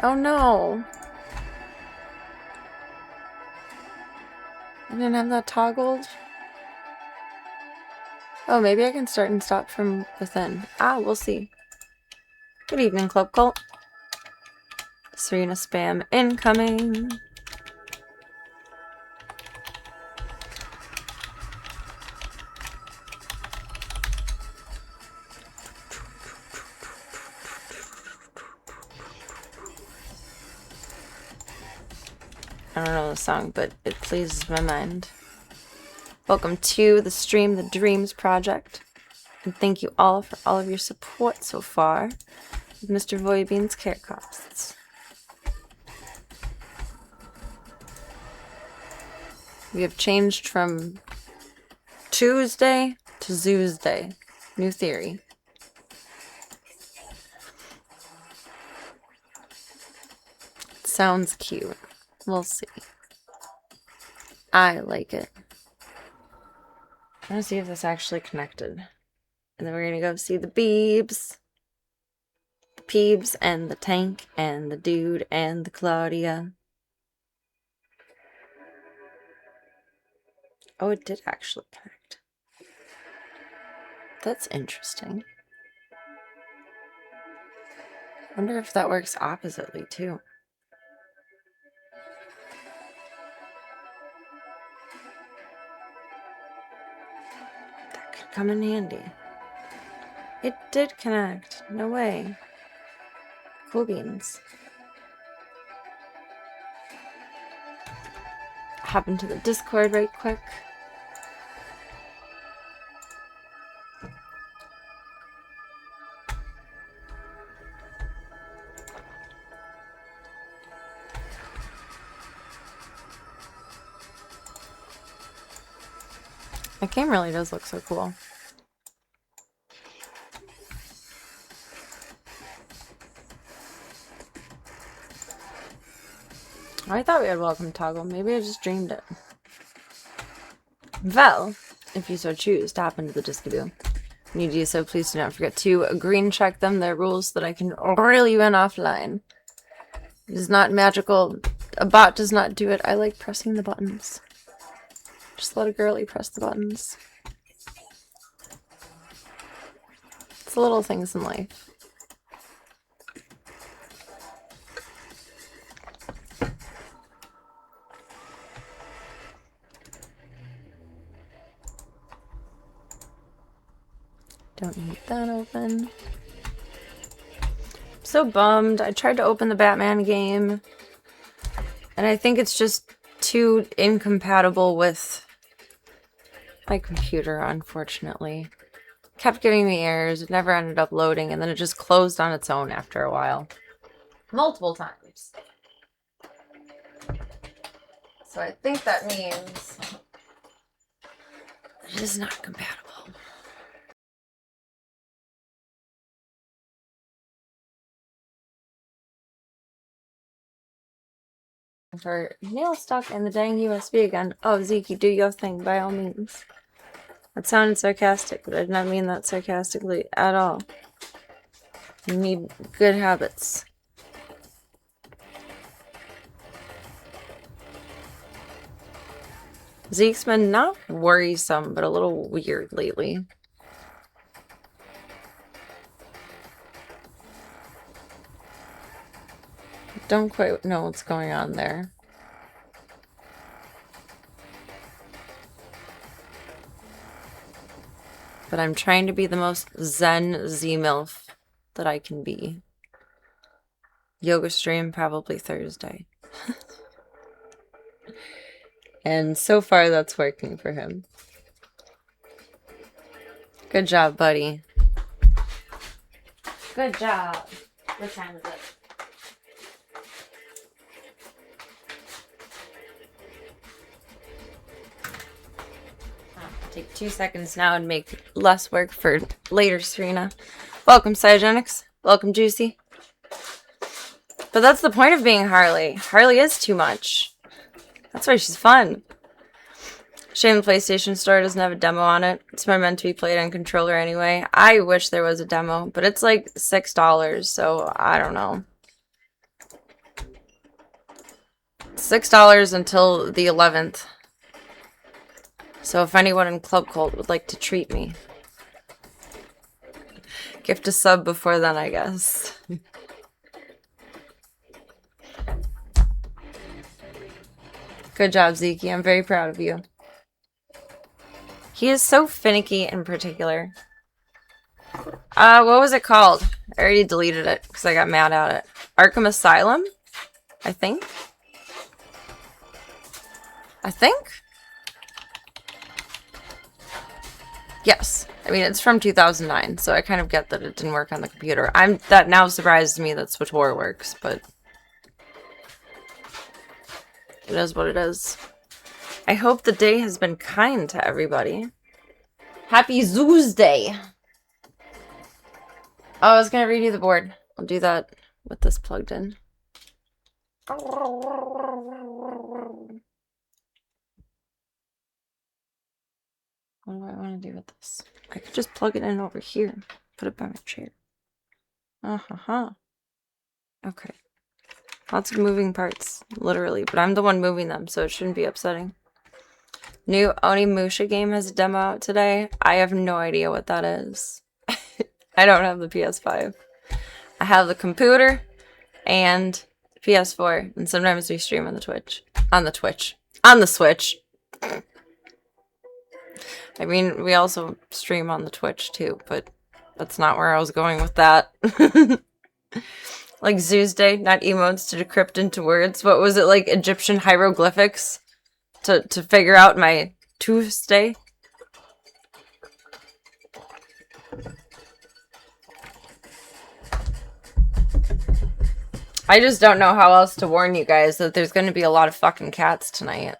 Oh no. I didn't have that toggled. Oh, maybe I can start and stop from within. Ah, we'll see. Good evening, Club Cult. Serena spam incoming. I don't know the song, but it pleases my mind. Welcome to the stream, The Dreams Project. And thank you all for all of your support so far with Mr. Voya Bean's care costs. We have changed from Tuesday to ZOOSDAY. New theory. Sounds cute. We'll see. I like it. I'm gonna see if this actually connected. And then we're gonna go see the Beebs. The Peebs and the Tank and the Dude and the Claudia. Oh, it did actually connect. That's interesting. Wonder if that works oppositely too. That could come in handy. It did connect. No way. Cool beans. Hop into the Discord right quick. The game really does look so cool. I thought we had welcome toggle. Maybe I just dreamed it. Well, if you so choose to hop into the Discaboo. When you do so, please do not forget to green check them. They're rules that I can really win offline. It is not magical. A bot does not do it. I like pressing the buttons. Just let a girly press the buttons. It's the little things in life. Don't need that open. I'm so bummed. I tried to open the Batman game, and I think it's just too incompatible with my computer, unfortunately. Kept giving me errors. It never ended up loading, and then it just closed on its own after a while. Multiple times. So I think that means it is not compatible. For nail stuck in the dang USB again. Oh, Zeke, do your thing, by all means. That sounded sarcastic, but I did not mean that sarcastically at all. You need good habits. Zeke's been not worrisome, but a little weird lately. Don't quite know what's going on there. But I'm trying to be the most zen Z-MILF that I can be. Yoga stream probably Thursday. And so far that's working for him. Good job, buddy. Good job. What time is it? Take 2 seconds now and make less work for later, Serena. Welcome, Cyogenics. Welcome, Juicy. But that's the point of being Harley. Harley is too much. That's why she's fun. Shame the PlayStation Store doesn't have a demo on it. It's meant to be played on controller anyway. I wish there was a demo, but it's like $6, so I don't know. $6 until the 11th. So if anyone in Club Cult would like to treat me, gift a sub before then, I guess. Good job, Zeke. I'm very proud of you. He is so finicky in particular. What was it called? I already deleted it because I got mad at it. Arkham Asylum? I think. Yes. I mean, it's from 2009, so I kind of get that it didn't work on the computer. That now surprises me that SwitchWar works, but it is what it is. I hope the day has been kind to everybody. Happy ZOOSDAY! Oh, I was gonna redo the board. I'll do that with this plugged in. What do I want to do with this? I could just plug it in over here. Put it by my chair. Okay. Lots of moving parts, literally. But I'm the one moving them, so it shouldn't be upsetting. New Onimusha game has a demo out today. I have no idea what that is. I don't have the PS5. I have the computer and PS4, and sometimes we stream on the Twitch. On the Switch. I mean, we also stream on the Twitch too, but that's not where I was going with that. Like ZOOSDAY, not emotes to decrypt into words. What was it, like Egyptian hieroglyphics to figure out my Tuesday? I just don't know how else to warn you guys that there's going to be a lot of fucking cats tonight.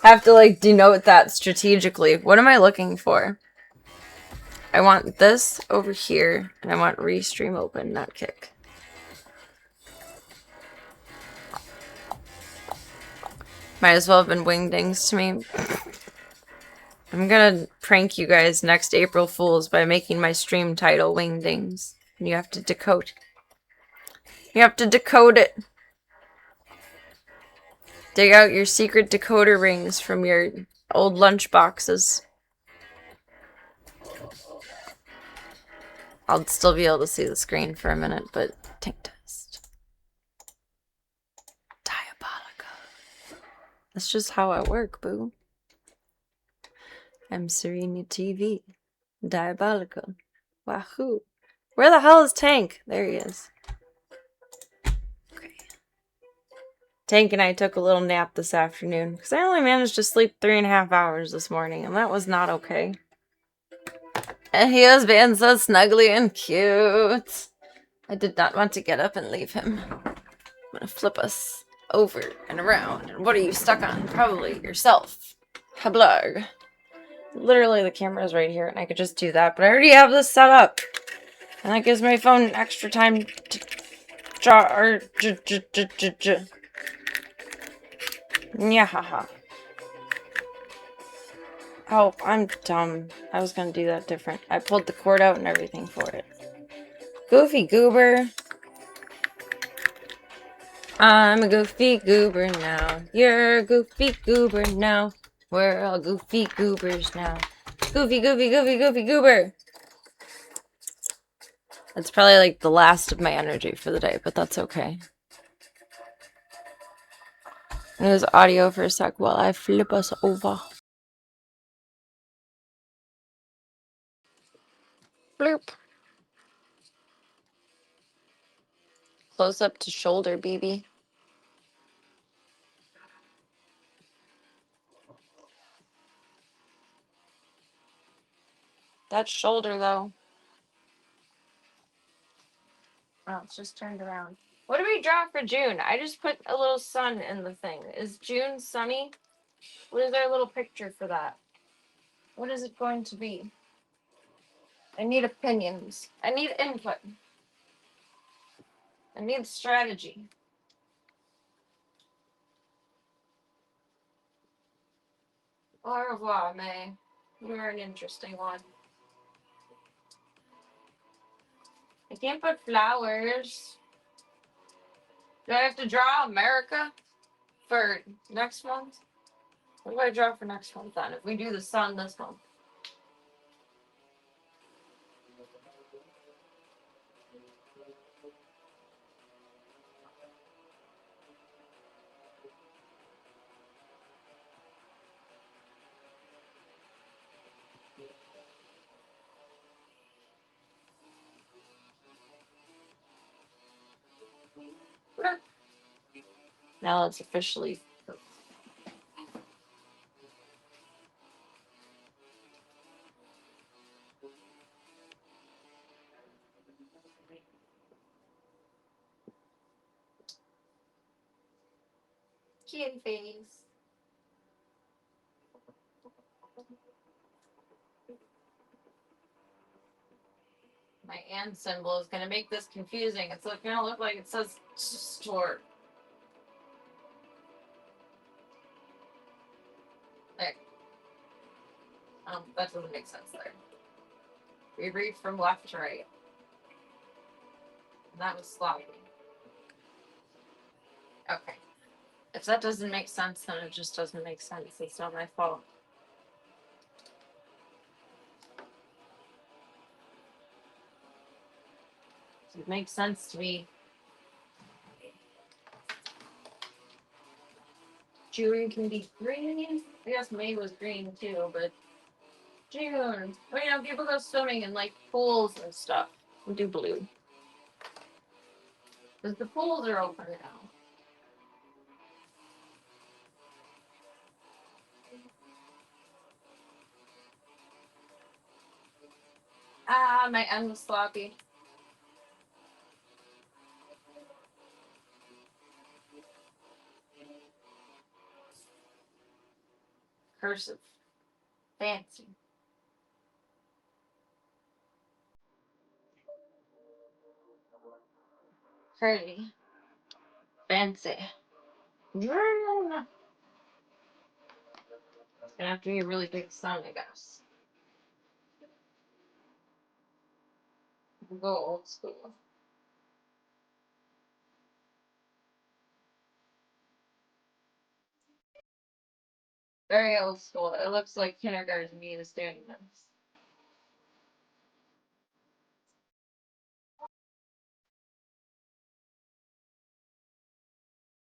Have to, like, denote that strategically. What am I looking for? I want this over here, and I want restream open, not kick. Might as well have been wingdings to me. I'm gonna prank you guys next April Fools by making my stream title Wingdings. And you have to decode. You have to decode it. Dig out your secret decoder rings from your old lunch boxes. I'll still be able to see the screen for a minute, but tank test. Diabolical. That's just how I work, boo. I'm Serena TV. Diabolical. Wahoo. Where the hell is Tank? There he is. Okay. Tank and I took a little nap this afternoon because I only managed to sleep 3.5 hours this morning, and that was not okay. And he was being so snuggly and cute. I did not want to get up and leave him. I'm gonna flip us over and around. And what are you stuck on? Probably yourself. Hablarg. Literally, the camera is right here, and I could just do that, but I already have this set up. And that gives my phone extra time to charge. Nyahaha. Oh, I'm dumb. I was gonna do that different. I pulled the cord out and everything for it. Goofy goober. I'm a goofy goober now. You're a goofy goober now. We're all goofy goobers now. Goofy, goofy, goofy, goofy goober. That's probably like the last of my energy for the day, but that's okay. It was audio for a sec while I flip us over. Bloop. Close up to shoulder, BB. That shoulder, though. Oh, it's just turned around. What do we draw for June? I just put a little sun in the thing. Is June sunny? What is our little picture for that? What is it going to be? I need opinions. I need input. I need strategy. Au revoir, May. You're an interesting one. I can't put flowers. Do I have to draw America for next month? What do I draw for next month then? If we do the sun this month. Now it's officially. Kitty face. My and symbol is gonna make this confusing. It's gonna look like it says store. There. That doesn't make sense there. We read from left to right. And that was sloppy. Okay. If that doesn't make sense, then it just doesn't make sense. It's not my fault. It makes sense to me. June can be green. I guess May was green too, but June. Well, you know, people go swimming in like pools and stuff. We do blue. Because the pools are open now. Ah, my end was sloppy. Cursive. Fancy. Pretty. Fancy. It's gonna have to be a really big sun, I guess. We'll go old school. Very old school. It looks like kindergarten to me is doing this.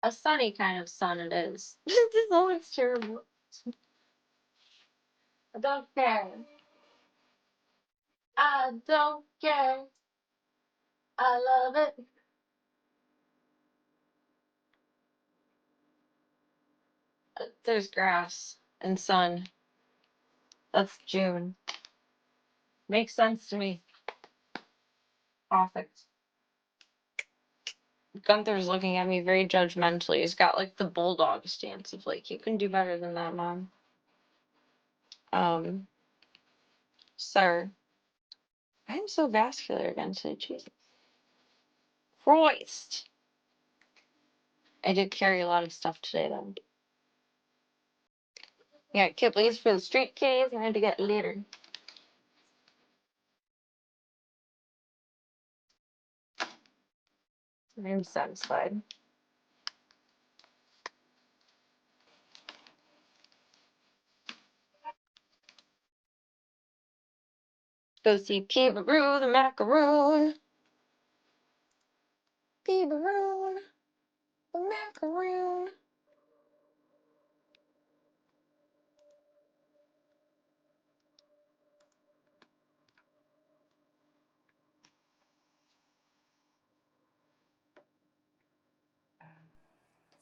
A sunny kind of sun it is. This looks terrible. I don't care. I don't care. I love it. There's grass and sun. That's June. Makes sense to me. Perfect. Gunther's looking at me very judgmentally. He's got like the bulldog stance of like, you can do better than that, Mom. Sir. I'm so vascular again today, Jesus. Christ. I did carry a lot of stuff today, though. Yeah, Kipley's for the street kids. I had to get litter. I'm satisfied. Go see Peebaroo the macaroon. Peebaroo the macaroon.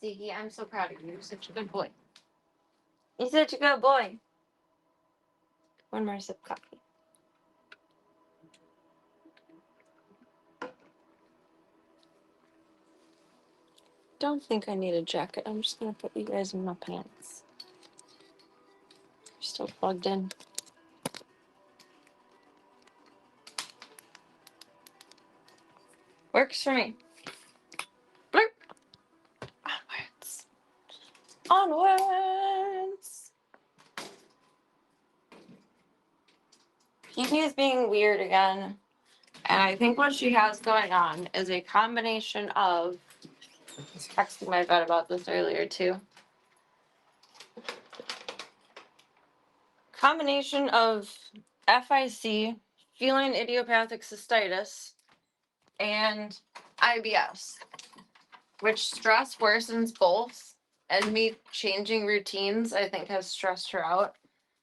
Ziggy, I'm so proud of you. You're such a good boy. You're such a good boy. One more sip of coffee. Don't think I need a jacket. I'm just gonna put you guys in my pants. You're still plugged in. Works for me. Blurp. Onwards. Onwards. Kiki is being weird again. And I think what she has going on is a combination of was texting my vet about this earlier too. Combination of FIC, feline idiopathic cystitis, and IBS, which stress worsens both, and me changing routines, I think, has stressed her out.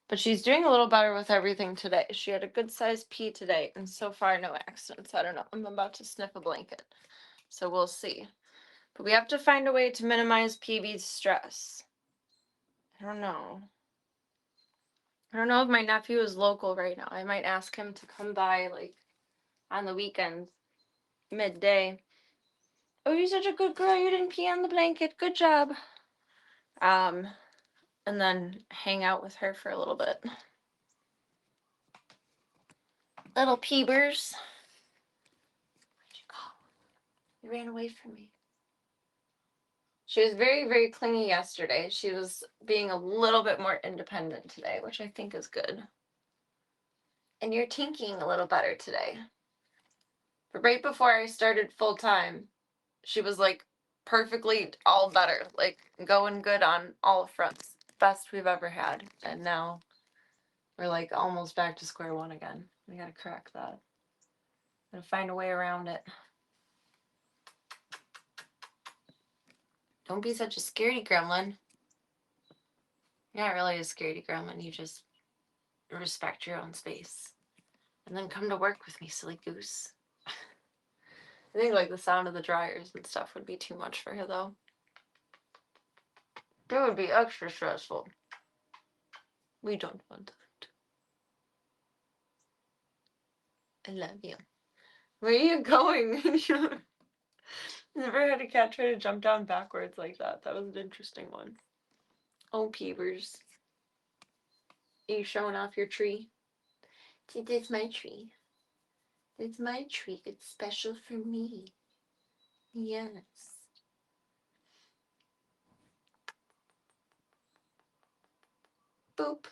But she's doing a little better with everything today. She had a good sized pee today, and so far, no accidents. I don't know. I'm about to sniff a blanket, so we'll see. But we have to find a way to minimize PB's stress. I don't know. I don't know if my nephew is local right now. I might ask him to come by, like, on the weekends, midday. Oh, you're such a good girl. You didn't pee on the blanket. Good job. And then hang out with her for a little bit. Little peebers. Where'd you go? You ran away from me. She was very, very clingy yesterday. She was being a little bit more independent today, which I think is good. And you're tinking a little better today. But right before I started full time, she was like perfectly all better, like going good on all fronts. Best we've ever had. And now we're like almost back to square one again. We gotta correct that. Gotta find a way around it. Don't be such a scaredy gremlin. You're not really a scaredy gremlin. You just respect your own space. And then come to work with me, silly goose. I think like the sound of the dryers and stuff would be too much for her though. It would be extra stressful. We don't want that. I love you. Where are you going? Never had a cat try to jump down backwards like that. That was an interesting one. Oh, peevers. Are you showing off your tree? See, this is my tree. It's my tree. It's special for me. Yes. Boop.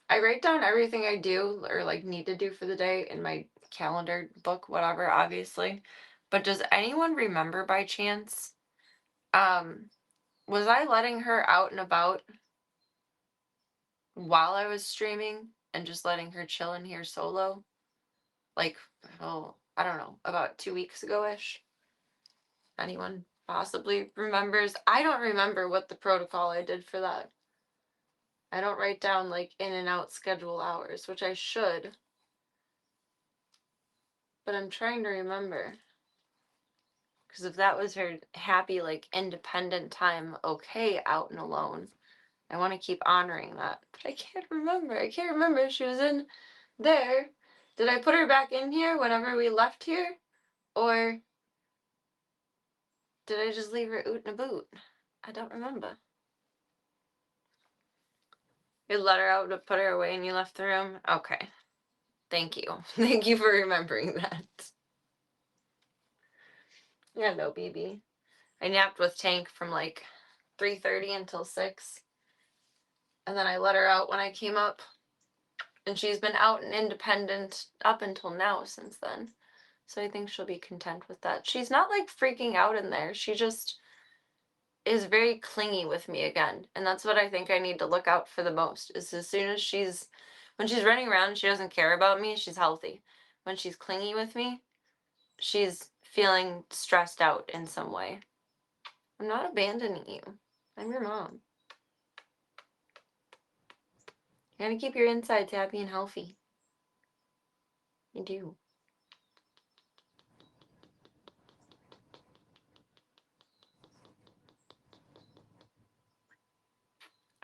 I write down everything I do or like need to do for the day in my calendar book, whatever, obviously. But does anyone remember by chance? Was I letting her out and about while I was streaming and just letting her chill in here solo? Like, oh, I don't know, about 2 weeks ago-ish? Anyone possibly remembers? I don't remember what the protocol I did for that. I don't write down like in and out schedule hours, which I should. But I'm trying to remember. Because if that was her happy, like, independent time, okay, out and alone, I want to keep honoring that. But I can't remember. I can't remember if she was in there. Did I put her back in here whenever we left here? Or did I just leave her oot and a boot? I don't remember. You let her out to put her away and you left the room? Okay. Thank you. Thank you for remembering that. Yeah, no, BB. I napped with Tank from like 3:30 until 6. And then I let her out when I came up. And she's been out and independent up until now since then. So I think she'll be content with that. She's not like freaking out in there. She just is very clingy with me again. And that's what I think I need to look out for the most. Is as soon as when she's running around and she doesn't care about me, she's healthy. When she's clingy with me, she's feeling stressed out in some way. I'm not abandoning you. I'm your mom. You gotta keep your insides happy and healthy. You do.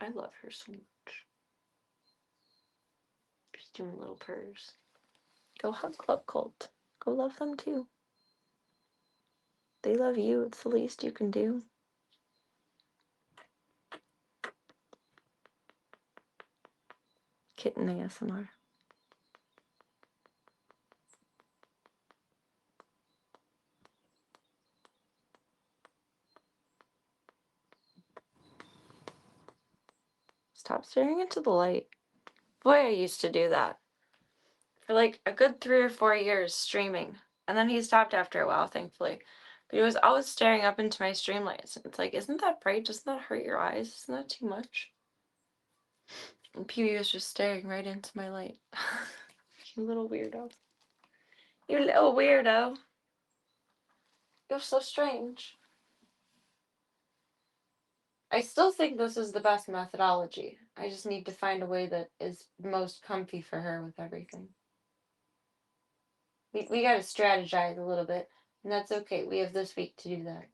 I love her so much. She's doing little purrs. Go hug Club Cult. Go love them too. They love you. It's the least you can do. Kitten ASMR. Stop staring into the light. Boy, I used to do that. For like a good 3 or 4 years streaming. And then he stopped after a while, thankfully. But he was always staring up into my streamlights. And it's like, isn't that bright? Doesn't that hurt your eyes? Isn't that too much? And Pee-wee was just staring right into my light. You little weirdo. You little weirdo. You're so strange. I still think this is the best methodology. I just need to find a way that is most comfy for her with everything. We gotta strategize a little bit, and that's okay. We have this week to do that.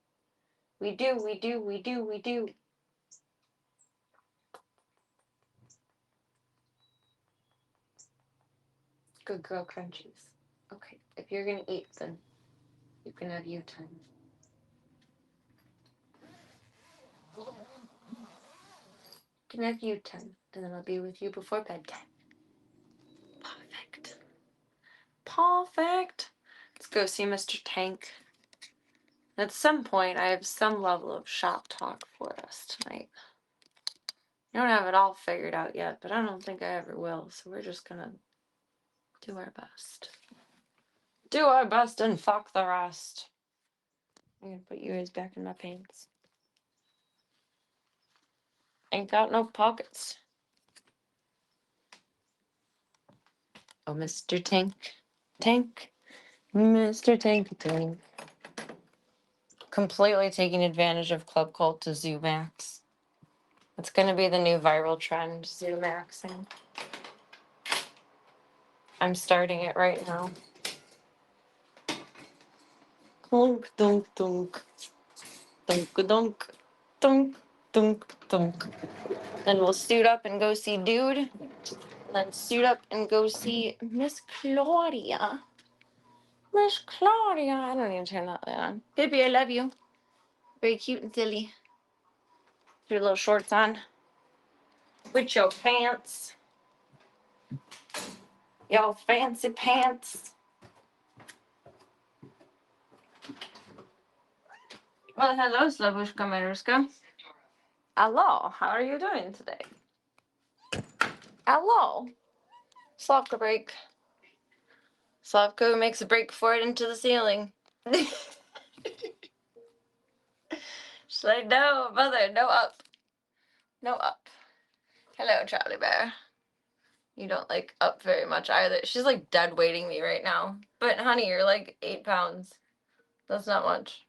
We do. Good girl crunchies. Okay, if you're gonna eat, then you can have you time. You can have you time, and then I'll be with you before bedtime. Perfect. Perfect. Let's go see Mr. Tank. At some point, I have some level of shop talk for us tonight. I don't have it all figured out yet, but I don't think I ever will, so we're just gonna do our best. Do our best and fuck the rest. I'm gonna put you guys back in my pants. Ain't got no pockets. Oh, Mr. Tank. Tank. Mr. Tank. Completely taking advantage of Club Cult to Zoomax. It's gonna be the new viral trend, Zoomaxing. I'm starting it right now. Clunk, dunk, dunk. Dunk, dunk. Dunk, dunk, dunk. Then we'll suit up and go see Dude. And then suit up and go see Miss Claudia. Miss Claudia. I don't even turn that light on. Pippi, I love you. Very cute and silly. Put your little shorts on. With your pants. Your fancy pants. Well, hello, Slavushka Maruska. Hello, how are you doing today? Hello. Slavka break. Slavka makes a break for it into the ceiling. She's like, no, mother, no up. No up. Hello, Charlie Bear. You don't like up very much either. She's like dead weighting me right now. But honey, you're like 8 pounds. That's not much.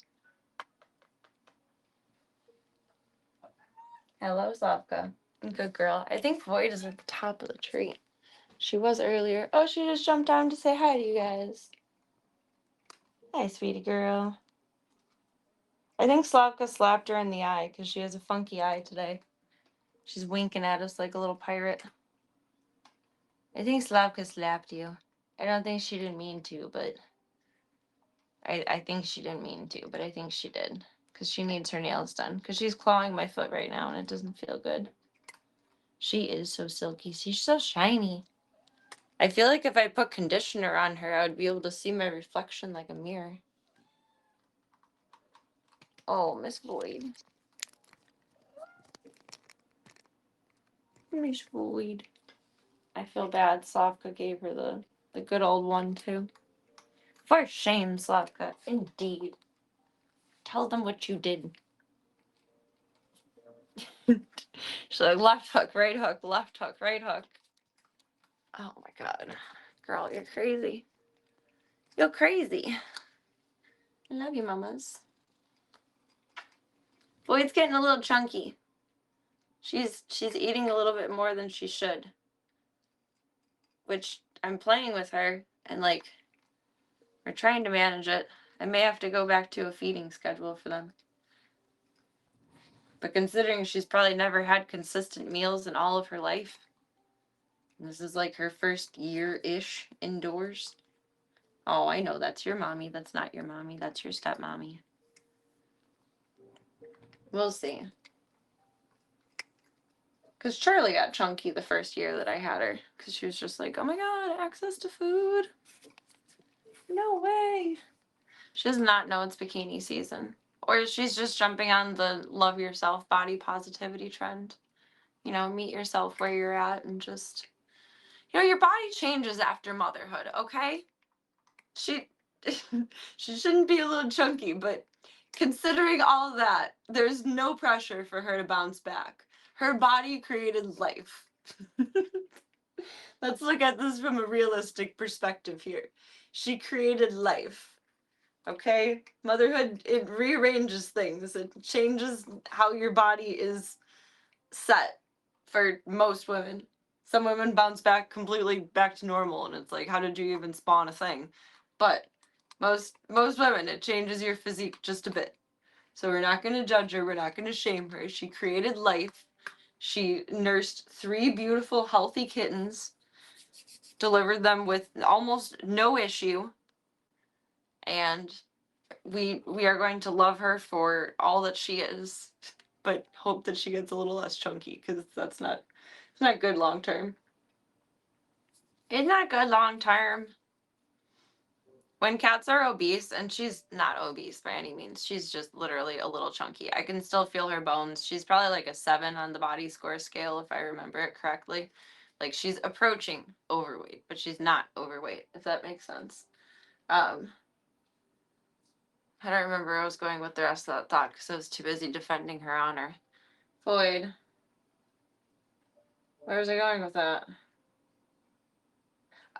Hello, Slavka. Good girl. I think Void is at the top of the tree. She was earlier. Oh, she just jumped down to say hi to you guys. Hi, sweetie girl. I think Slavka slapped her in the eye because she has a funky eye today. She's winking at us like a little pirate. I think Slavka slapped you. I don't think she didn't mean to, but I think she didn't mean to, but I think she did. Because she needs her nails done. Because she's clawing my foot right now and it doesn't feel good. She is so silky. She's so shiny. I feel like if I put conditioner on her, I would be able to see my reflection like a mirror. Oh, Miss Void. Miss Void. I feel bad. Slavka gave her the good old one, too. For shame, Slavka. Indeed. Tell them what you did. She's like, left hook, right hook, left hook, right hook. Oh my god. Girl, you're crazy. You're crazy. I love you, mamas. Boyd's getting a little chunky. She's eating a little bit more than she should. Which I'm playing with her and like we're trying to manage it. I may have to go back to a feeding schedule for them. But considering she's probably never had consistent meals in all of her life, this is like her first year-ish indoors. Oh, I know that's your mommy. That's not your mommy. That's your stepmommy. We'll see. Because Charlie got chunky the first year that I had her. Because she was just like, oh my god, access to food. No way. She does not know it's bikini season. Or she's just jumping on the love yourself body positivity trend. You know, meet yourself where you're at and just, you know, your body changes after motherhood, okay? She shouldn't be a little chunky, but Considering all that, there's no pressure for her to bounce back. Her body created life. Let's look at this from a realistic perspective here. She created life. Okay? Motherhood, it rearranges things. It changes how your body is set for most women. Some women bounce back completely back to normal, and it's like, how did you even spawn a thing? But most women, it changes your physique just a bit. So we're not going to judge her. We're not going to shame her. She created life. She nursed 3 beautiful, healthy kittens, delivered them with almost no issue, and we are going to love her for all that she is, but hope that she gets a little less chunky, because it's not good long term. It's not good long term. When cats are obese, and she's not obese by any means, she's just literally a little chunky. I can still feel her bones. She's probably like a 7 on the body score scale, if I remember it correctly. Like, she's approaching overweight, but she's not overweight, if that makes sense. I don't remember where I was going with the rest of that thought because I was too busy defending her honor. Floyd. Where was I going with that?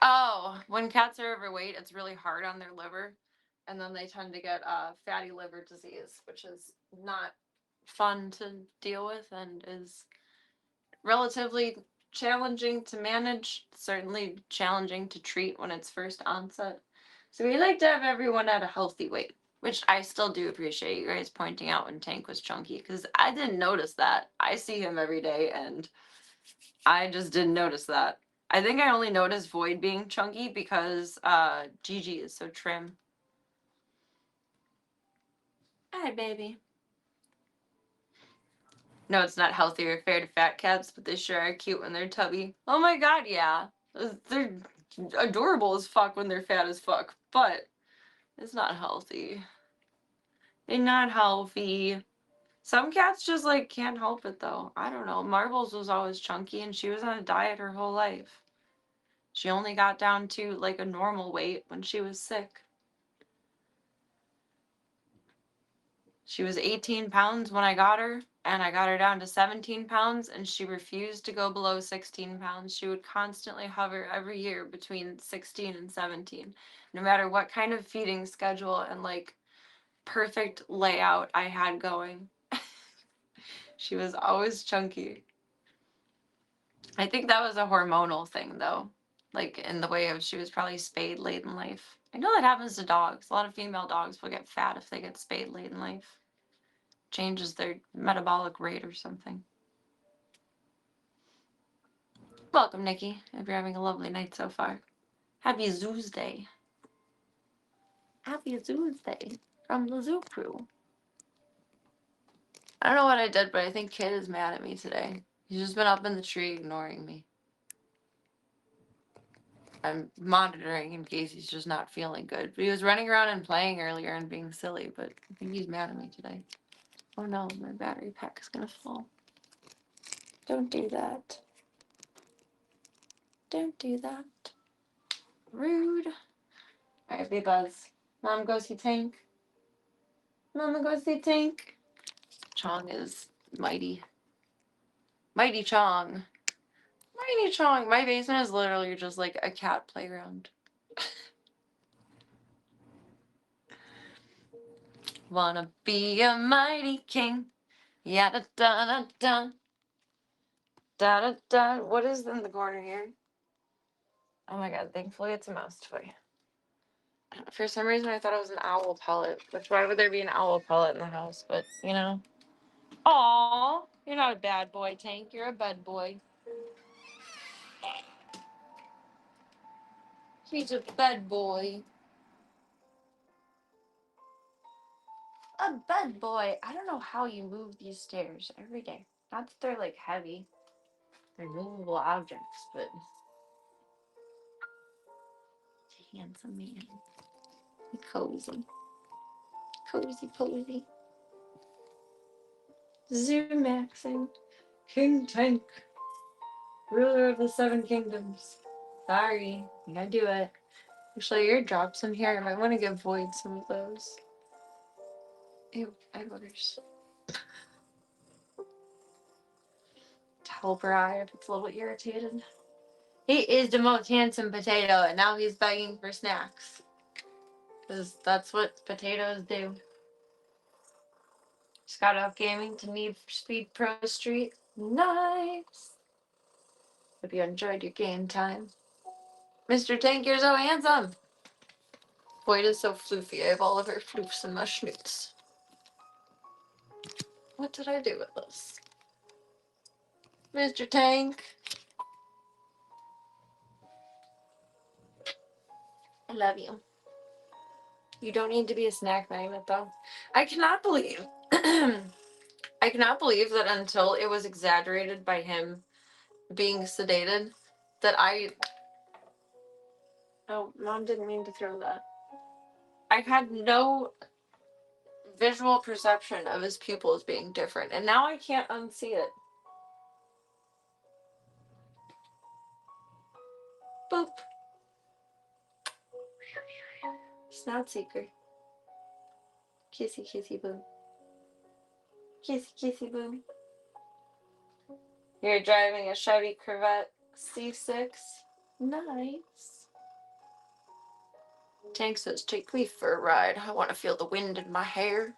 Oh, when cats are overweight, it's really hard on their liver. And then they tend to get fatty liver disease, which is not fun to deal with and is relatively challenging to manage, certainly challenging to treat when it's first onset. So we like to have everyone at a healthy weight, which I still do appreciate you guys pointing out when Tank was chunky, because I didn't notice that. I see him every day, and I just didn't notice that. I think I only noticed Void being chunky because Gigi is so trim. Hi, baby. No, it's not healthy or fair to fat cats, but they sure are cute when they're tubby. Oh my god, yeah. They're adorable as fuck when they're fat as fuck, but it's not healthy. They're not healthy. Some cats just, like, can't help it, though. I don't know. Marbles was always chunky, and she was on a diet her whole life. She only got down to, like, a normal weight when she was sick. She was 18 pounds when I got her, and I got her down to 17 pounds, and she refused to go below 16 pounds. She would constantly hover every year between 16 and 17, no matter what kind of feeding schedule and, like, perfect layout I had going. She was always chunky. I think that was a hormonal thing, though, like, in the way of she was probably spayed late in life. I know that happens to dogs. A lot of female dogs will get fat if they get spayed late in life. Changes their metabolic rate or something. Welcome, Nikki. Hope you're having a lovely night so far. Happy Zoos Day. Happy Zoos Day from the Zoo Crew. I don't know what I did, but I think Kid is mad at me today. He's just been up in the tree ignoring me. I'm monitoring in case he's just not feeling good. But he was running around and playing earlier and being silly, but I think he's mad at me today. Oh no, my battery pack is gonna fall. Don't do that. Don't do that. Rude. Alright, Big Buzz. Mom, go see Tank. Mama, go see Tank. Chong is mighty. Mighty Chong. Mighty Chong. My basement is literally just like a cat playground. Wanna be a mighty king. Yeah, da da da da. Da da da. What is in the corner here? Oh my god, thankfully it's a mouse toy. For some reason I thought it was an owl pellet, which why would there be an owl pellet in the house? But, you know. Aw, you're not a bad boy, Tank. You're a bad boy. He's a bad boy. A bad boy. I don't know how you move these stairs every day. Not that they're like heavy. They're movable objects, but it's a handsome man. Cozy. Cozy posy. Zoomaxing. King Tank. Ruler of the Seven Kingdoms. Sorry. I gotta do it. Actually, your drops in here. I might want to give Void some of those. Ew, eyeballs. Help her eye if it's a little irritated. He is the most handsome potato, and now he's begging for snacks. Because that's what potatoes do. Just got off gaming to Need for Speed Pro Street. Nice! Hope you enjoyed your game time. Mr. Tank, you're so handsome! Boy, it is so floofy. I have all of her floofs in my schnoots. What did I do with this? Mr. Tank! I love you. You don't need to be a snack magnet, though. I cannot believe... I cannot believe that until it was exaggerated by him being sedated, that I... Oh, Mom didn't mean to throw that. I had no visual perception of his pupils being different, and now I can't unsee it. Boop. Snout seeker. Kissy, kissy, boo. Kissy, kissy, boo. You're driving a Chevy Corvette C6. Nice. Tank says, take me for a ride. I want to feel the wind in my hair.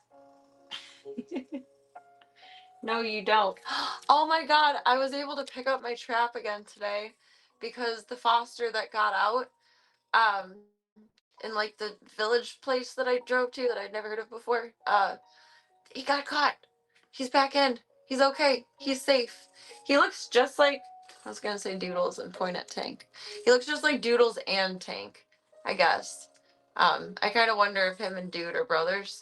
No, you don't. Oh my god, I was able to pick up my trap again today because the foster that got out, in like the village place that I drove to that I'd never heard of before, he got caught. He's back in. He's okay. He's safe. He looks just like, I was gonna say Doodles and point at Tank. He looks just like Doodles and Tank, I guess. I kind of wonder if him and Dude are brothers,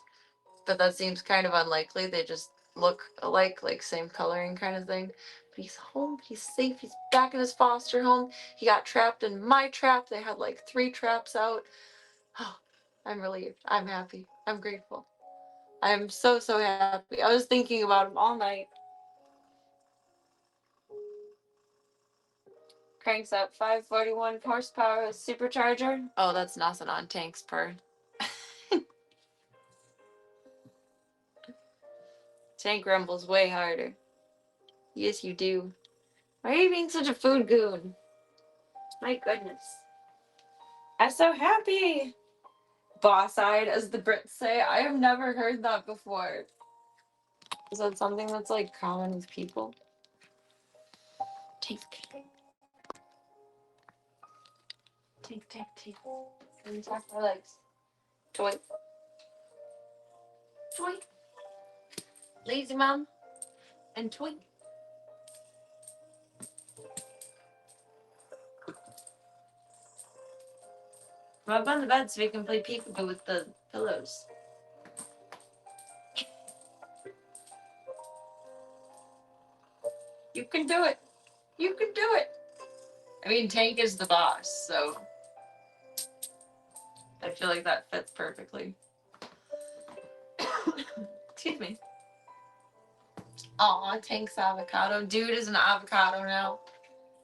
but that seems kind of unlikely. They just look alike, like same coloring kind of thing. But he's home. He's safe. He's back in his foster home. He got trapped in my trap. They had like 3 traps out. Oh, I'm relieved. I'm happy. I'm grateful. I'm so, so happy. I was thinking about him all night. Cranks out 541 horsepower supercharger. Oh, that's nothing on Tank's per. Tank rumbles way harder. Yes, you do. Why are you being such a food goon? My goodness. I'm so happy. Boss-eyed, as the Brits say. I have never heard that before. Is that something that's like common with people? Tank. Tank, tank, tank. Let me tap my legs. Toy. Toy. Lazy mom. And toy. Rub on the bed so we can play peekaboo with the pillows. You can do it. You can do it. I mean, Tank is the boss, so I feel like that fits perfectly. Excuse me. Aw, Tank's avocado. Dude is an avocado now.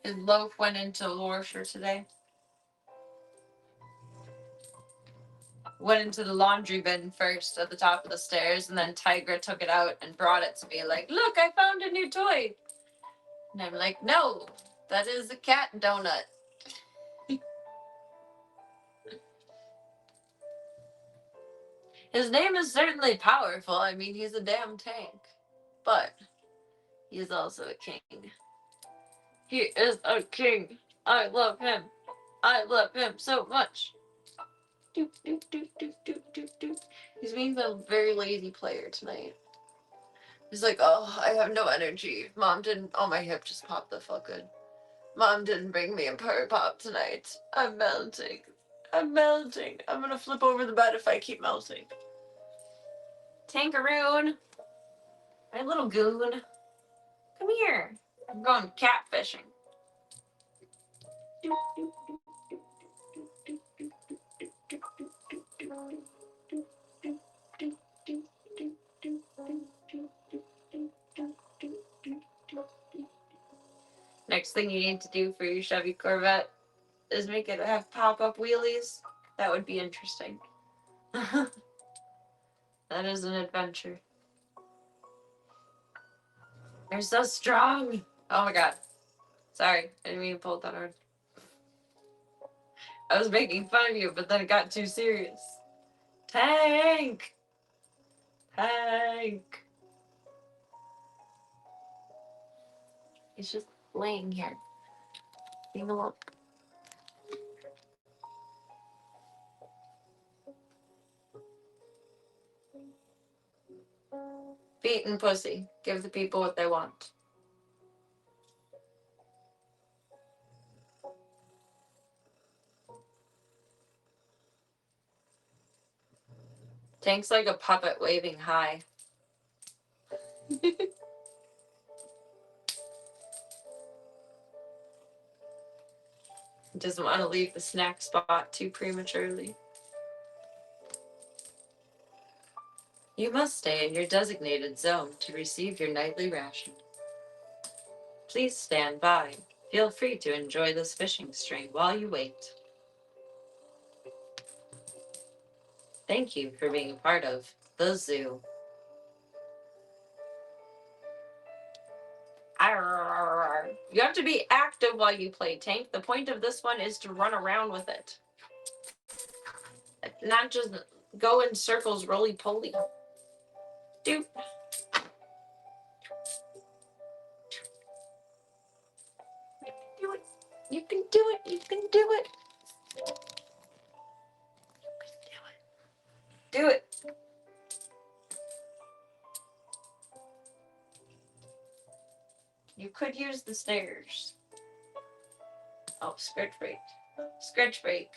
His loaf went into the washer today. Went into the laundry bin first at the top of the stairs, and then Tigra took it out and brought it to me like, look, I found a new toy. And I'm like, no, that is a cat donut. His name is certainly powerful. I mean, he's a damn tank. But he is also a king. He is a king. I love him. I love him so much. Doop, doop, doop, doop, doop, doop, doop. He's being a very lazy player tonight. He's like, oh, I have no energy. Mom didn't... Oh, my hip just popped the fuck good. Mom didn't bring me a Purr Pop tonight. I'm melting. I'm melting. I'm gonna flip over the bed if I keep melting. Tankaroon. My little goon. Come here. I'm going catfishing. Next thing you need to do for your Chevy Corvette is make it have pop-up wheelies. That would be interesting. And That is an adventure. You're so strong. Oh my god. Sorry, I didn't mean to pull it that hard. I was making fun of you, but then it got too serious. Tank! Tank! He's just laying here. Leave him alone. Feet and pussy. Give the people what they want. Tank's like a puppet waving high. Doesn't want to leave the snack spot too prematurely. You must stay in your designated zone to receive your nightly ration. Please stand by. Feel free to enjoy this fishing string while you wait. Thank you for being a part of the zoo. You have to be active while you play, Tank. The point of this one is to run around with it. Not just go in circles roly-poly. Dude. Do it. You can do it. You can do it. Do it. You could use the stairs. Oh, scratch break. Scratch break.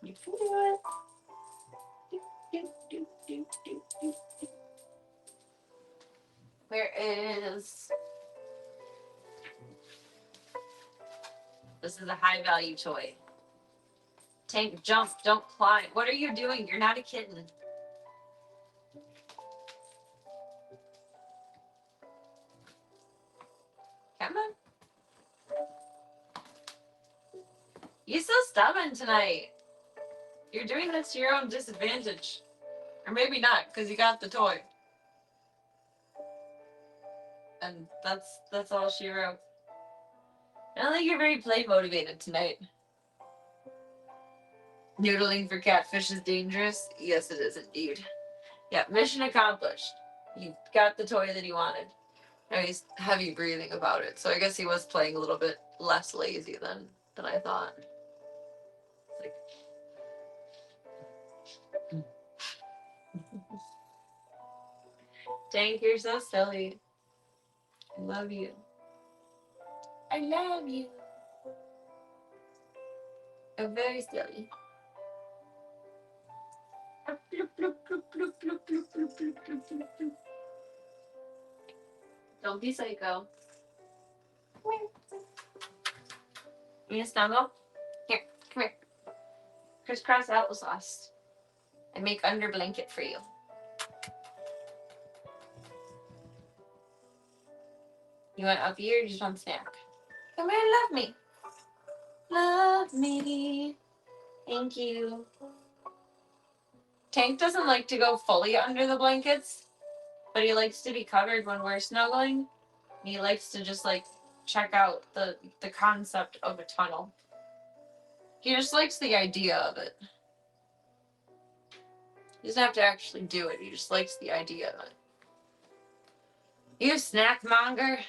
You can do it. Where is... This is a high value toy. Tank, jump, don't climb. What are you doing? You're not a kitten. Come on. You're so stubborn tonight. You're doing this to your own disadvantage. Or maybe not, because you got the toy. And that's all she wrote. I don't think you're very play motivated tonight. Noodling for catfish is dangerous? Yes, it is indeed. Yeah, mission accomplished. You got the toy that he wanted. Now he's heavy breathing about it, so I guess he was playing a little bit less lazy than I thought. Like... Tank, you're so silly. I love you. I love you. I'm very silly. Don't be psycho. You need a snuggle? Here, come here. Crisscross applesauce. I make under blanket for you. You want up here or you just want snack? Come here and love me. Love me. Thank you. Tank doesn't like to go fully under the blankets, but he likes to be covered when we're snuggling. He likes to just like check out the concept of a tunnel. He just likes the idea of it. He doesn't have to actually do it. He just likes the idea of it. You snack monger.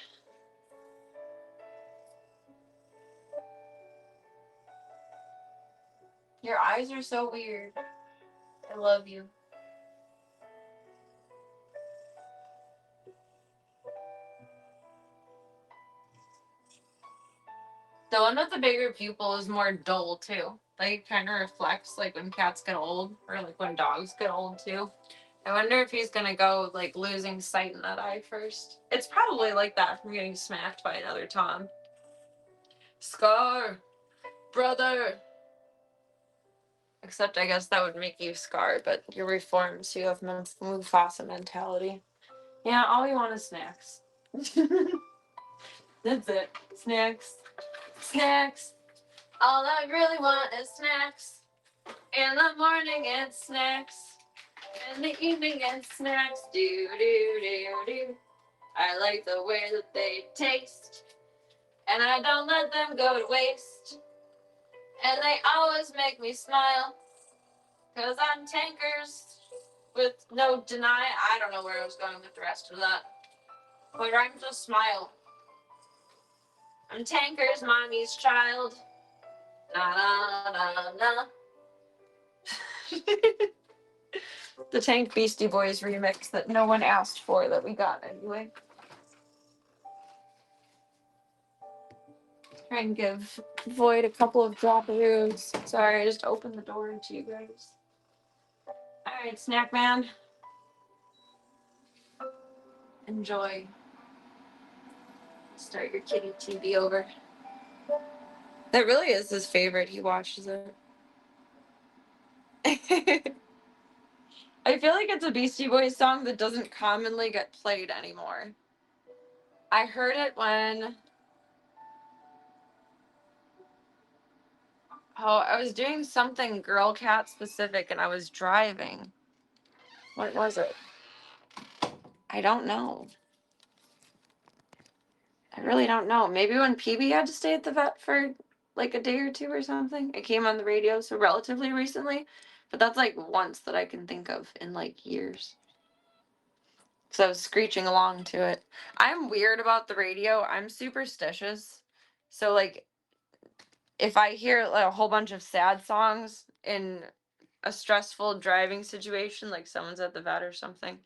Your eyes are so weird. I love you. The one with the bigger pupil is more dull too. Like it kind of reflects like when cats get old or like when dogs get old too. I wonder if he's gonna go like losing sight in that eye first. It's probably like that from getting smacked by another Tom. Scar, brother. Except I guess that would make you Scar, but you're reformed, so you have Mufasa mentality. Yeah, all we want is snacks. That's it. Snacks. Snacks. All I really want is snacks. In the morning it's snacks. In the evening it's snacks. Do do do do. I like the way that they taste. And I don't let them go to waste. And they always make me smile. 'Cause I'm tankers with no deny. I don't know where I was going with the rest of that. But I'm just smile. I'm tankers, mommy's child. Na na na na. The Tank Beastie Boys remix that no one asked for that we got anyway. Try and give Void a couple of drop-a-roos. Sorry, I just opened the door to you guys. Alright, Snack Man. Enjoy. Start your kitty TV over. That really is his favorite. He watches it. I feel like it's a Beastie Boys song that doesn't commonly get played anymore. I heard it when... Oh, I was doing something Girl Cat specific and I was driving. What was it? I don't know. I really don't know. Maybe when PB had to stay at the vet for like a day or two or something. It came on the radio so relatively recently. But that's like once that I can think of in like years. So I was screeching along to it. I'm weird about the radio. I'm superstitious. So like if I hear like a whole bunch of sad songs in a stressful driving situation, like someone's at the vet or something,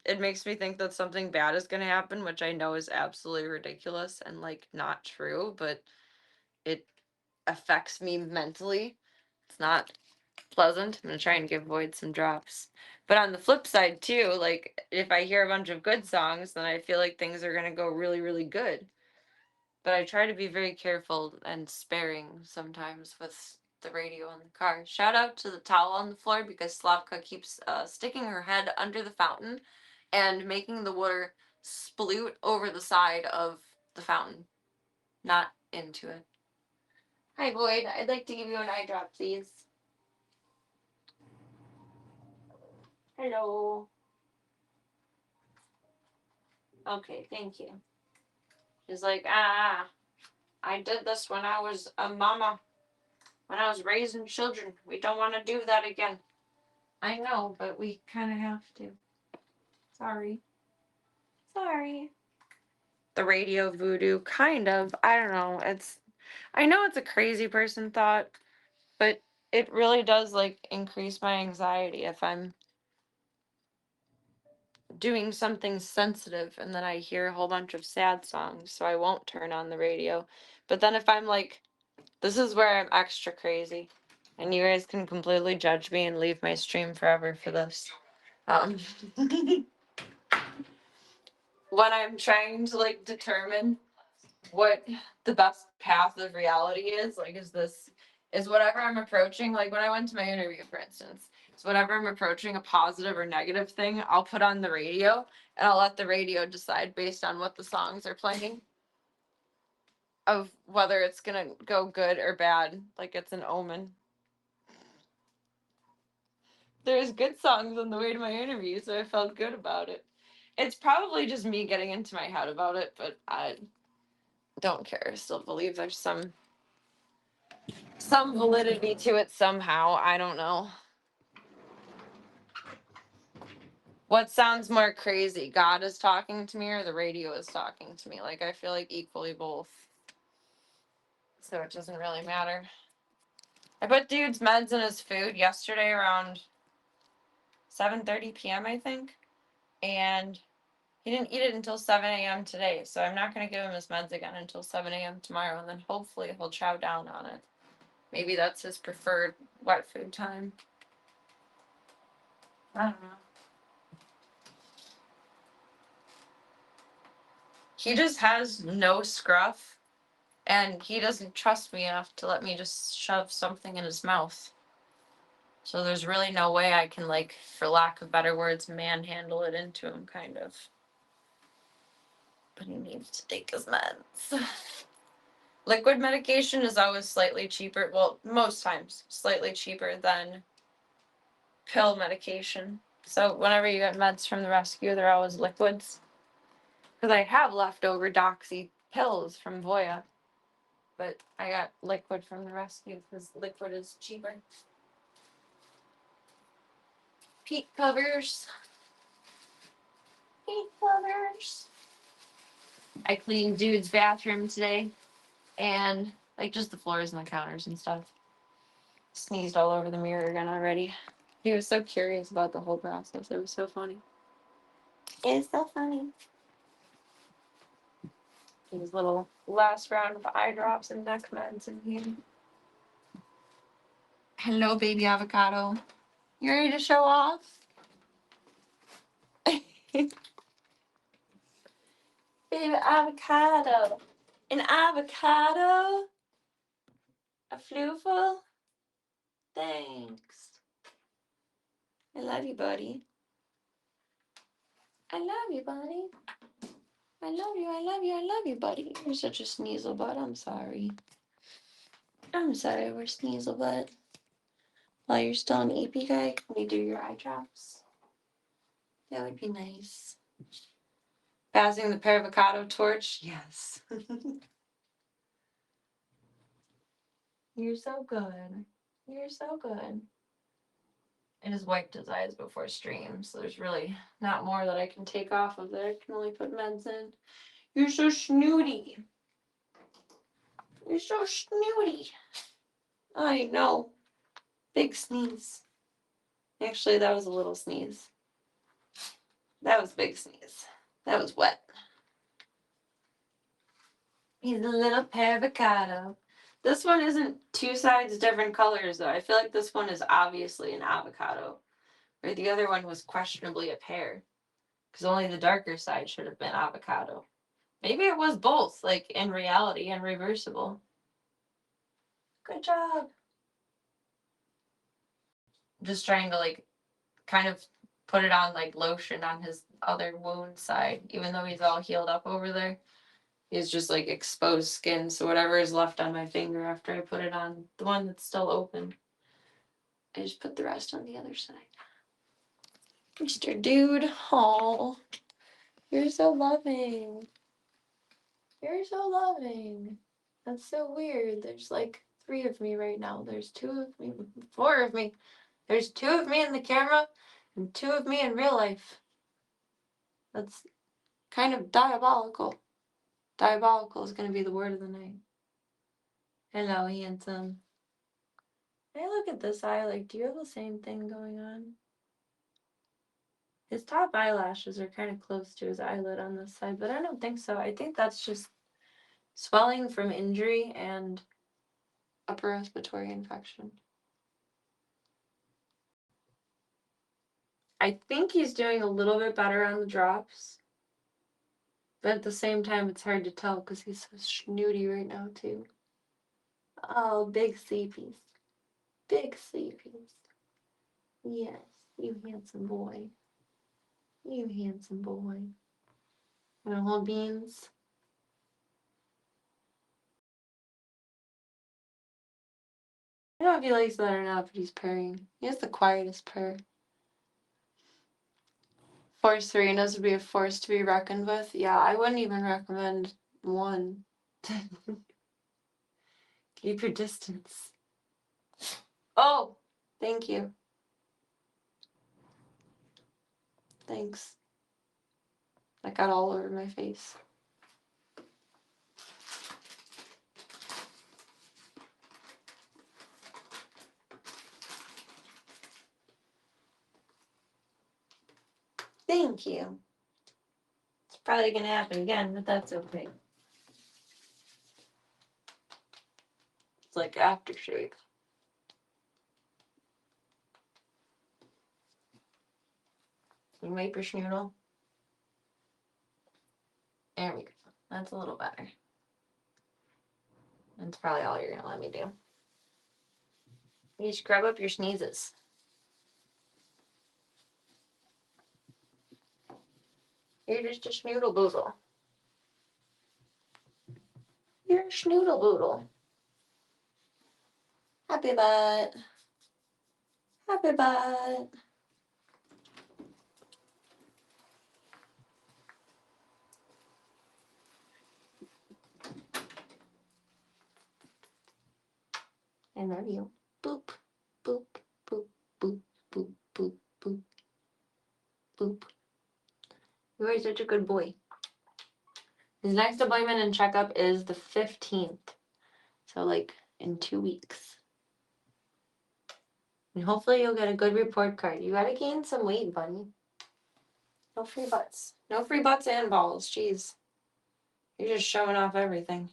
it makes me think that something bad is gonna happen, which I know is absolutely ridiculous and like not true, but it affects me mentally. It's not pleasant. I'm gonna try and give Void some drops. But on the flip side too, like if I hear a bunch of good songs, then I feel like things are gonna go really, really good. But I try to be very careful and sparing sometimes with the radio in the car. Shout out to the towel on the floor because Slavka keeps sticking her head under the fountain and making the water sploot over the side of the fountain, not into it. Hi, Void. I'd like to give you an eye drop, please. Hello. Okay, thank you. She's like, I did this when I was a mama, when I was raising children. We don't want to do that again. I know, but we kind of have to. Sorry. Sorry. The radio voodoo, kind of. I don't know. I know it's a crazy person thought, but it really does like increase my anxiety if I'm doing something sensitive and then I hear a whole bunch of sad songs, so I won't turn on the radio. But then if I'm like, this is where I'm extra crazy, and you guys can completely judge me and leave my stream forever for this. When I'm trying to like determine what the best path of reality is, like is whatever I'm approaching, like when I went to my interview, for instance, it's whatever I'm approaching, a positive or negative thing, I'll put on the radio and I'll let the radio decide based on what the songs are playing of whether it's gonna go good or bad, like it's an omen. There's good songs on the way to my interview, so I felt good about it. It's probably just me getting into my head about it, but I don't care. I still believe there's some validity to it somehow. I don't know. What sounds more crazy? God is talking to me or the radio is talking to me? Like I feel like equally both. So it doesn't really matter. I put dude's meds in his food yesterday around 7:30 p.m. I think. And he didn't eat it until 7 a.m. today. So I'm not going to give him his meds again until 7 a.m. tomorrow. And then hopefully he'll chow down on it. Maybe that's his preferred wet food time. I don't know. He just has no scruff And he doesn't trust me enough to let me just shove something in his mouth. So there's really no way I can, like, for lack of better words, manhandle it into him, kind of. But he needs to take his meds. Liquid medication is always slightly cheaper. Well, most times slightly cheaper than pill medication. So whenever you get meds from the rescue, they're always liquids. Because I have leftover doxy pills from Voya, but I got liquid from the rescue because liquid is cheaper. Peat covers. Peat covers. I cleaned dude's bathroom today, and like just the floors and the counters and stuff. Sneezed all over the mirror again already. He was so curious about the whole process. It was so funny. It's so funny. His little last round of eye drops and neck meds in here. Hello, baby avocado. You ready to show off? Baby avocado. An avocado? A flufel? Thanks. I love you, buddy. I love you, buddy. I love you, I love you, I love you, buddy. You're such a sneasel butt. I'm sorry. I'm sorry, we're sneasel butt. While you're still an EP guy, can we do your eye drops? That would be nice. Passing the avocado torch? Yes. You're so good. You're so good. I just wiped his eyes before stream, so there's really not more that I can take off of there. I can only put meds in. You're so snooty. You're so snooty. I know. Big sneeze. Actually, that was a little sneeze. That was a big sneeze. That was wet. He's a little avocado. This one isn't two sides different colors, though. I feel like this one is obviously an avocado, where the other one was questionably a pear, because only the darker side should have been avocado. Maybe it was both, like in reality and reversible. Good job. Just trying to like kind of put it on like lotion on his other wound side, even though he's all healed up over there. He's just like exposed skin, so whatever is left on my finger after I put it on the one that's still open, I just put the rest on the other side. Mr. Dude, oh, you're so loving. You're so loving. That's so weird. There's like 3 of me right now. There's 2 of me, 4 of me. There's 2 of me in the camera and 2 of me in real life. That's kind of diabolical. Diabolical is going to be the word of the night. Hello, handsome. Hey, look at this eye. Like, do you have the same thing going on? His top eyelashes are kind of close to his eyelid on this side, but I don't think so. I think that's just swelling from injury and upper respiratory infection. I think he's doing a little bit better on the drops, but at the same time, it's hard to tell because he's so snooty right now, too. Oh, big sleepies. Big sleepies. Yes, you handsome boy. You handsome boy. Wanna hold beans? I don't know if he likes that or not, but he's purring. He has the quietest purr. Force Serenas would be a force to be reckoned with. Yeah, I wouldn't even recommend one. Keep your distance. Oh, thank you. Thanks. That got all over my face. Thank you. It's probably gonna happen again, but that's okay. It's like aftershave. Some wiper schnoodle. There we go. That's a little better. That's probably all you're gonna let me do. You scrub up your sneezes. You're just a schnoodle boodle. You're a schnoodle boodle. Happy butt. Happy butt. I love you. Boop, boop, boop, boop, boop, boop, boop, boop. You are such a good boy. His next appointment and checkup is the 15th. So, like, in 2 weeks. And hopefully you'll get a good report card. You gotta gain some weight, buddy. No free butts. No free butts and balls. Jeez. You're just showing off everything.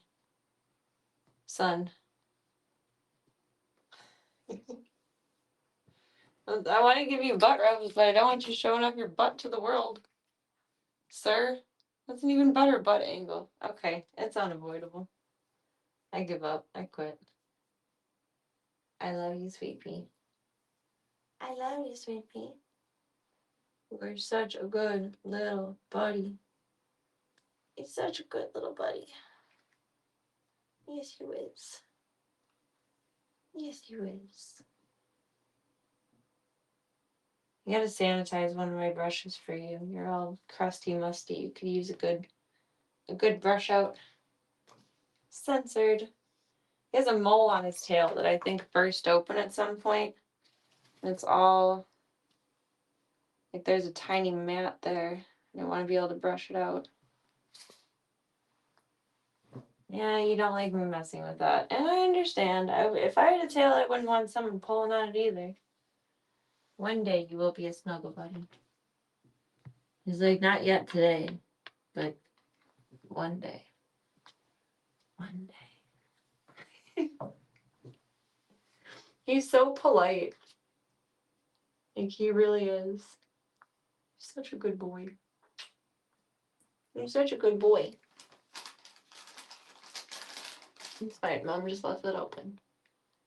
Son. I want to give you butt rubs, but I don't want you showing off your butt to the world. Sir, that's an even better butt angle. Okay, it's unavoidable. I give up. I quit. I love you, sweet pea. I love you, sweet pea. You're such a good little buddy. You're such a good little buddy. Yes, you is. Yes, you is. I gotta sanitize one of my brushes for you. You're all crusty, musty. You could use a good brush out. Censored. He has a mole on his tail that I think burst open at some point. And it's all like there's a tiny mat there. And I want to be able to brush it out. Yeah, you don't like me messing with that. And I understand. If I had a tail, I wouldn't want someone pulling on it either. One day you will be a snuggle buddy. He's like, not yet today, but one day. One day. He's so polite. Like, he really is. He's such a good boy. He's such a good boy. It's fine. Mom just left it open.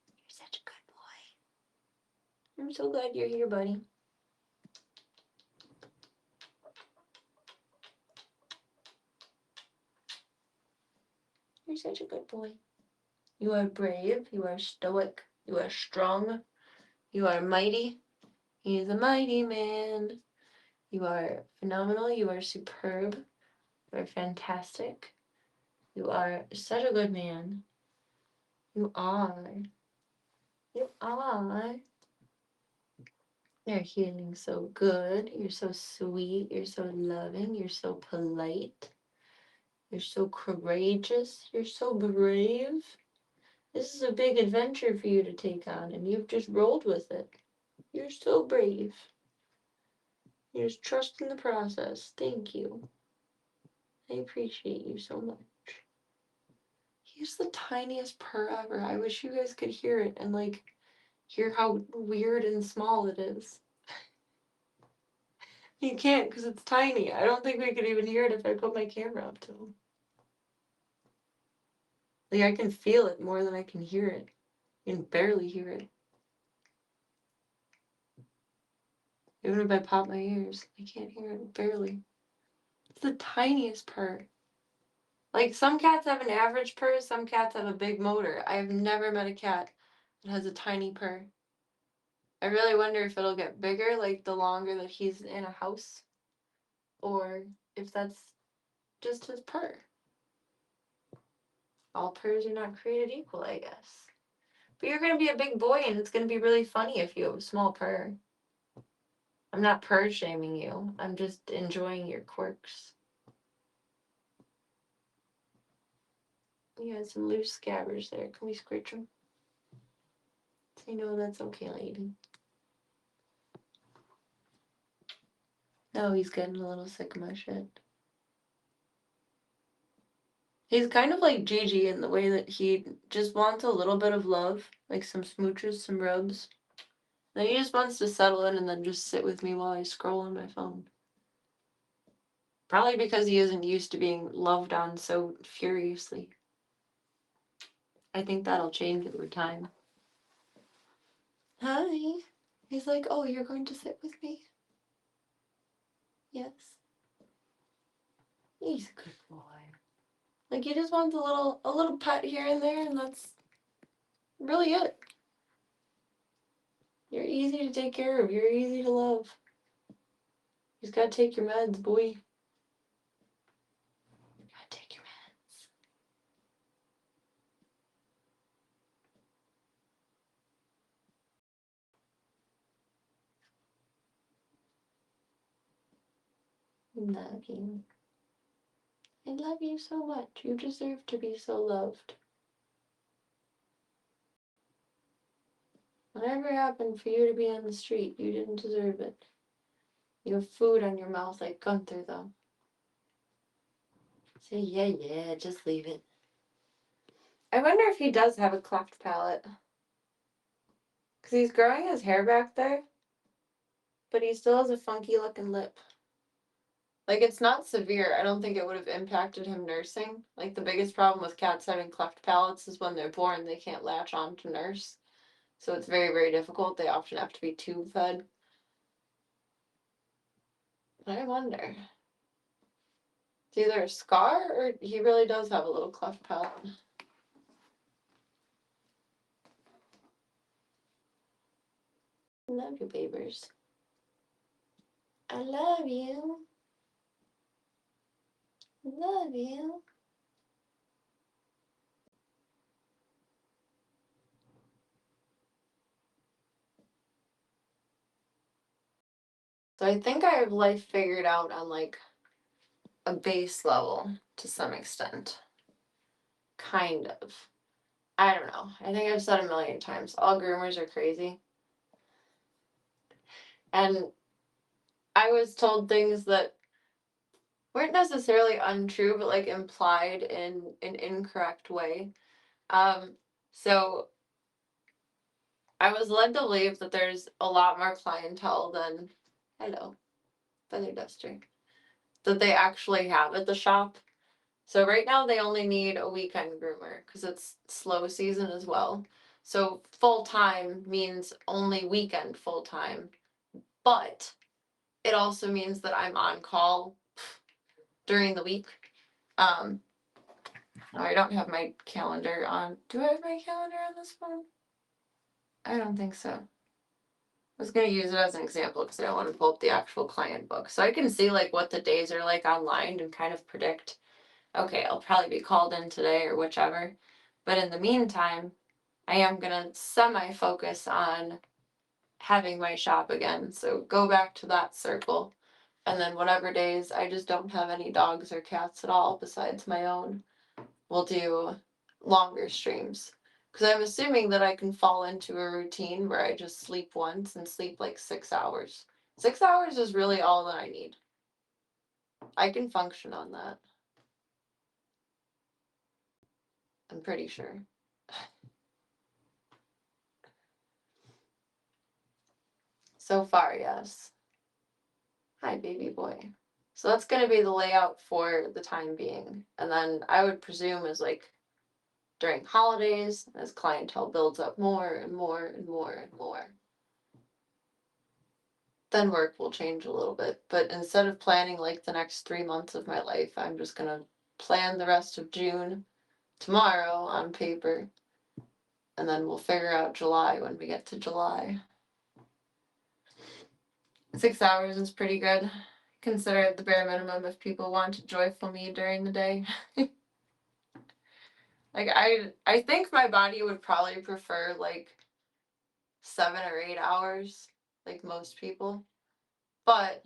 You're such a good boy. I'm so glad you're here, buddy. You're such a good boy. You are brave. You are stoic. You are strong. You are mighty. He is a mighty man. You are phenomenal. You are superb. You are fantastic. You are such a good man. You are. You are. You're healing so good. You're so sweet. You're so loving. You're so polite. You're so courageous. You're so brave. This is a big adventure for you to take on, and you've just rolled with it. You're so brave. You just trust in the process. Thank you. I appreciate you so much. He's the tiniest purr ever. I wish you guys could hear it and, like, hear how weird and small it is. You can't because it's tiny. I don't think we could even hear it if I put my camera up to him. Like, I can feel it more than I can hear it. I can barely hear it. Even if I pop my ears, I can't hear it, barely. It's the tiniest purr. Like, some cats have an average purr, some cats have a big motor. I have never met a cat that has a tiny purr. I really wonder if it'll get bigger, like, the longer that he's in a house, or if that's just his purr. All purrs are not created equal, I guess. But you're going to be a big boy, and it's going to be really funny if you have a small purr. I'm not purr shaming you. I'm just enjoying your quirks. You had some loose scabbers there. Can we scratch them? Say no, that's okay, lady. No, he's getting a little sick of my shit. He's kind of like Gigi in the way that he just wants a little bit of love, like some smooches, some rubs. Then he just wants to settle in and then just sit with me while I scroll on my phone. Probably because he isn't used to being loved on so furiously. I think that'll change over time. Hi. He's like, oh, you're going to sit with me? Yes. He's a good boy. Like, he just wants a little pet here and there, and that's really it. You're easy to take care of. You're easy to love. You just gotta take your meds, boy. You gotta take your meds. Love you. I love you so much. You deserve to be so loved. Whatever happened for you to be on the street, you didn't deserve it. You have food on your mouth like Gunther, though. Say, yeah, just leave it. I wonder if he does have a cleft palate. Because he's growing his hair back there, but he still has a funky looking lip. Like, it's not severe. I don't think it would have impacted him nursing. Like, the biggest problem with cats having cleft palates is when they're born, they can't latch on to nurse. So it's very, very difficult. They often have to be tube fed. But I wonder. It's either a scar or he really does have a little cleft palate. I love you, babers. I love you. Love you. So I think I have life figured out on like a base level to some extent. Kind of. I don't know. I think I've said a million times, all groomers are crazy. And I was told things that weren't necessarily untrue, but like implied in an incorrect way. So I was led to believe that there's a lot more clientele than, hello, feather duster, that they actually have at the shop. So right now they only need a weekend groomer because it's slow season as well. So full time means only weekend full time, but it also means that I'm on call during the week. I don't have my calendar on. Do I have my calendar on this phone? I don't think so. I was going to use it as an example because I don't want to pull up the actual client book. So I can see like what the days are like online and kind of predict, okay, I'll probably be called in today or whichever. But in the meantime, I am going to semi-focus on having my shop again. So go back to that circle. And then whatever days I just don't have any dogs or cats at all besides my own, we'll do longer streams. Because I'm assuming that I can fall into a routine where I just sleep once and sleep like 6 hours. 6 hours is really all that I need. I can function on that. I'm pretty sure. So far, yes. Hi, baby boy. So that's going to be the layout for the time being. And then I would presume as like during holidays, as clientele builds up more and more and more and more, then work will change a little bit. But instead of planning like the next 3 months of my life, I'm just going to plan the rest of June tomorrow on paper. And then we'll figure out July when we get to July. 6 hours is pretty good. Consider it the bare minimum if people want to joyful me during the day. Like I think my body would probably prefer like 7 or 8 hours, like most people. But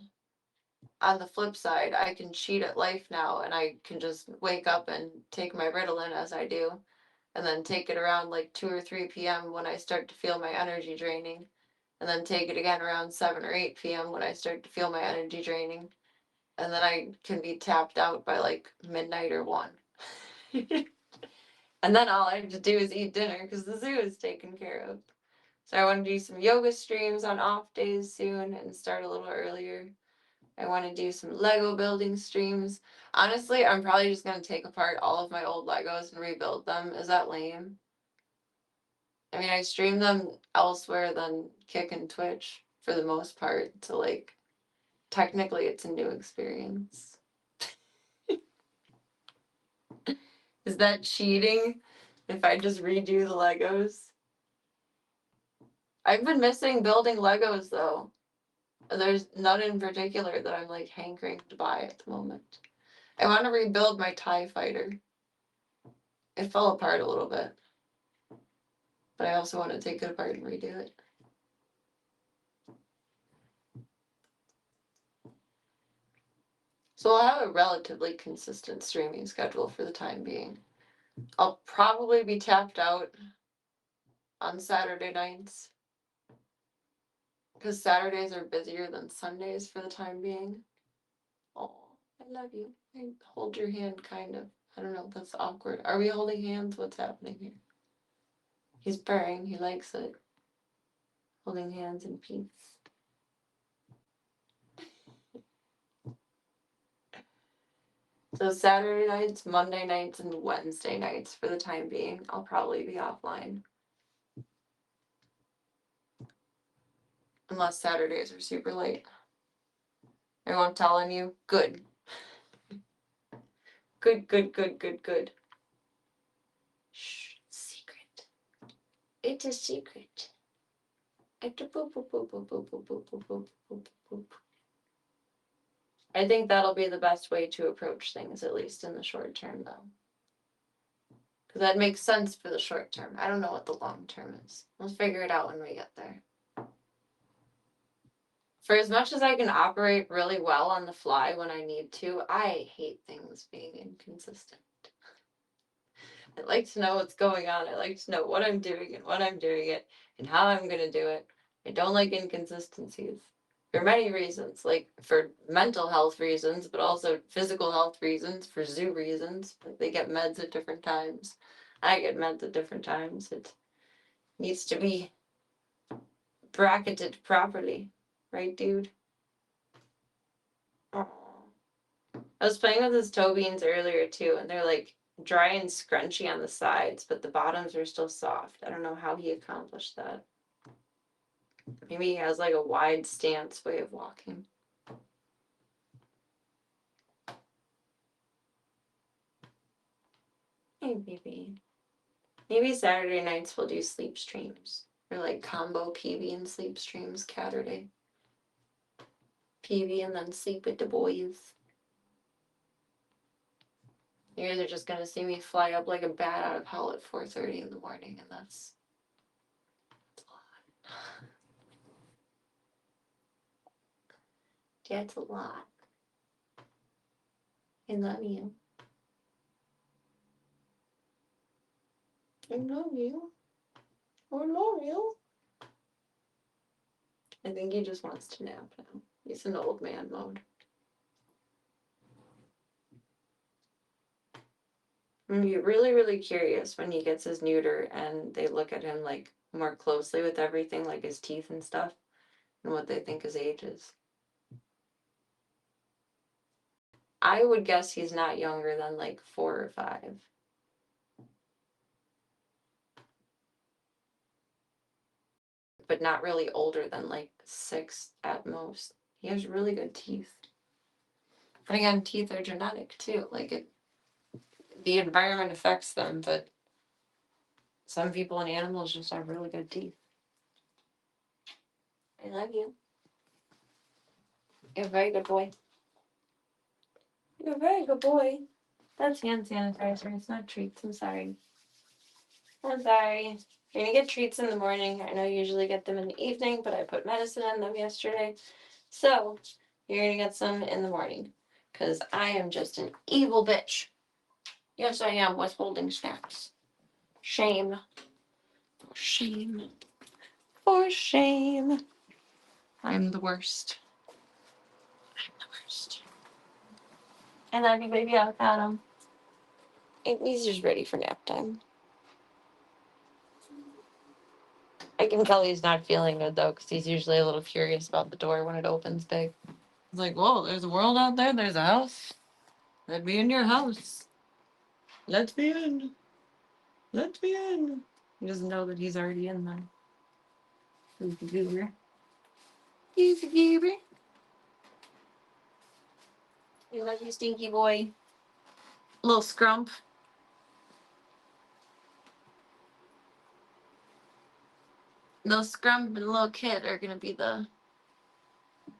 on the flip side, I can cheat at life now and I can just wake up and take my Ritalin as I do, and then take it around like 2 or 3 p.m. when I start to feel my energy draining, and then take it again around 7 or 8 p.m. when I start to feel my energy draining, and then I can be tapped out by like midnight or 1. And then all I have to do is eat dinner because the zoo is taken care of. So I want to do some yoga streams on off days soon and start a little earlier. I want to do some Lego building streams. Honestly, I'm probably just going to take apart all of my old Legos and rebuild them. Is that lame? I mean, I stream them elsewhere than Kick and Twitch for the most part, so like technically it's a new experience. Is that cheating if I just redo the Legos? I've been missing building Legos though. There's none in particular that I'm like hankering to buy at the moment. I want to rebuild my TIE fighter. It fell apart a little bit, but I also want to take it apart and redo it. So I'll have a relatively consistent streaming schedule for the time being. I'll probably be tapped out on Saturday nights because Saturdays are busier than Sundays for the time being. Oh, I love you. I hold your hand, kind of. I don't know, that's awkward. Are we holding hands? What's happening here? He's purring. He likes it. Holding hands in peace. So Saturday nights, Monday nights, and Wednesday nights for the time being, I'll probably be offline. Unless Saturdays are super late. I won't tell on you. Good. Good, good, good, good, good. Shh. Secret. It's a secret. It's a boop, boop, boop, boop, boop, boop, boop, boop, boop, boop, boop. I think that'll be the best way to approach things, at least in the short term, though. Because that makes sense for the short term. I don't know what the long term is. We'll figure it out when we get there. For as much as I can operate really well on the fly when I need to, I hate things being inconsistent. I like to know what's going on. I like to know what I'm doing and when I'm doing it and how I'm going to do it. I don't like inconsistencies for many reasons, like for mental health reasons, but also physical health reasons, for zoo reasons. Like they get meds at different times. I get meds at different times. It needs to be bracketed properly. Right, dude? Aww. I was playing with his toe beans earlier too, and they're like dry and scrunchy on the sides, but the bottoms are still soft. I don't know how he accomplished that. Maybe he has like a wide stance way of walking. Hey, baby. Maybe Saturday nights we'll do sleep streams. Or like combo PV and sleep streams Saturday. PV and then sleep with the boys. You guys are just gonna see me fly up like a bat out of hell at 4:30 in the morning, and that's a lot. That's a lot. I love you. I love you. I love you. I think he just wants to nap now. He's in old man mode. I'm gonna be really, really curious when he gets his neuter and they look at him like more closely with everything, like his teeth and stuff, and what they think his age is. I would guess he's not younger than like 4 or 5. But not really older than like 6 at most. He has really good teeth. And again, teeth are genetic too. Like the environment affects them, but some people and animals just have really good teeth. I love you. You're a very good boy. You're a very good boy. That's hand sanitizer. It's not treats. I'm sorry. I'm sorry. You're gonna get treats in the morning. I know you usually get them in the evening, but I put medicine in them yesterday. So you're gonna get some in the morning. Because I am just an evil bitch. Yes, I am withholding snacks. Shame. For shame. For shame. I'm the worst. I'm the worst. I love you, baby. I got him. He's just ready for nap time. I can tell he's not feeling good though, because he's usually a little curious about the door when it opens big. He's like, whoa, there's a world out there, there's a house. Let me in your house. Let me in. Let me in. He doesn't know that he's already in there. Goofy goober. Goofy goober. You love you, stinky boy. Little scrump. Little scrump and little kid are gonna be the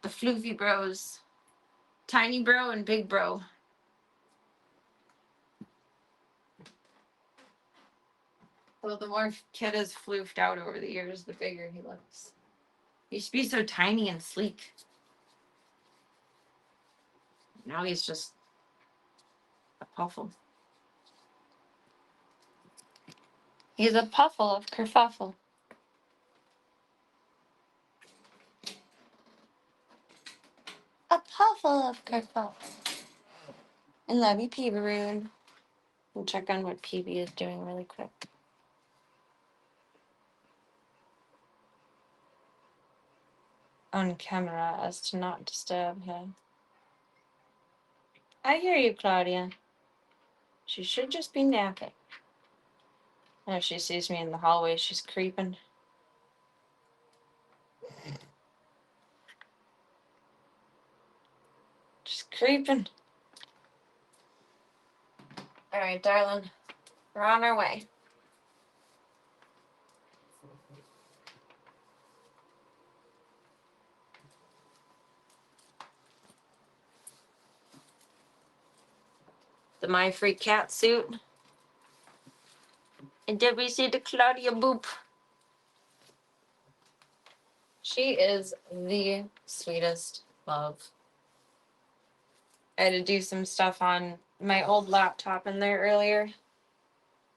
floofy bros. Tiny bro and big bro. Well, the more kid has floofed out over the years, the bigger he looks. He used to be so tiny and sleek. Now he's just a puffle. He's a puffle of kerfuffle. A puffle of kerfuffle. I love you, Peeberoo. We'll check on what PB is doing really quick. On camera as to not disturb her. I hear you, Claudia. She should just be napping. Now if she sees me in the hallway, she's creeping. She's creeping. All right, darling. We're on our way. The My Free Cat suit. And did we see the Claudia Boop? She is the sweetest love. I had to do some stuff on my old laptop in there earlier.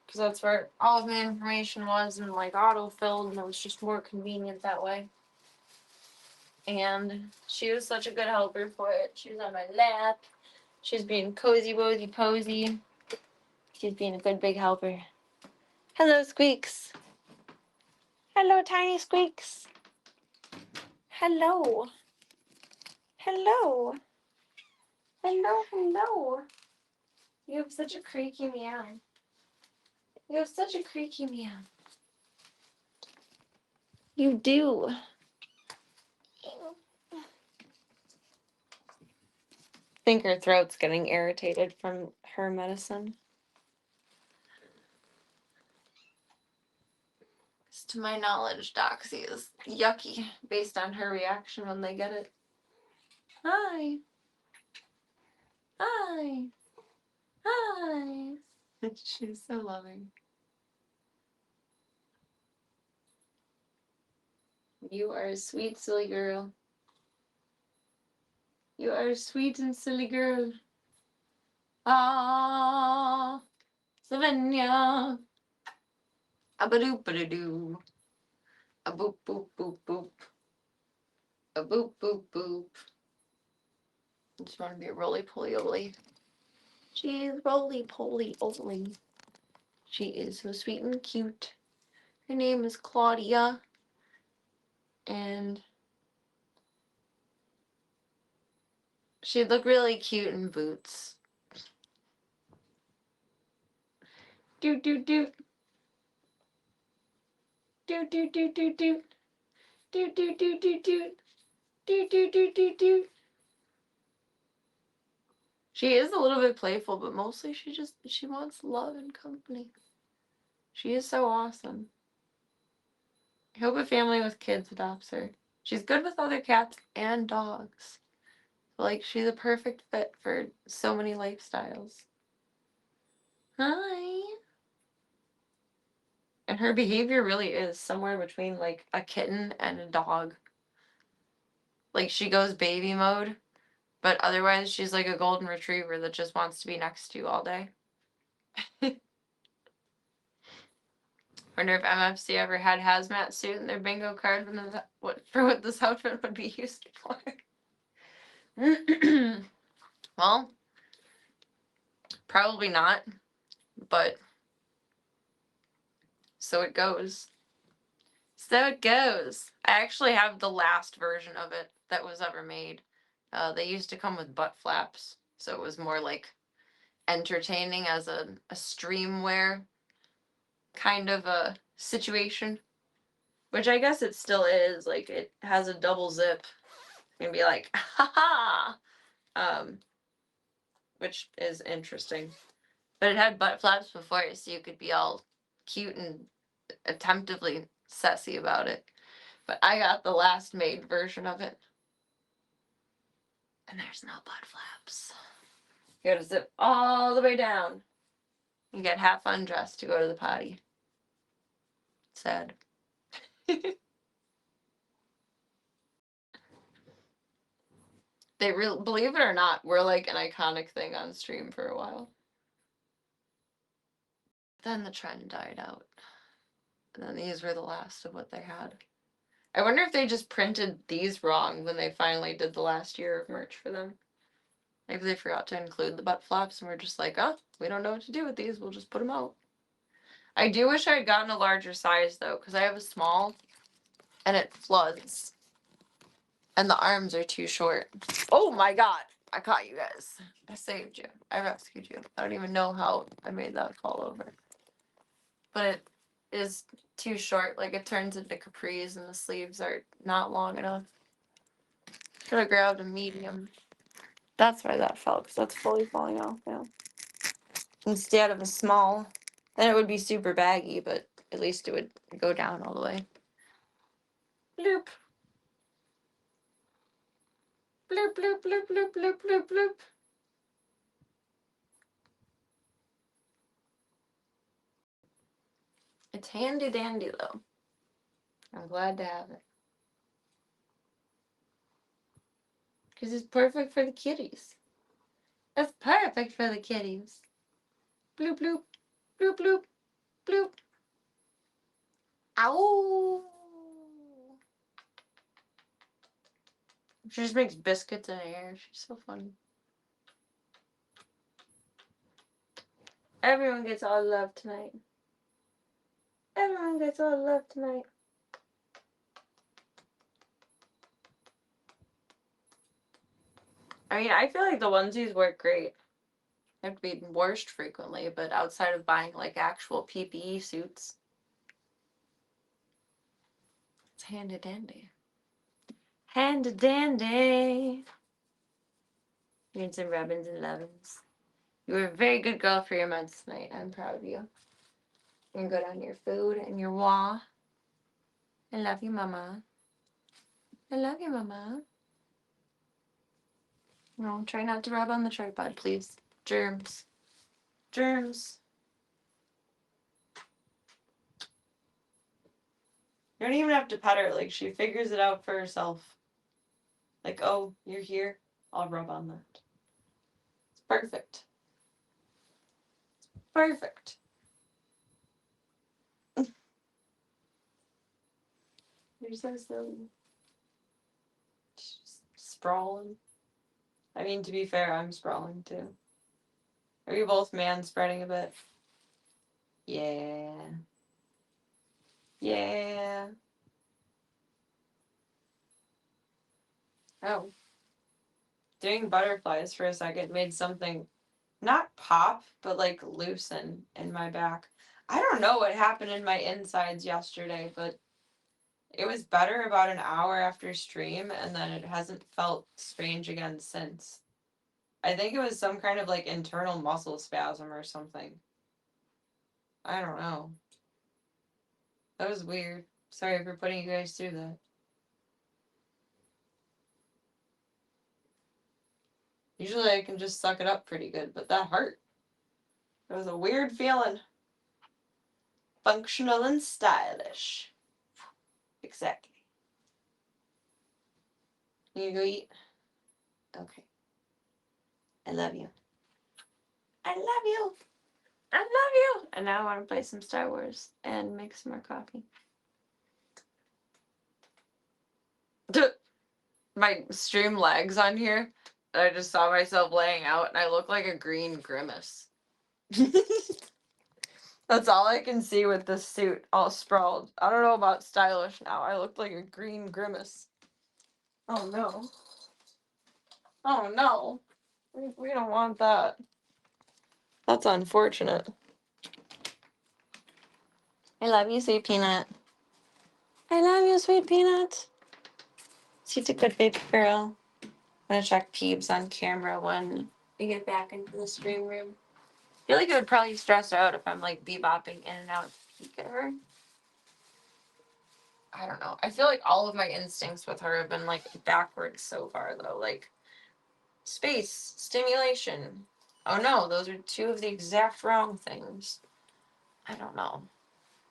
Because that's where all of my information was and like auto-filled, and it was just more convenient that way. And she was such a good helper for it. She was on my lap. She's being cozy, wozy, posy. She's being a good big helper. Hello, Squeaks. Hello, tiny Squeaks. Hello. Hello. Hello, hello. You have such a creaky meow. You have such a creaky meow. You do. I think her throat's getting irritated from her medicine. To my knowledge, Doxy is yucky based on her reaction when they get it. Hi. Hi. Hi. She's so loving. You are a sweet, silly girl. You are a sweet and silly girl. Ah, Savannah. A ba doop ba doo. A boop boop boop boop. A boop boop boop. I just want to be a roly poly oly. She is roly poly oly. She is so sweet and cute. Her name is Claudia. And she'd look really cute in boots. Doot doot doot. Doot doot doot doot doot. Doot doot doot doot doot. Doot doot doot doot doot. She is a little bit playful, but mostly she wants love and company. She is so awesome. I hope a family with kids adopts her. She's good with other cats and dogs. Like, she's a perfect fit for so many lifestyles. Hi. And her behavior really is somewhere between like a kitten and a dog. Like, she goes baby mode, but otherwise she's like a golden retriever that just wants to be next to you all day. Wonder if MFC ever had hazmat suit in their bingo card for what this outfit would be used for. Well, probably not, but so it goes. So it goes. I actually have the last version of it that was ever made. They used to come with butt flaps, so it was more like entertaining as a stream wear kind of a situation, which I guess it still is. Like, it has a double zip. And be like, ha ha! Which is interesting. But it had butt flaps before, so you could be all cute and attemptively sassy about it. But I got the last made version of it. And there's no butt flaps. You gotta zip all the way down. You get half undressed to go to the potty. Sad. They really, believe it or not, we're like an iconic thing on stream for a while. Then the trend died out. And then these were the last of what they had. I wonder if they just printed these wrong when they finally did the last year of merch for them. Maybe they forgot to include the butt flaps and we're just like, oh, we don't know what to do with these. We'll just put them out. I do wish I had gotten a larger size, though, because I have a small and it floods. And the arms are too short. Oh my god! I caught you guys. I saved you. I rescued you. I don't even know how I made that fall over. But it is too short. Like, it turns into capris and the sleeves are not long enough. Should have grabbed a medium. That's why that fell, because that's fully falling off now. Instead of a small. Then it would be super baggy, but at least it would go down all the way. Bloop. Bloop, bloop, bloop, bloop, bloop, bloop, bloop. It's handy dandy, though. I'm glad to have it. Because it's perfect for the kitties. It's perfect for the kitties. Bloop, bloop, bloop, bloop, bloop. Ow! She just makes biscuits in the air. She's so funny. Everyone gets all love tonight. Everyone gets all love tonight. I mean, I feel like the onesies work great. They have to be washed frequently, but outside of buying like actual PPE suits, it's handy dandy. Handy dandy. You need some rubbins and lovins. You were a very good girl for your months tonight. I'm proud of you. You're good on your food and your wah. I love you, Mama. I love you, Mama. No, try not to rub on the tripod, please. Germs. Germs. You don't even have to pet her. Like, she figures it out for herself. Like, oh, you're here. I'll rub on that. It's perfect. Perfect. You're so silly. Just sprawling. I mean, to be fair, I'm sprawling too. Are you both man spreading a bit? Yeah. Yeah. Oh. Doing butterflies for a second made something not pop, but like loosen in my back. I don't know what happened in my insides yesterday, but it was better about an hour after stream, and then it hasn't felt strange again since. I think it was some kind of like internal muscle spasm or something. I don't know. That was weird. Sorry for putting you guys through that. Usually I can just suck it up pretty good, but that hurt. It was a weird feeling. Functional and stylish. Exactly. You gonna go eat? Okay. I love you. I love you. I love you. And now I want to play some Star Wars and make some more coffee. My stream lags on here. I just saw myself laying out and I look like a green grimace. That's all I can see with this suit all sprawled. I don't know about stylish now. I look like a green grimace. Oh no. Oh no. We don't want that. That's unfortunate. I love you, sweet peanut. I love you, sweet peanut. She's a good baby girl. I'm gonna check Peebs on camera when we get back into the stream room. I feel like it would probably stress her out if I'm like bebopping in and out to peek at her. I don't know. I feel like all of my instincts with her have been like backwards so far though. Like space, stimulation. Oh no, those are two of the exact wrong things. I don't know.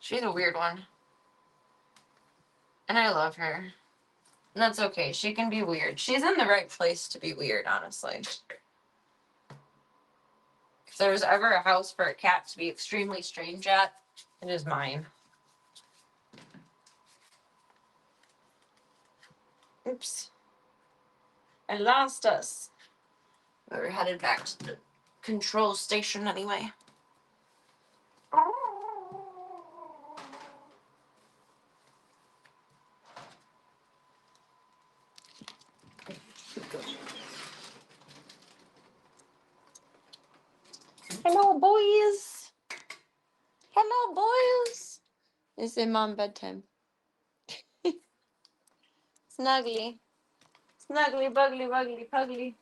She's a weird one. And I love her. And that's okay. She can be weird. She's in the right place to be weird, honestly. If there was ever a house for a cat to be extremely strange at, it is mine. Oops. I lost us. We're headed back to the control station anyway. Hello, boys. Hello, boys. It's in mom bedtime. Snuggly. Snuggly, bugly, bugly, pugly.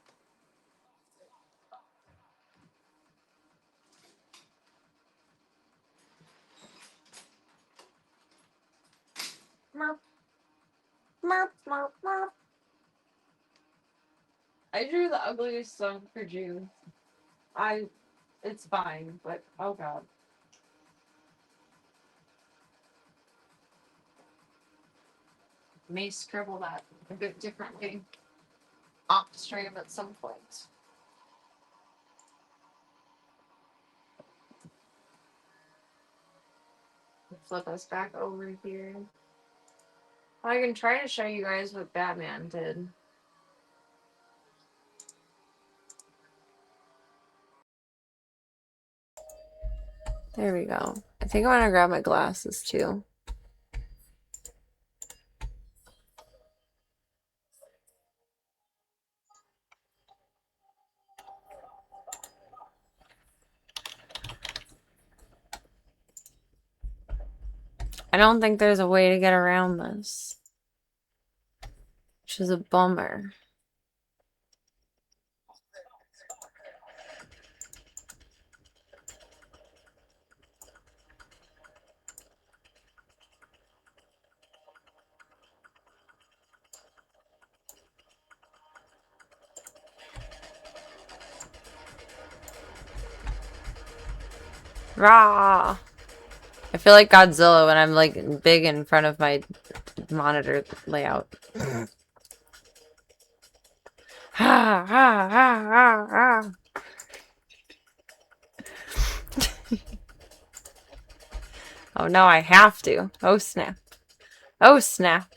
Merp. Merp, merp, merp. I drew the ugliest song for June. It's fine, but oh god. May scribble that a bit differently off stream at some point. Flip us back over here. I can try to show you guys what Batman did. There we go. I think I'm gonna grab my glasses too. I don't think there's a way to get around this, which is a bummer. Rah! I feel like Godzilla when I'm like big in front of my monitor layout. Ha ha ha ha ha. Oh no, I have to. Oh snap. Oh snap.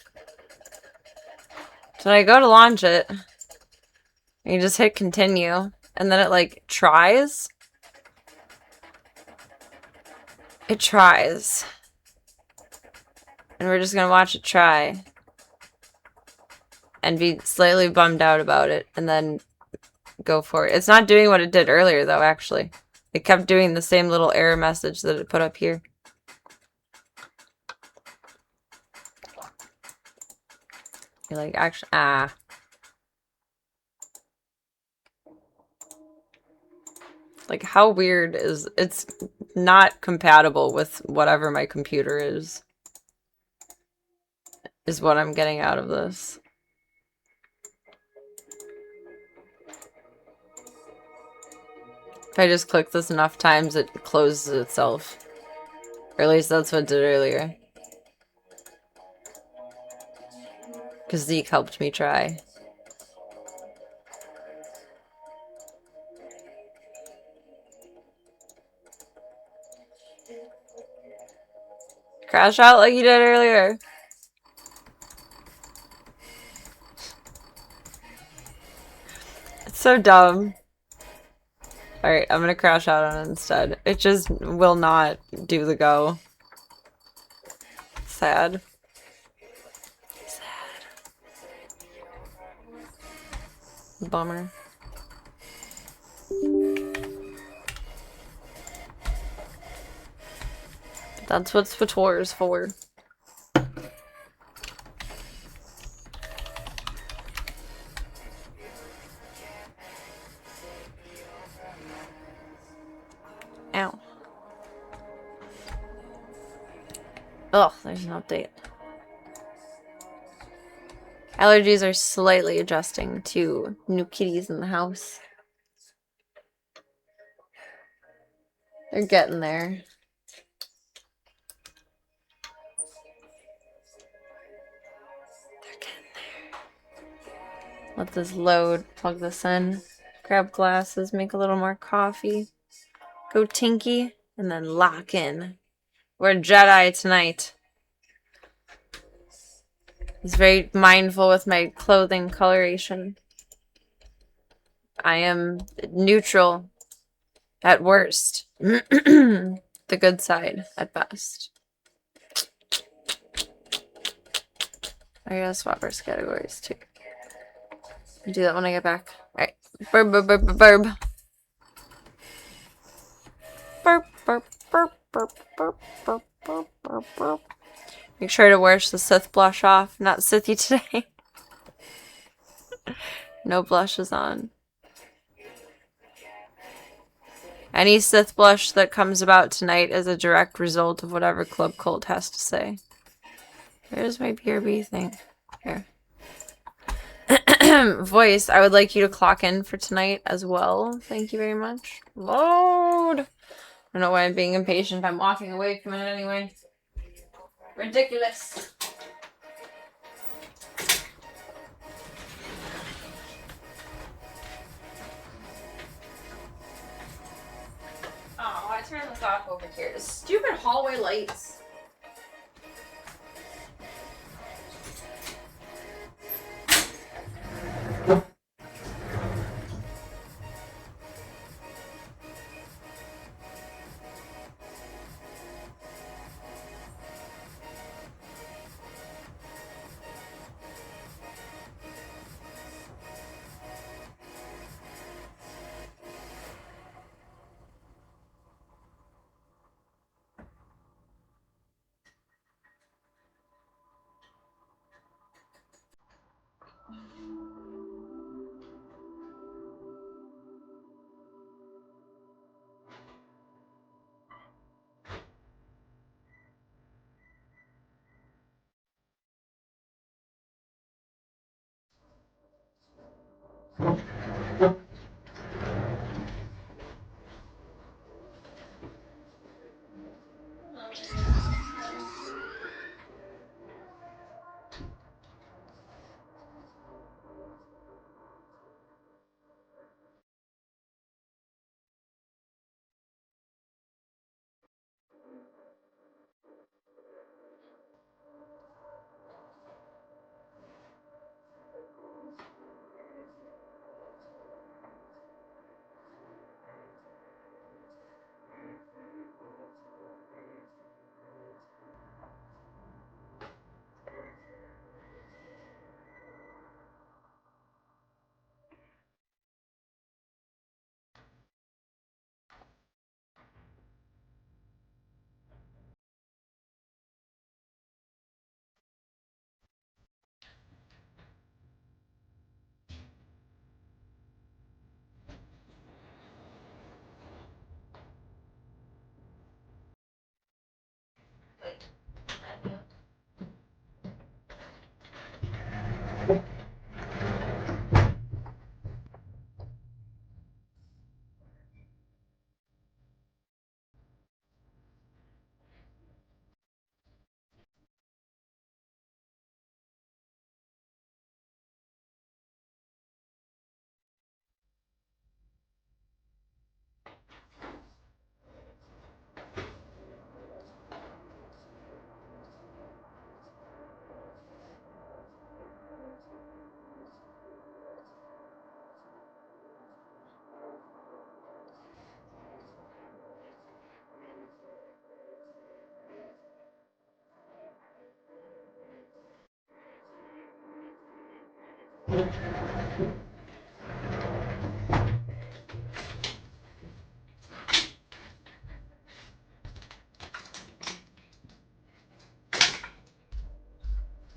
Did I go to launch it? You just hit continue and then it like tries. It tries. And we're just gonna watch it try. And be slightly bummed out about it and then go for it. It's not doing what it did earlier though, actually. It kept doing the same little error message that it put up here. You're like, actually, Like, how weird is... It's not compatible with whatever my computer is what I'm getting out of this. If I just click this enough times, it closes itself. Or at least that's what it did earlier. Because Zeke helped me try. Crash out like you did earlier. It's so dumb. Alright, I'm gonna crash out on it instead. It just will not do the go. Sad. Sad. Bummer. That's what Spator is for. Ow. Ugh, there's an update. Allergies are slightly adjusting to new kitties in the house. They're getting there. They're getting there. Let this load. Plug this in. Grab glasses. Make a little more coffee. Go tinky. And then lock in. We're Jedi tonight. I was very mindful with my clothing coloration. I am neutral at worst. The good side at best. I gotta swap our categories too. I'll do that when I get back. Alright. Burb, burb, burb, burb. Burp, burp, burp, burp, burp, burp, burp, burp, burp. Make sure to wash the Sith blush off. Not Sithy today. No blushes on. Any Sith blush that comes about tonight is a direct result of whatever Club Cold has to say. There's my BRB thing. Here. Voice, I would like you to clock in for tonight as well. Thank you very much. Load! I don't know why I'm being impatient. I'm walking away from it anyway. Ridiculous. Oh, I turned this off over here. Stupid hallway lights.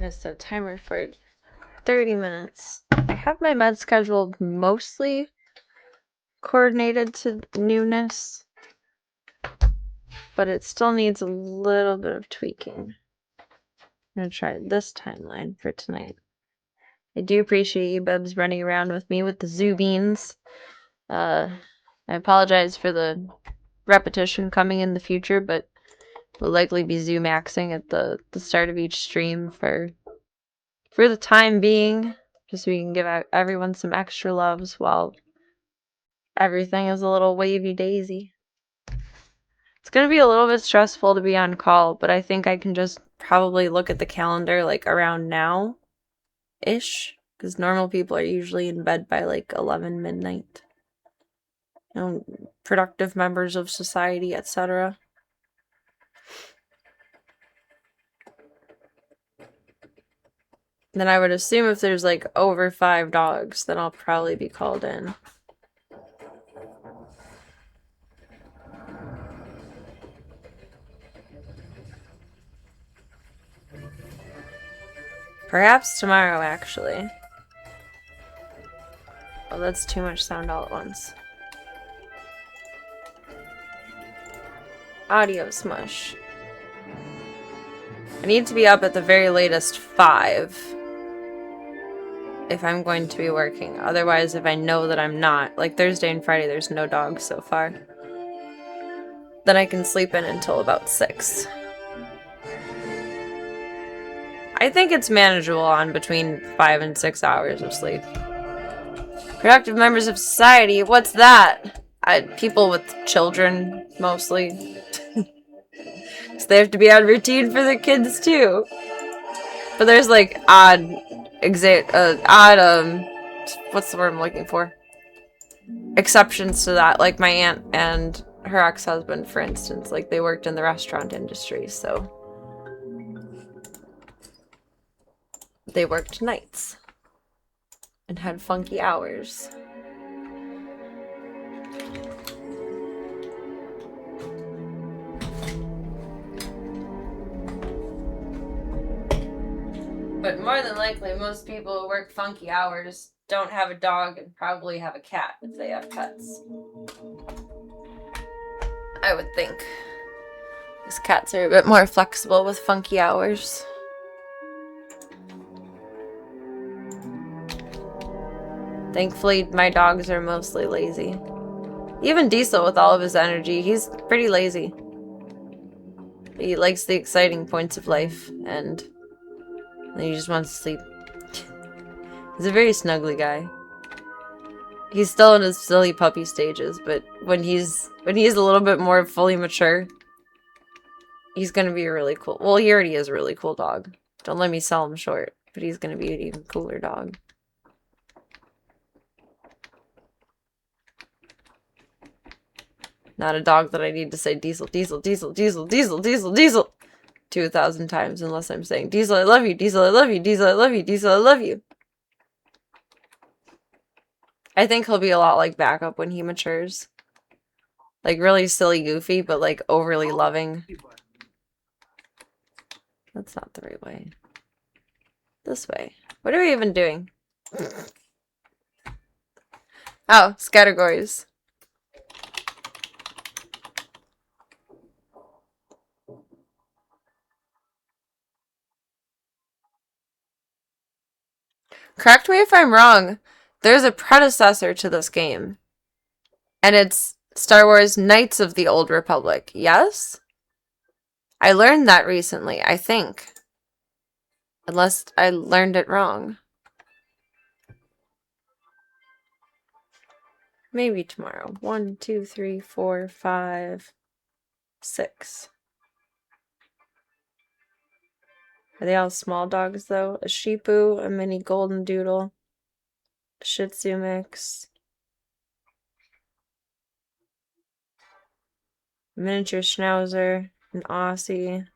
gonna set a timer for 30 minutes. I have my med scheduled mostly coordinated to newness, but it still needs a little bit of tweaking. I'm gonna try this timeline for tonight. I do appreciate you, Bubs, running around with me with the zoo beans. I apologize for the repetition coming in the future, but we'll likely be zoo maxing at the start of each stream for the time being, just so we can give out everyone some extra loves while everything is a little wavy daisy. It's gonna be a little bit stressful to be on call, but I think I can just probably look at the calendar like around now-ish, because normal people are usually in bed by like 11 midnight. You know, productive members of society, etc. Then I would assume if there's like over 5 dogs, then I'll probably be called in. Perhaps tomorrow, actually. Oh, that's too much sound all at once. Audio smush. I need to be up at the very latest 5 if I'm going to be working. Otherwise, if I know that I'm not, like Thursday and Friday, there's no dogs so far, then I can sleep in until about 6. I think it's manageable on between 5 and 6 hours of sleep. Productive members of society, what's that? People with children, mostly. So they have to be on routine for their kids, too. But there's, like, what's the word I'm looking for? Exceptions to that, like my aunt and her ex-husband, for instance. Like, they worked in the restaurant industry, so they worked nights and had funky hours. But more than likely, most people who work funky hours don't have a dog and probably have a cat if they have pets. I would think. Because cats are a bit more flexible with funky hours. Thankfully, my dogs are mostly lazy. Even Diesel, with all of his energy, he's pretty lazy. He likes the exciting points of life, and he just wants to sleep. He's a very snuggly guy. He's still in his silly puppy stages, but when he's a little bit more fully mature, he's gonna be a really cool... Well, he already is a really cool dog. Don't let me sell him short, but he's gonna be an even cooler dog. Not a dog that I need to say Diesel, Diesel, Diesel, Diesel, Diesel, Diesel, Diesel 2,000 times unless I'm saying Diesel, I love you, Diesel, I love you, Diesel, I love you, Diesel, I love you. I think he'll be a lot like Backup when he matures. Like, really silly goofy, but like overly loving. That's not the right way. This way. What are we even doing? Oh, categories. Correct me if I'm wrong. There's a predecessor to this game. And it's Star Wars Knights of the Old Republic. Yes? I learned that recently, I think. Unless I learned it wrong. Maybe tomorrow. 1, 2, 3, 4, 5, 6. Are they all small dogs, though? A Shipu, a mini Golden Doodle, a Shih Tzu mix, a miniature Schnauzer, an Aussie.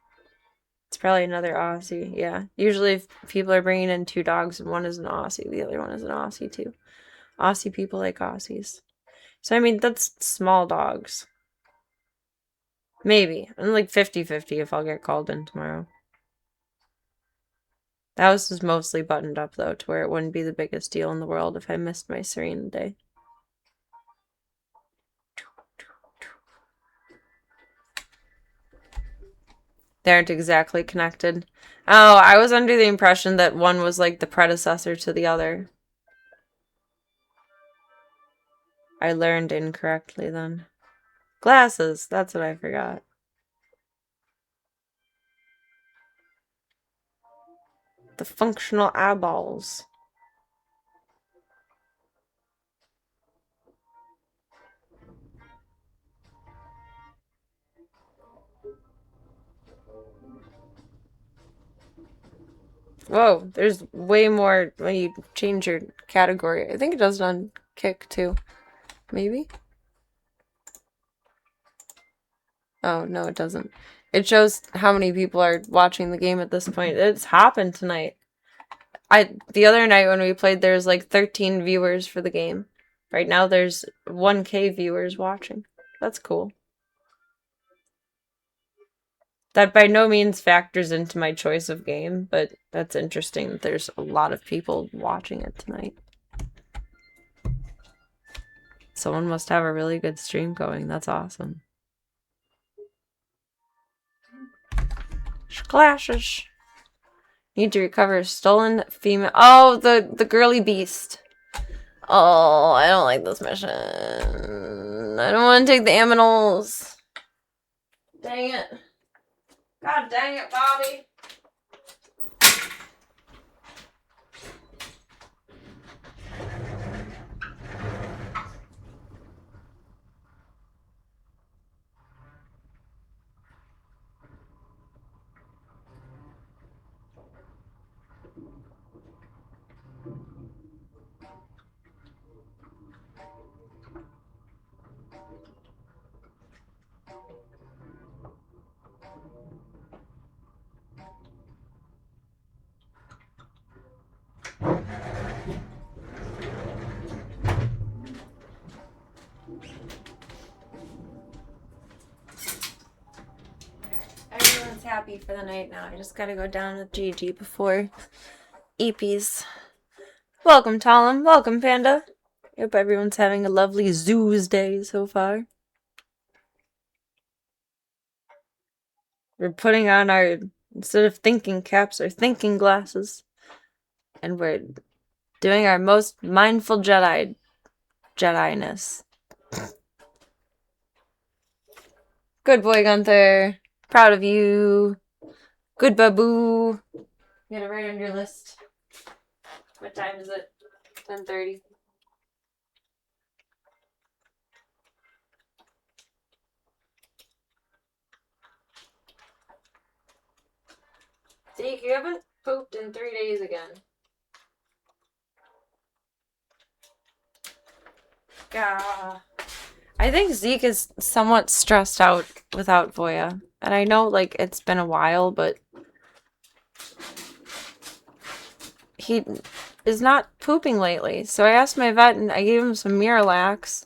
It's probably another Aussie, yeah. Usually if people are bringing in 2 dogs and one is an Aussie, the other one is an Aussie, too. Aussie people like Aussies. So, I mean, that's small dogs. Maybe. I'm like 50-50 if I'll get called in tomorrow. The house is mostly buttoned up, though, to where it wouldn't be the biggest deal in the world if I missed my Serena day. They aren't exactly connected. Oh, I was under the impression that one was like the predecessor to the other. I learned incorrectly then. Glasses, that's what I forgot. The functional eyeballs. Whoa, there's way more when you change your category. I think it does it on Kick too. Maybe? Oh, no, it doesn't. It shows how many people are watching the game at this point. It's hopping tonight. The other night when we played, there's like 13 viewers for the game. Right now there's 1K viewers watching. That's cool. That by no means factors into my choice of game, but that's interesting that there's a lot of people watching it tonight. Someone must have a really good stream going. That's awesome. Clashes. Need to recover stolen female. Oh, the girly beast. Oh, I don't like this mission. I don't want to take the aminals. Dang it. God dang it, Bobby. Everyone's happy for the night now. I just gotta go down with Gigi before EPs. Welcome, Talum. Welcome, Panda. Hope everyone's having a lovely Zoos day so far. We're putting on our, instead of thinking caps, our thinking glasses. And we're doing our most mindful Jedi-ness. Good boy, Gunther. Proud of you. Good baboo. Get it right on your list. What time is it? 10:30. Zeke, you haven't pooped in 3 days again. Gah. I think Zeke is somewhat stressed out without Voya. And I know, like, it's been a while, but he is not pooping lately. So I asked my vet and I gave him some Miralax.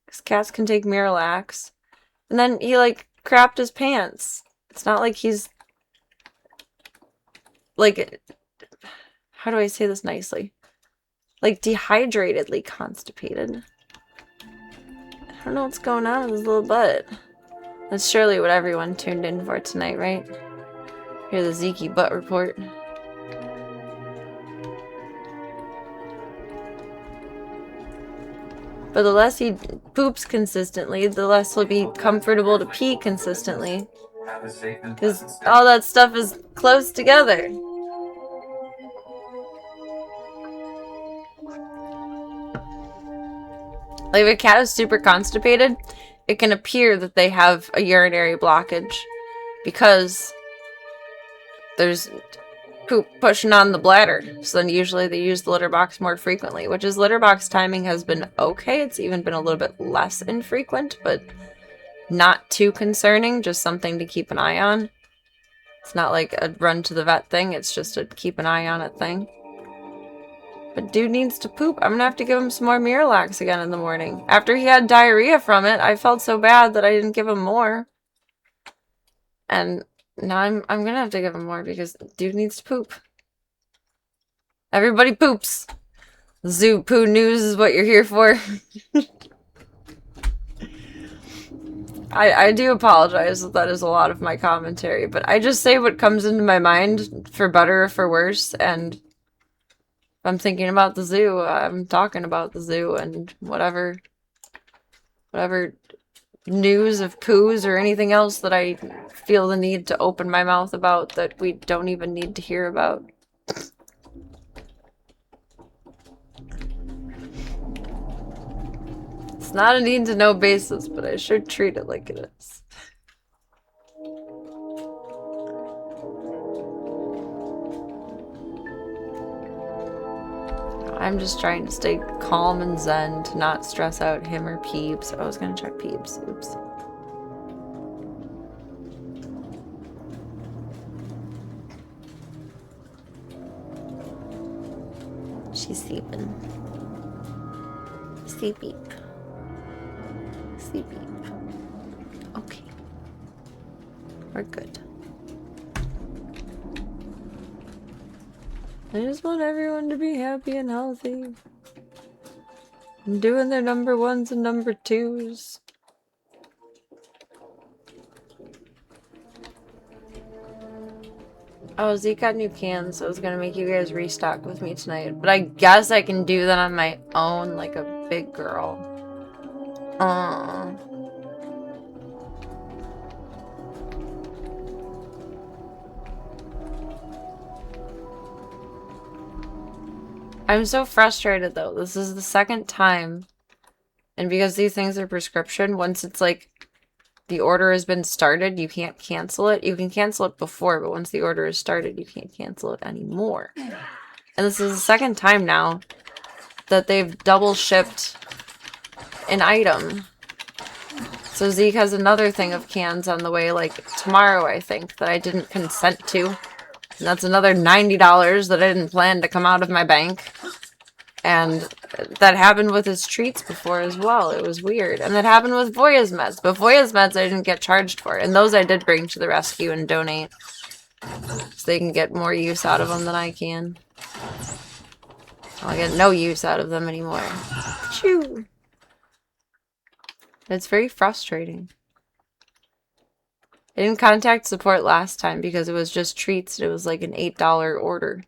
Because cats can take Miralax. And then he, like, crapped his pants. It's not like he's, like, how do I say this nicely? Like, dehydratedly constipated. I don't know what's going on with his little butt. That's surely what everyone tuned in for tonight, right? Hear the Zeke butt report. But the less he poops consistently, the less he'll be comfortable to pee consistently. Because all that stuff is close together. Like, if a cat is super constipated, it can appear that they have a urinary blockage because there's poop pushing on the bladder. So then usually they use the litter box more frequently, which is litter box timing has been okay. It's even been a little bit less infrequent, but not too concerning. Just something to keep an eye on. It's not like a run to the vet thing. It's just a keep an eye on it thing. But dude needs to poop. I'm gonna have to give him some more Miralax again in the morning. After he had diarrhea from it, I felt so bad that I didn't give him more. And now I'm gonna have to give him more because dude needs to poop. Everybody poops. Zoo poo news is what you're here for. I do apologize that that is a lot of my commentary, but I just say what comes into my mind, for better or for worse, and if I'm thinking about the zoo, I'm talking about the zoo, and whatever news of poos or anything else that I feel the need to open my mouth about that we don't even need to hear about. It's not a need to know basis, but I should treat it like it is. I'm just trying to stay calm and zen to not stress out him or Peeps. I was gonna check Peeps. Oops. She's sleeping. Sleepy. Sleepy. Okay. We're good. I just want everyone to be happy and healthy. And doing their number ones and number twos. Oh, Zeke got new cans, so I was gonna make you guys restock with me tonight. But I guess I can do that on my own, like a big girl. I'm so frustrated though. This is the second time. And because these things are prescription, once it's like the order has been started, you can't cancel it. You can cancel it before, but once the order is started, you can't cancel it anymore. And this is the second time now that they've double shipped an item. So Zeke has another thing of cans on the way, like tomorrow, I think, that I didn't consent to. And that's another $90 that I didn't plan to come out of my bank. And that happened with his treats before as well. It was weird. And that happened with Voya's meds. But Voya's meds I didn't get charged for. And those I did bring to the rescue and donate. So they can get more use out of them than I can. I'll get no use out of them anymore. Choo! It's very frustrating. I didn't contact support last time because it was just treats. It was like an $8 order.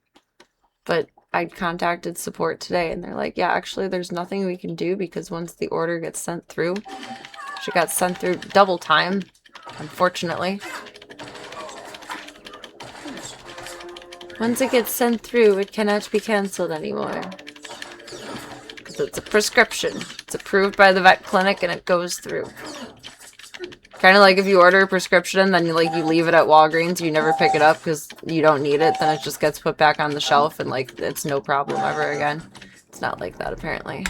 But I contacted support today and they're like, yeah, actually there's nothing we can do because once the order gets sent through, she got sent through double time, unfortunately. Once it gets sent through, it cannot be cancelled anymore. Because it's a prescription. It's approved by the vet clinic and it goes through. Kind of like if you order a prescription, then you leave it at Walgreens, you never pick it up because you don't need it, then it just gets put back on the shelf and like it's no problem ever again. It's not like that apparently.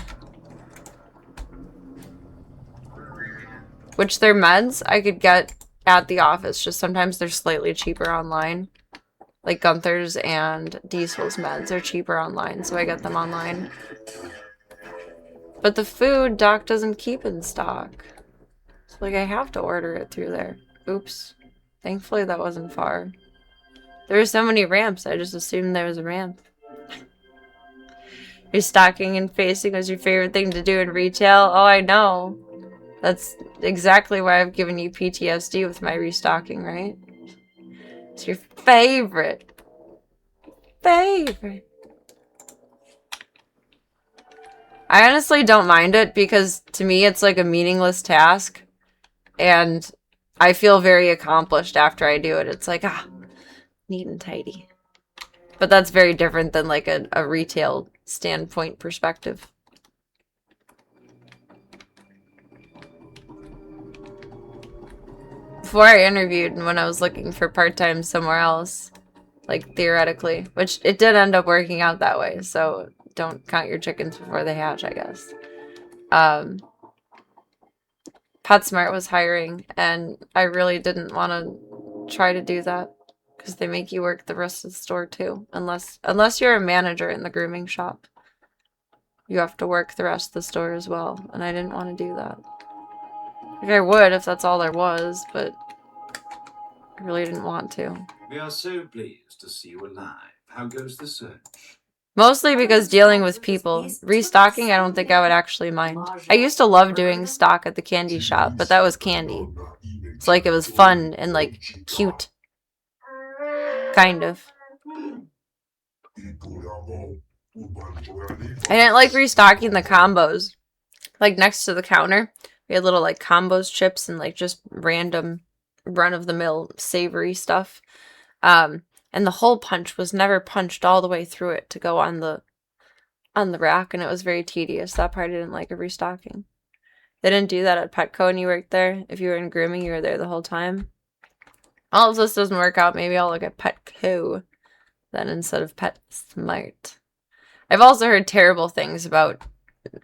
Which their meds I could get at the office, just sometimes they're slightly cheaper online. Like Gunther's and Diesel's meds are cheaper online, so I get them online. But the food Doc doesn't keep in stock. Like, I have to order it through there. Oops. Thankfully, that wasn't far. There were so many ramps, I just assumed there was a ramp. Restocking and facing was your favorite thing to do in retail? Oh, I know. That's exactly why I've given you PTSD with my restocking, right? It's your favorite. Favorite. I honestly don't mind it because to me it's like a meaningless task. And I feel very accomplished after I do it. It's like, neat and tidy. But that's very different than like a retail standpoint perspective. Before I interviewed and when I was looking for part-time somewhere else, like theoretically, which it did end up working out that way, so don't count your chickens before they hatch, I guess. PetSmart was hiring, and I really didn't want to try to do that because they make you work the rest of the store too. Unless you're a manager in the grooming shop, you have to work the rest of the store as well, and I didn't want to do that. Like I would if that's all there was, but I really didn't want to. We are so pleased to see you alive. How goes the search? Mostly because dealing with people. Restocking, I don't think I would actually mind. I used to love doing stock at the candy shop, but that was candy. It's like it was fun and like cute. Kind of. I didn't like restocking the combos. Like next to the counter, we had little like combos chips and like just random run-of-the-mill savory stuff. And the hole punch was never punched all the way through it to go on the rack, and it was very tedious. That part I didn't like of restocking. They didn't do that at Petco when you worked there. If you were in grooming, you were there the whole time. All of this doesn't work out. Maybe I'll look at Petco then instead of PetSmart. I've also heard terrible things about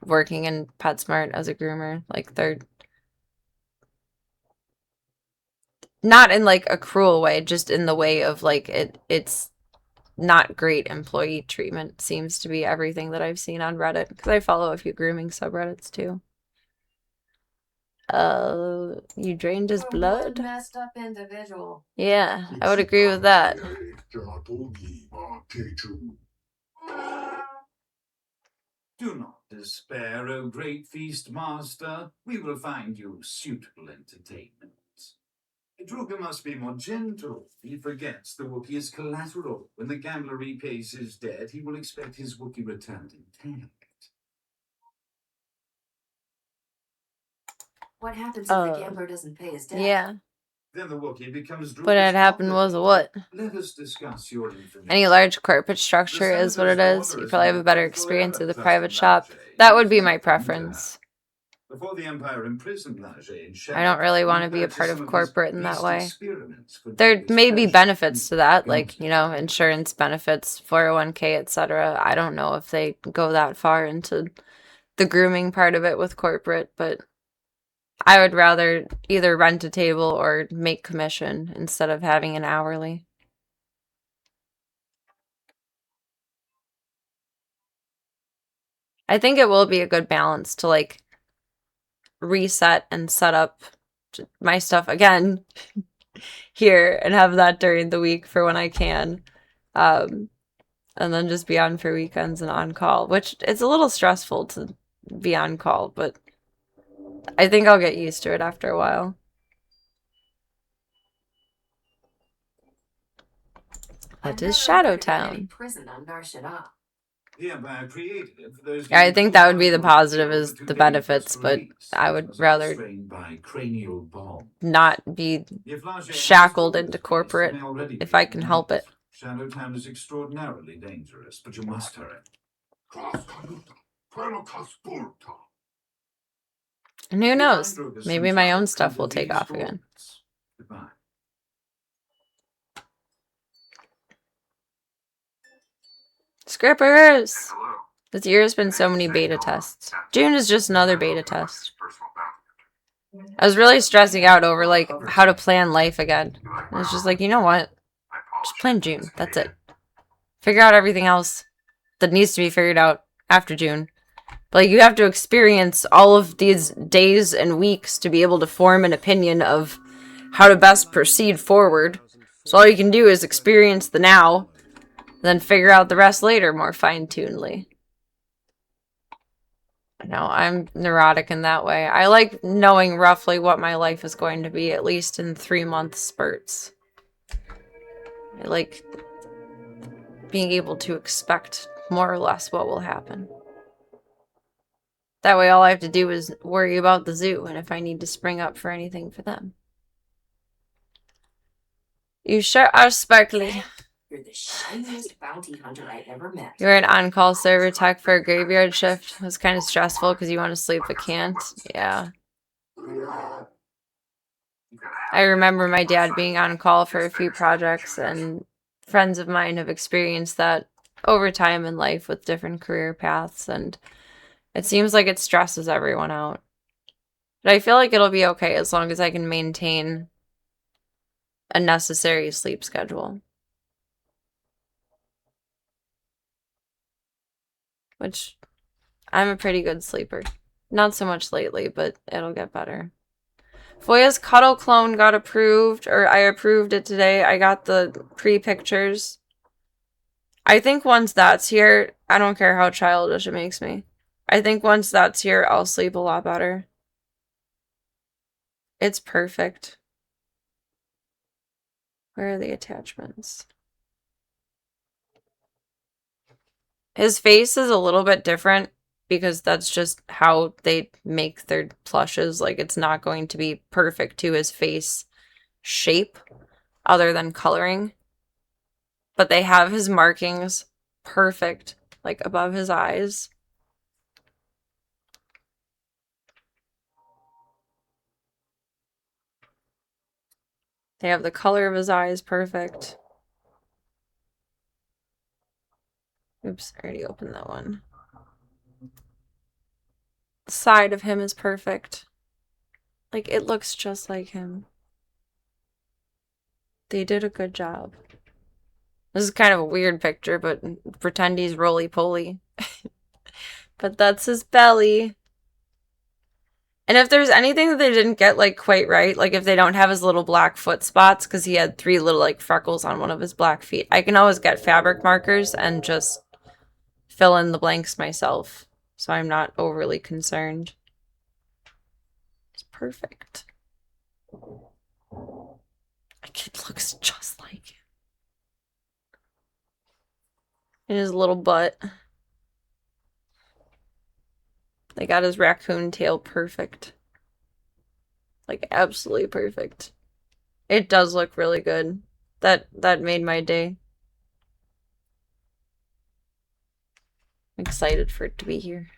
working in PetSmart as a groomer. Like, they're not in like a cruel way, just in the way of like it's not great employee treatment seems to be everything that I've seen on Reddit, because I follow a few grooming subreddits too. You drained his blood? Messed up individual. Yeah, I would agree with that. Do not despair, O great feast master. We will find you suitable entertainment. Druga must be more gentle. He forgets the Wookiee is collateral. When the gambler repays his debt, he will expect his Wookiee returned intact. What happens if the gambler doesn't pay his debt? Yeah. Then the Wookiee becomes Druga's What had happened was a what? Let us discuss your information. Any large corporate structure is what it is. You probably have a better experience with a private shop. That would be my preference. Before the Empire imprisoned Lajay in Shadow, I don't really want to be a part of corporate in that way. There may be benefits to that, like, you know, insurance benefits, 401k, etc. I don't know if they go that far into the grooming part of it with corporate, but I would rather either rent a table or make commission instead of having an hourly. I think it will be a good balance to like reset and set up my stuff again here and have that during the week for when I can. And then just be on for weekends and on call, which it's a little stressful to be on call, but I think I'll get used to it after a while. That is Shadowtown. I think that would be the positive, is the benefits, but I would rather not be shackled into corporate if I can help it. Shadowtown is extraordinarily dangerous, but you must hurry. And who knows? Maybe my own stuff will take off again. Goodbye. Scrippers! This year has been so many beta tests. June is just another beta test. I was really stressing out over like how to plan life again. And it's just like, you know what? Just plan June. That's it. Figure out everything else that needs to be figured out after June. But like, you have to experience all of these days and weeks to be able to form an opinion of how to best proceed forward. So all you can do is experience the now, then figure out the rest later more fine-tunedly. No, I'm neurotic in that way. I like knowing roughly what my life is going to be, at least in 3-month spurts. I like being able to expect more or less what will happen. That way all I have to do is worry about the zoo and if I need to spring up for anything for them. You sure are sparkly. You're the shiniest bounty hunter I ever met. You're an on-call server tech for a graveyard shift. It was kind of stressful because you want to sleep but can't. Yeah. I remember my dad being on call for a few projects, and friends of mine have experienced that over time in life with different career paths, and it seems like it stresses everyone out. But I feel like it'll be okay as long as I can maintain a necessary sleep schedule. Which, I'm a pretty good sleeper. Not so much lately, but it'll get better. Voya's Cuddle clone got approved, or I approved it today. I got the pre-pictures. I think once that's here, I don't care how childish it makes me. I think once that's here, I'll sleep a lot better. It's perfect. Where are the attachments? His face is a little bit different because that's just how they make their plushes. Like, it's not going to be perfect to his face shape other than coloring. But they have his markings perfect, like above his eyes. They have the color of his eyes perfect. Oops, I already opened that one. The side of him is perfect. Like, it looks just like him. They did a good job. This is kind of a weird picture, but pretend he's roly-poly. But that's his belly. And if there's anything that they didn't get, like, quite right, like if they don't have his little black foot spots, because he had 3 little, like, freckles on one of his black feet, I can always get fabric markers and just fill in the blanks myself. So I'm not overly concerned. It's perfect. It looks just like him. And his little butt. They got his raccoon tail perfect. Like, absolutely perfect. It does look really good. That made my day. I'm excited for it to be here.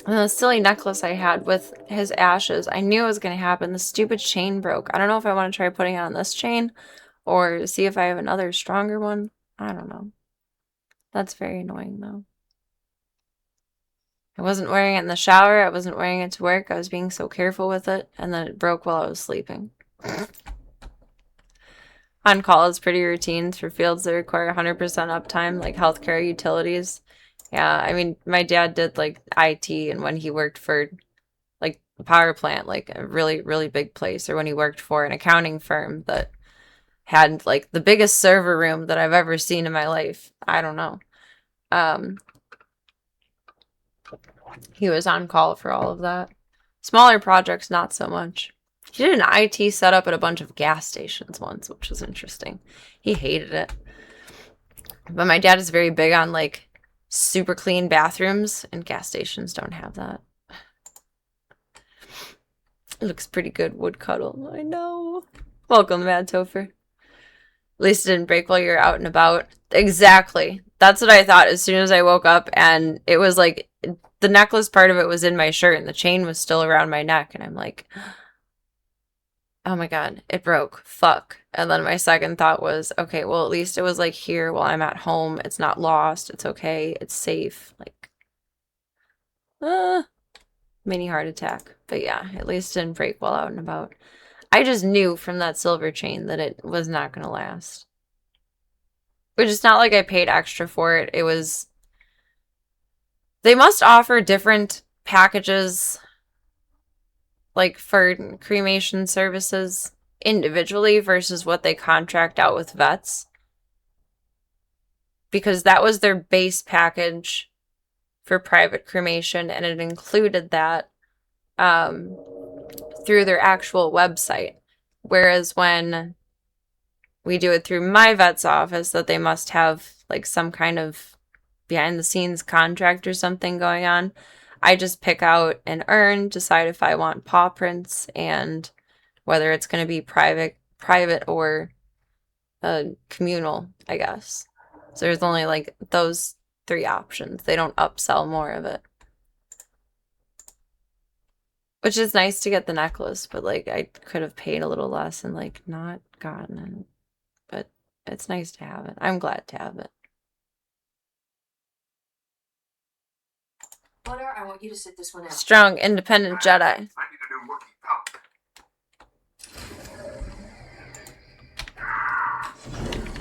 And the silly necklace I had with his ashes, I knew it was going to happen. The stupid chain broke. I don't know if I want to try putting it on this chain or see if I have another stronger one. I don't know. That's very annoying, though. I wasn't wearing it in the shower. I wasn't wearing it to work. I was being so careful with it, and then it broke while I was sleeping. On call is pretty routines for fields that require 100% uptime, like healthcare, utilities. Yeah, I mean, my dad did, like, IT, and when he worked for, like, a power plant, like, a really, really big place, or when he worked for an accounting firm that had, like, the biggest server room that I've ever seen in my life. I don't know. He was on call for all of that. Smaller projects, not so much. He did an IT setup at a bunch of gas stations once, which was interesting. He hated it. But my dad is very big on, like, super clean bathrooms, and gas stations don't have that. It looks pretty good, wood cuddle. I know. Welcome, Mad Topher. At least it didn't break while you're out and about. Exactly. That's what I thought as soon as I woke up, and it was like, the necklace part of it was in my shirt, and the chain was still around my neck, and I'm like, oh my god, it broke. Fuck. And then my second thought was, okay, well, at least it was, like, here while I'm at home. It's not lost. It's okay. It's safe. Like, mini heart attack. But yeah, at least it didn't break while out and about. I just knew from that silver chain that it was not going to last. Which is not like I paid extra for it. It was... They must offer different packages, like, for cremation services individually versus what they contract out with vets. Because that was their base package for private cremation, and it included that through their actual website. Whereas when we do it through my vet's office, that they must have, like, some kind of behind-the-scenes contract or something going on. I just pick out an urn, decide if I want paw prints, and whether it's going to be private or communal, I guess. So there's only, like, those 3 options. They don't upsell more of it. Which is nice to get the necklace, but, like, I could have paid a little less and, like, not gotten it. But it's nice to have it. I'm glad to have it. Butter, I want you to sit this one out. Strong, independent Jedi. I need a new working pump.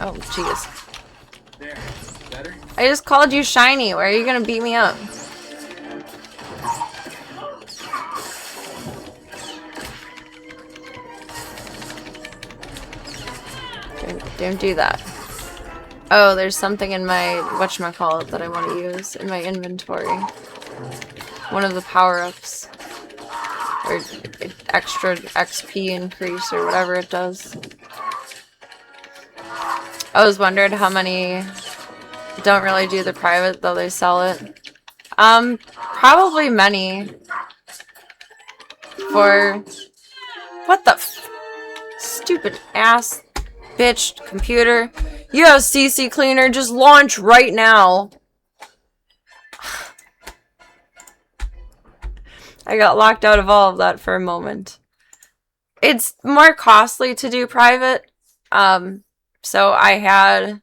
Oh, jeez. There. Better? I just called you shiny. Why are you gonna beat me up? Don't do that. Oh, there's something in my whatchamacallit that I want to use in my inventory. One of the power-ups. Or extra XP increase or whatever it does. I was wondering how many don't really do the private, though they sell it. Probably many. For... What the f... Stupid ass bitch computer. You have CC Cleaner, just launch right now. I got locked out of all of that for a moment. It's more costly to do private. So I had...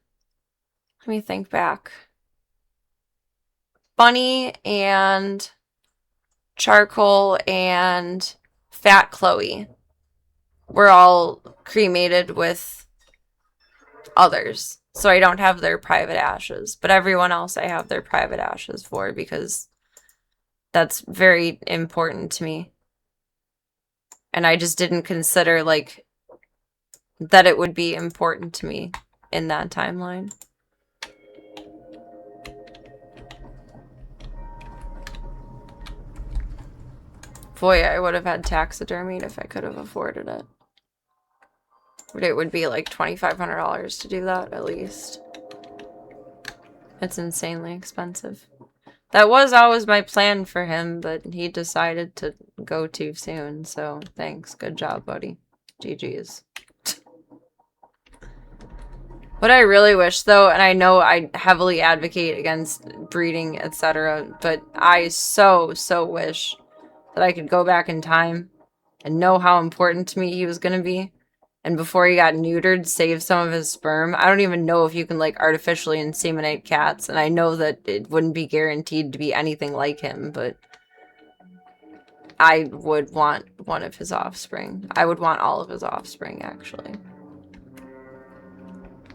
Let me think back. Bunny and Charcoal and Fat Chloe were all cremated with others. So I don't have their private ashes. But everyone else I have their private ashes for because that's very important to me. And I just didn't consider, like, that it would be important to me in that timeline. Boy, I would have had taxidermied if I could have afforded it. But it would be like $2,500 to do that, at least. It's insanely expensive. That was always my plan for him, but he decided to go too soon, so thanks. Good job, buddy. GG's. What I really wish, though, and I know I heavily advocate against breeding, etc., but I so wish that I could go back in time and know how important to me he was going to be. And before he got neutered, save some of his sperm. I don't even know if you can, like, artificially inseminate cats. And I know that it wouldn't be guaranteed to be anything like him, but I would want one of his offspring. I would want all of his offspring, actually.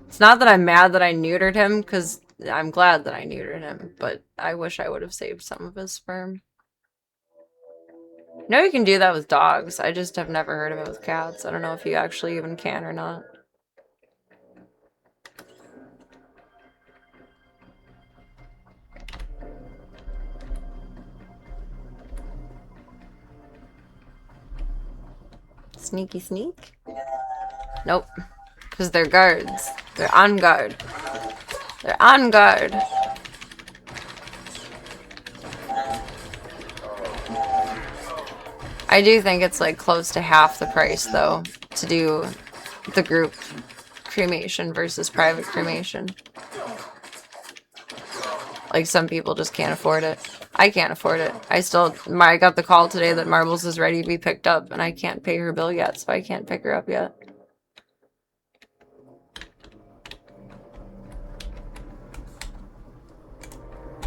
It's not that I'm mad that I neutered him, because I'm glad that I neutered him, but I wish I would have saved some of his sperm. I know you can do that with dogs. I just have never heard of it with cats. I don't know if you actually even can or not. Sneaky sneak? Nope. Because they're guards. They're on guard. They're on guard. I do think it's like close to half the price though to do the group cremation versus private cremation. Like some people just can't afford it. I can't afford it. I got the call today that Marbles is ready to be picked up and I can't pay her bill yet, so I can't pick her up yet.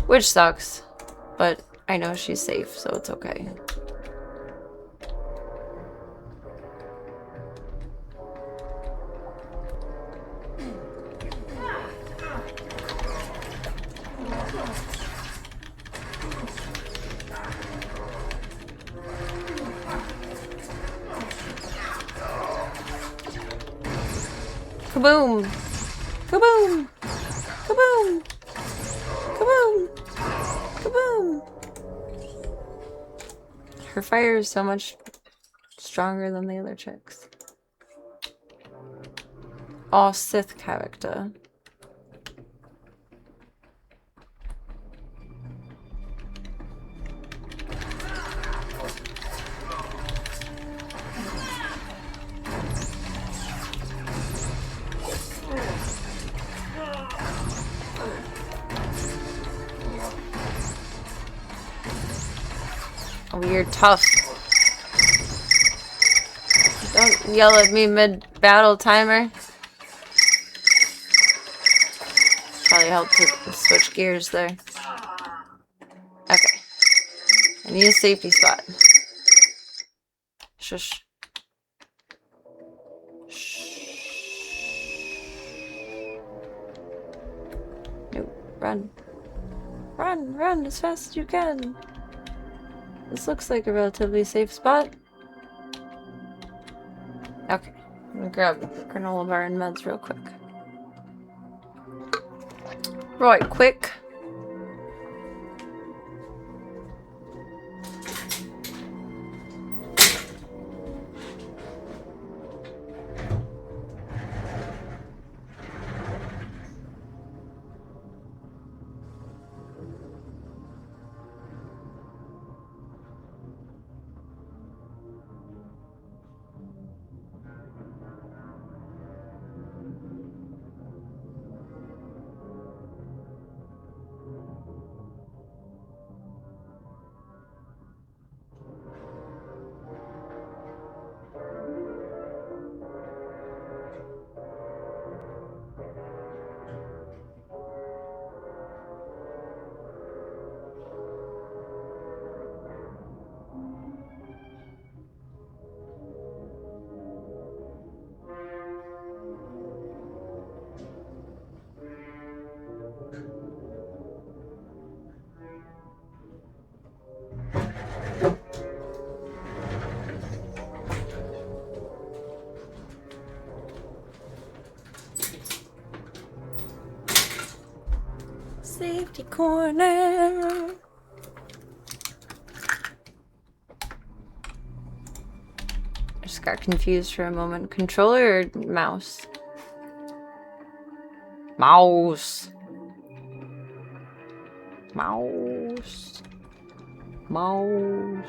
Which sucks, but I know she's safe, so it's okay. Kaboom! Kaboom! Kaboom! Kaboom! Kaboom! Her fire is so much stronger than the other chicks. Oh, Sith character. Oh, you're tough. Don't yell at me mid-battle, timer. Probably helped to switch gears there. Okay. I need a safety spot. Shush. Shh. Nope. Run. Run, run as fast as you can. This looks like a relatively safe spot. Okay. I'm gonna grab granola bar and meds real quick. Right, quick. Safety corner. I just got confused for a moment. Controller or mouse? Mouse. Mouse. Mouse.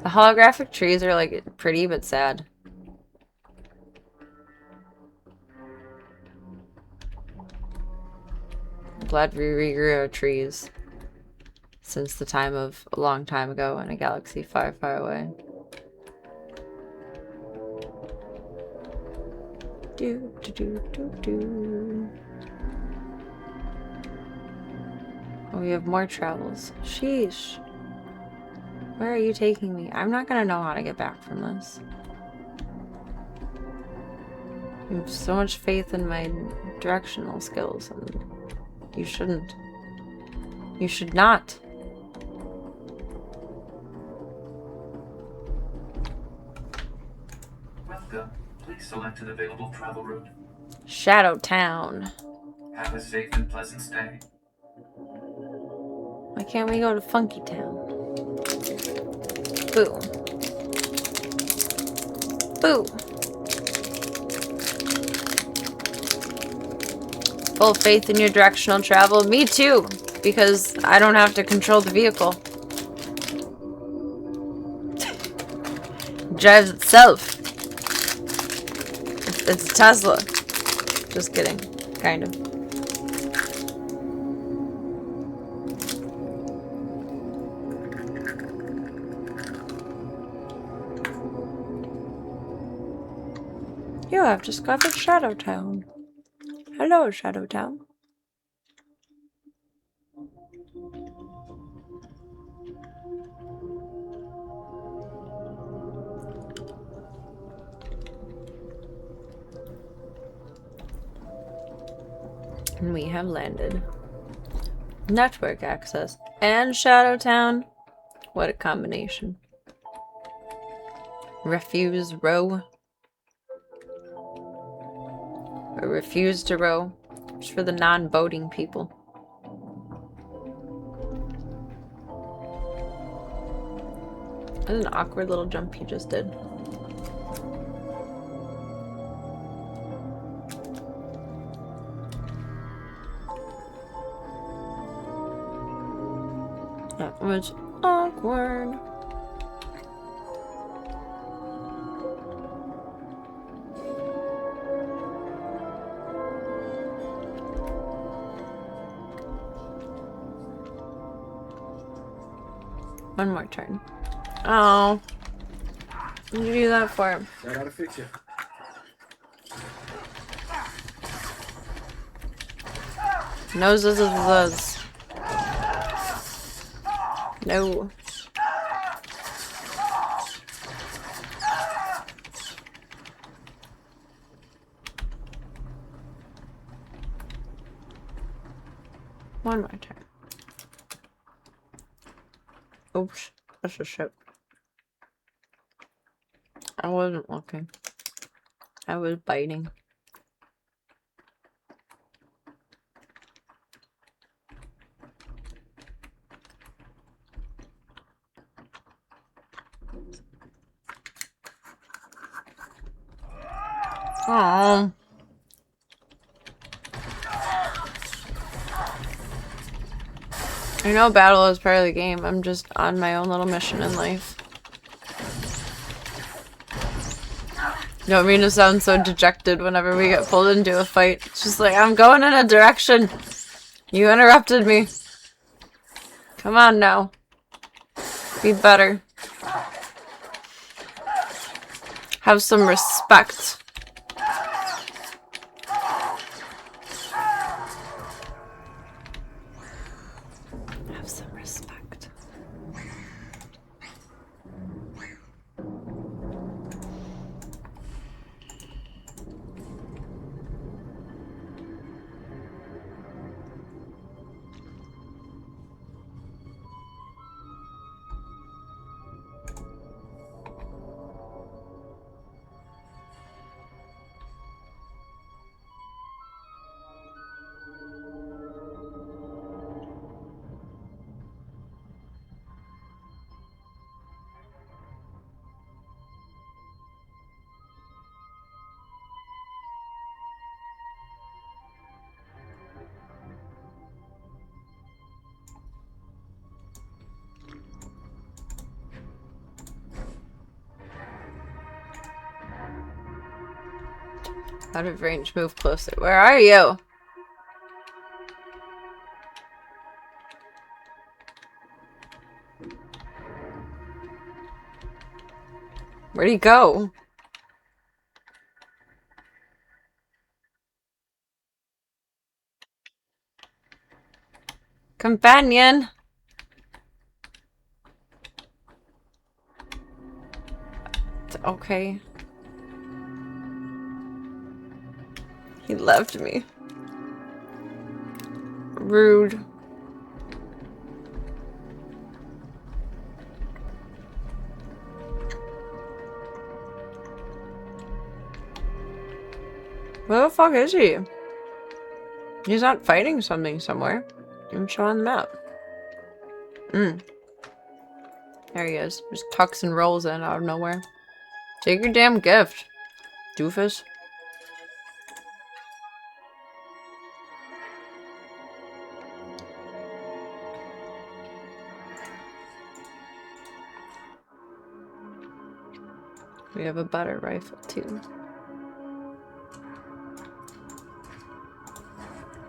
The holographic trees are like pretty but sad. I'm glad we regrew our trees since the time of a long time ago in a galaxy far, far away. Do, do, do, do, do. Oh, we have more travels. Sheesh. Where are you taking me? I'm not gonna know how to get back from this. I have so much faith in my directional skills, and you shouldn't. You should not. Welcome. Please select an available travel route. Shadow Town. Have a safe and pleasant stay. Why can't we go to Funky Town? Boo. Boo. Full faith in your directional travel. Me too, because I don't have to control the vehicle. It drives itself. It's a Tesla. Just kidding. Kind of. You have discovered Shadow Town. Hello, Shadow Town. And we have landed. Network access and Shadow Town. What a combination. Refuse row. Or refuse to row. It's for the non-boating people. That's an awkward little jump you just did. That was awkward. One more turn. Oh. What did you do that for? I gotta fix you. Noses is those. No. One more turn. Oops, that's a ship. I wasn't looking. I was biting. Aww. I know battle is part of the game. I'm just on my own little mission in life. Don't mean to sound so dejected whenever we get pulled into a fight. It's just like, I'm going in a direction. You interrupted me. Come on now. Be better. Have some respect. Have some respect. Out of range, move closer. Where are you? Where'd he go? Companion! Okay. He left me. Rude. Where the fuck is he? He's not fighting something somewhere. Didn't show on the map. There he is. Just tucks and rolls in out of nowhere. Take your damn gift, doofus. We have a better rifle too.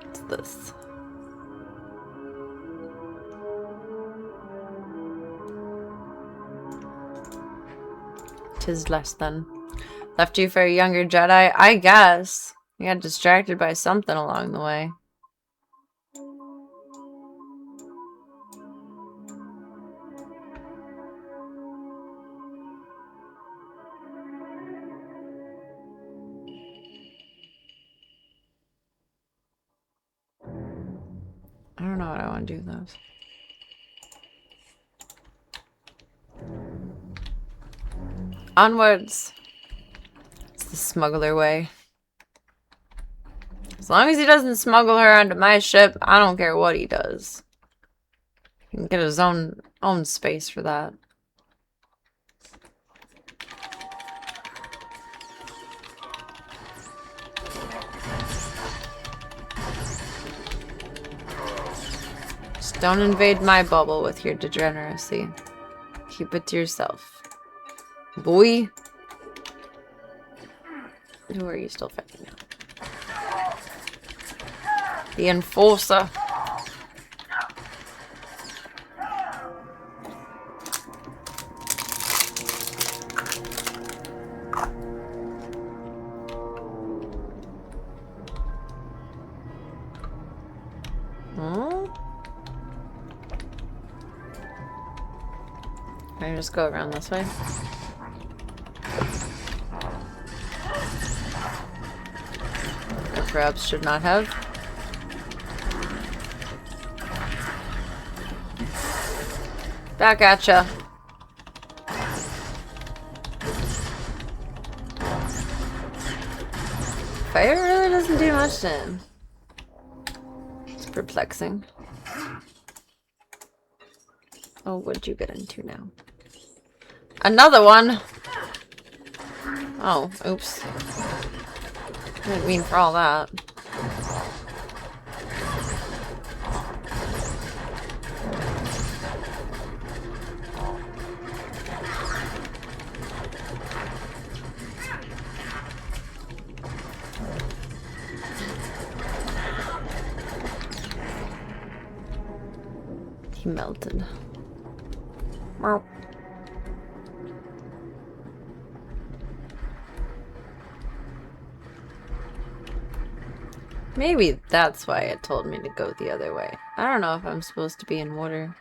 What's this? Tis less than. Left you for a younger Jedi? I guess. You got distracted by something along the way. I don't know what I want to do with those. Onwards. It's the smuggler way. As long as he doesn't smuggle her onto my ship, I don't care what he does. He can get his own space for that. Just don't invade my bubble with your degeneracy. Keep it to yourself. Boy. Who are you still fighting now? The enforcer. Can I just go around this way? Or perhaps should not have. Back at ya. Fire really doesn't do much to him. It's perplexing. Oh, what'd you get into now? Another one! Oh, oops. Didn't mean for all that. He melted. Meow. Maybe that's why it told me to go the other way. I don't know if I'm supposed to be in water.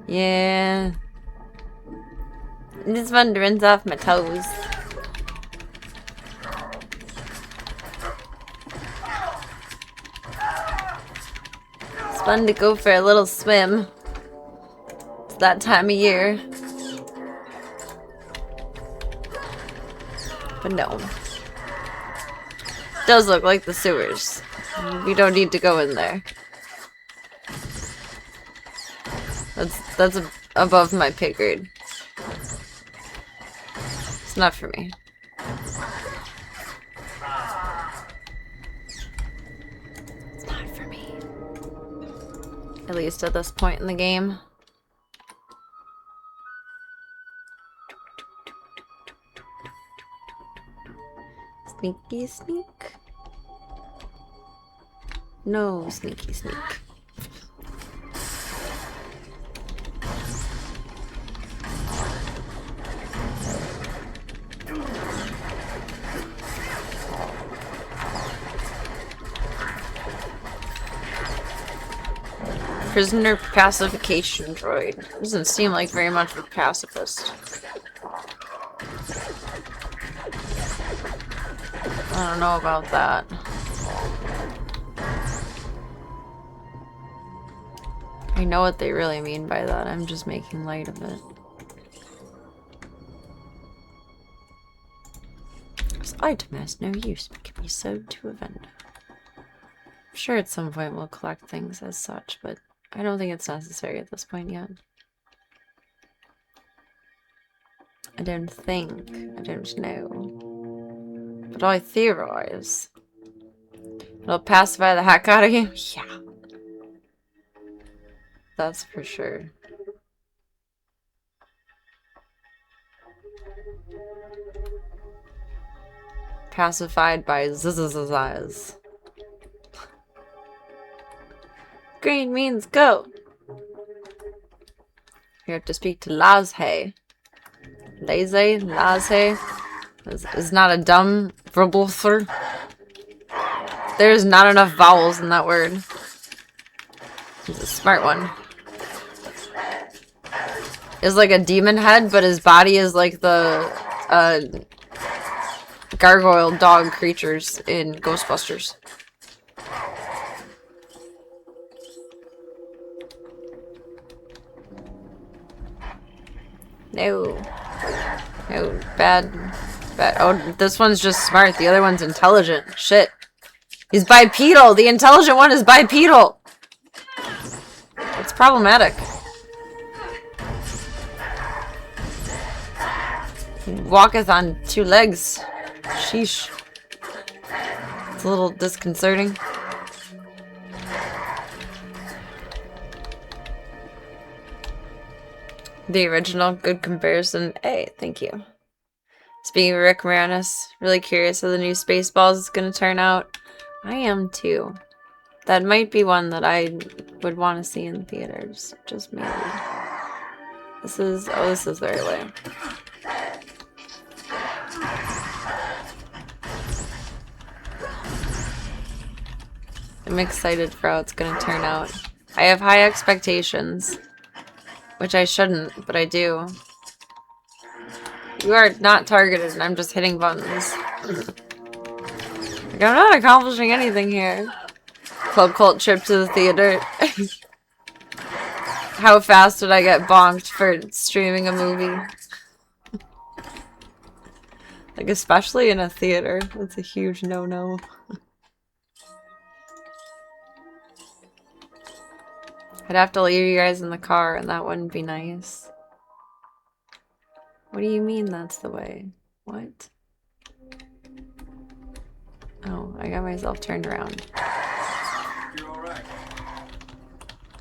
Yeah. This one runs off my toes. It's fun to go for a little swim. It's that time of year. But no. It does look like the sewers. We don't need to go in there. That's above my pay grade. It's not for me. It's not for me. At least at this point in the game. Sneaky sneak. No sneaky sneak. Prisoner pacification droid. Doesn't seem like very much of a pacifist. I don't know about that. I know what they really mean by that. I'm just making light of it. This item has no use but can be sold to a vendor. I'm sure at some point we'll collect things as such, but I don't think it's necessary at this point yet. I don't think. I don't know. But I theorize. It'll pacify the heck out of you? Yeah. That's for sure. Pacified by zzzzz. Green means go. You have to speak to Lazhe. Lazy? Lazhe? Is not a dumb verbal. There's not enough vowels in that word. He's a smart one. Is like a demon head, but his body is like the gargoyle dog creatures in Ghostbusters. No. No, bad. Oh, this one's just smart. The other one's intelligent. Shit. He's bipedal. The intelligent one is bipedal. It's problematic. He walketh on two legs. Sheesh. It's a little disconcerting. The original, good comparison. Hey, thank you. Speaking of Rick Moranis, really curious how the new Spaceballs is going to turn out. I am too. That might be one that I would want to see in theaters. Just maybe. This is... oh, this is the right way. I'm excited for how it's going to turn out. I have high expectations. Which I shouldn't, but I do. You are not targeted and I'm just hitting buttons. Like, I'm not accomplishing anything here. Club cult trip to the theater. How fast would I get bonked for streaming a movie? Like, especially in a theater. That's a huge no-no. I'd have to leave you guys in the car, and that wouldn't be nice. What do you mean that's the way? What? Oh, I got myself turned around. You're all right.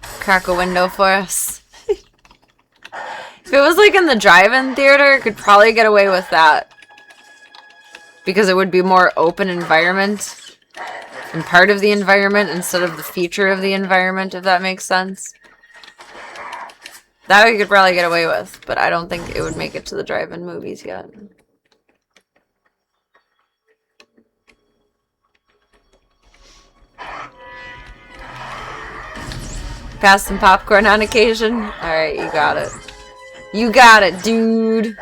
Crack a window for us. If it was like in the drive-in theater, I could probably get away with that. Because it would be more open environment. And part of the environment instead of the feature of the environment, if that makes sense. That we could probably get away with, but I don't think it would make it to the drive-in movies yet. Pass some popcorn on occasion? Alright, you got it. You got it, dude!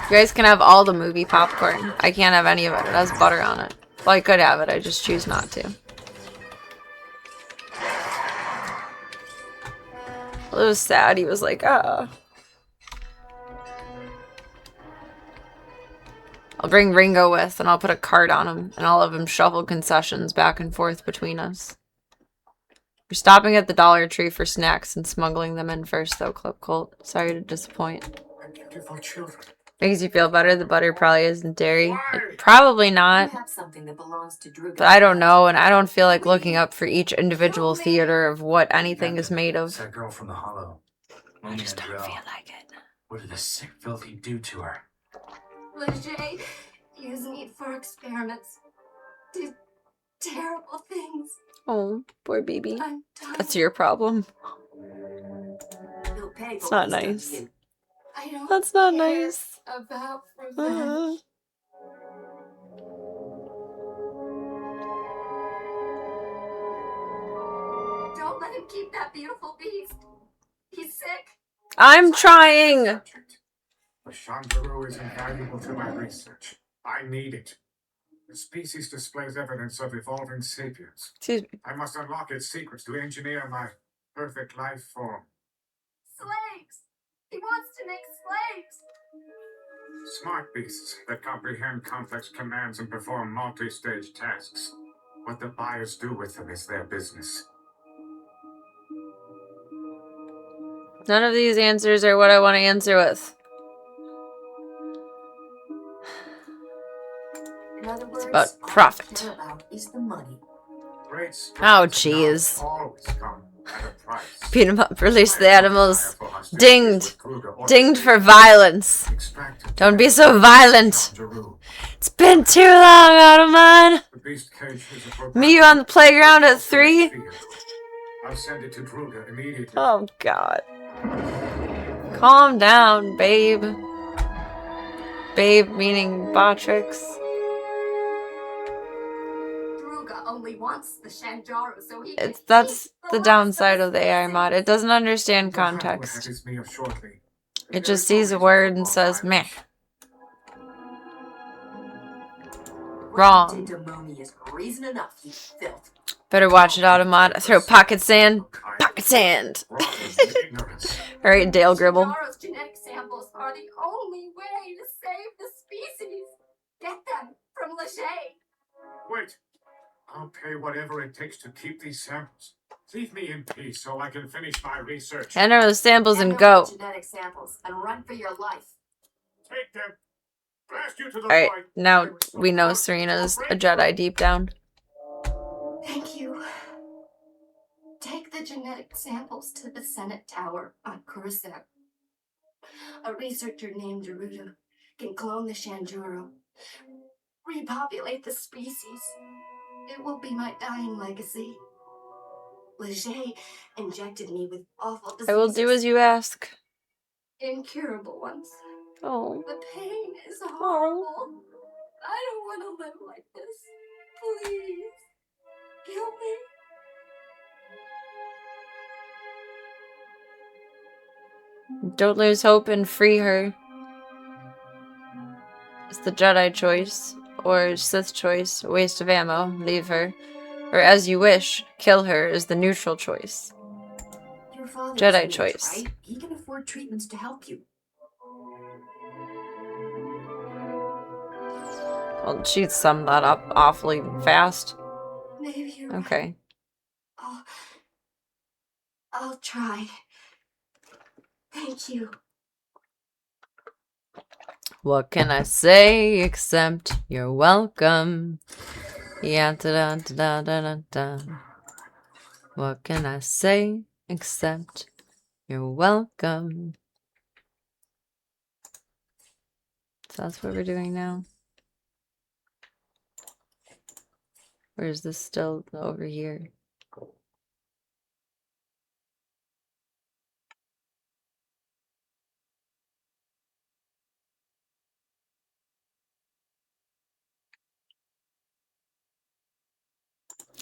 You guys can have all the movie popcorn. I can't have any of it. It has butter on it. Well, I could have it. I just choose not to. Well, it was sad. He was like, ah. I'll bring Ringo with, and I'll put a card on him, and I'll have him shuffle concessions back and forth between us. We're stopping at the Dollar Tree for snacks and smuggling them in first, though, Club Cult. Sorry to disappoint. Beautiful children. Makes you feel better. The butter probably isn't dairy. Probably not. You have something that belongs to Druga. But I don't know, and I don't feel like looking up for each individual theater of what anything is made of. That girl from the Hollow. I just don't feel like it. What did the sick filthy do to her? Leger, using it for experiments. Did terrible things. Oh, poor baby. I'm done. That's your problem. He'll pay for It's not what he's done to nice. you. I don't That's not care nice. about revenge. Don't let him keep that beautiful beast. He's sick. I'm trying! Subject. The Chandru is invaluable to my research. I need it. The species displays evidence of evolving sapiens. Excuse me. I must unlock its secrets to engineer my perfect life form. Slaves. He wants to make slaves. Smart beasts that comprehend complex commands and perform multi-stage tasks. What the buyers do with them is their business. None of these answers are what I want to answer with. In other words, about all profit. I care about is the money. Great Oh, strides jeez. now always come at a price. Beat 'em up, release the animals. For hostility Dinged. with Kruger or Dinged for violence. extracted Don't be so violent. Chandru. It's been too long, Ottoman. The beast cage is a Meet you on the playground at 3? I'll send it to Druga immediately. Oh, God. Calm down, babe. Babe meaning Botrix. Druga only wants the Shanjaru so he That's can the eat downside last of the AI mod. It doesn't understand context. Context. Me of shortly. It just sees a word and says, meh. Wrong. Demoni is reason enough, you filth. Better watch it, Automod. I throw pocket sand. Pocket sand. Alright, Dale Gribble. Shanjaru's genetic samples are the only way to save the species. Get them from Leger. Wait. I'll pay whatever it takes to keep these samples. Leave me in peace so I can finish my research. Hand over the samples and Hand go. over the genetic samples and run for your life. Take them. Blast you to the Alright, void. now we know Serena's a Jedi deep down. Thank you. Take the genetic samples to the Senate Tower on Coruscant. A researcher named Gerudo can clone the Shanjuro, repopulate the species. It will be my dying legacy. Leger injected me with awful diseases. I will do as you ask. Incurable ones. Oh. The pain is horrible. I don't want to live like this. Please, kill me. Don't lose hope and free her. the Jedi choice, or Sith choice, a waste of ammo, leave her. Or as you wish, kill her is the neutral choice. Your father's Jedi rich, choice. right? He can afford treatments to help you. Well, she summed that up awfully fast. Maybe you're right. Okay. I'll try. Thank you. What can I say except you're welcome? Yeah, da da da da da da. What can I say except you're welcome? So that's what we're doing now. Or is this still over here?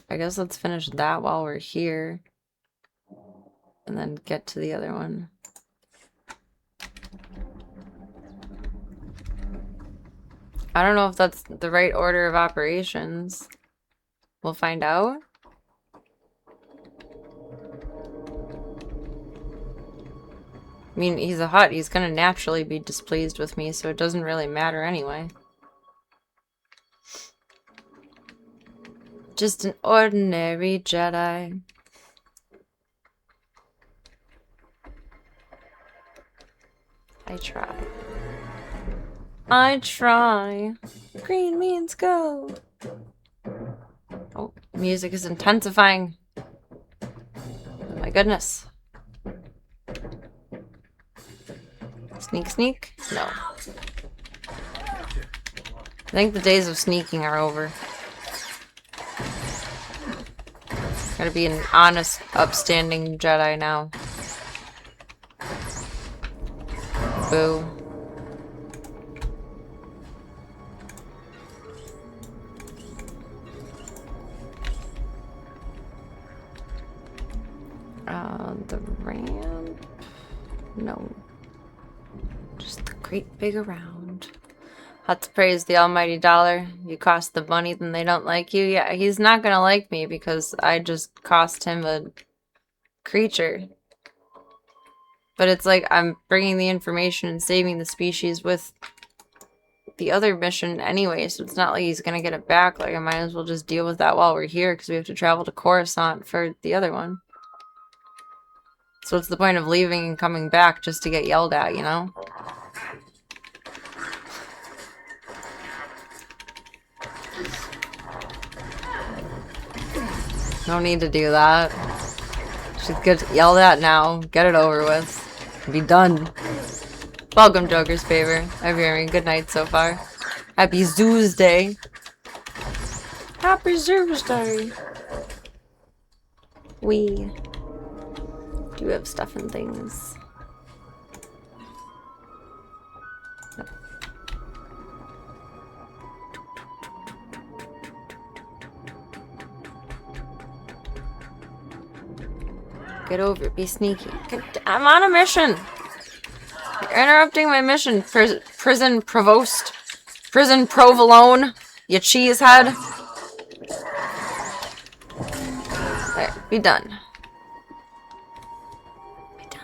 I guess let's finish that while we're here. And then get to the other one. I don't know if that's the right order of operations. We'll find out. I mean, he's a Hutt. He's gonna naturally be displeased with me, so it doesn't really matter anyway. Just an ordinary Jedi. I try. I try. Green means go. Oh, music is intensifying. Oh my goodness. Sneak, sneak? No. I think the days of sneaking are over. Gotta be an honest, upstanding Jedi now. Boo. The ramp? No. Just the great big around. Hutts praise the almighty dollar. You cost the money, then they don't like you. Yeah, he's not gonna like me because I just cost him a creature. But it's like I'm bringing the information and saving the species with the other mission anyway, so it's not like he's gonna get it back. Like, I might as well just deal with that while we're here because we have to travel to Coruscant for the other one. So what's the point of leaving and coming back just to get yelled at, you know? No need to do that. She's get yelled at now. Get it over with. Be done. Welcome, Joker's Favor. I'm hearing good night so far. Happy ZOOSDAY. Happy ZOOSDAY. We do have stuff and things. Get over it. Be sneaky. I'm on a mission. You're interrupting my mission, prison provost. Prison provolone. You cheesehead. There. Be done. Be done.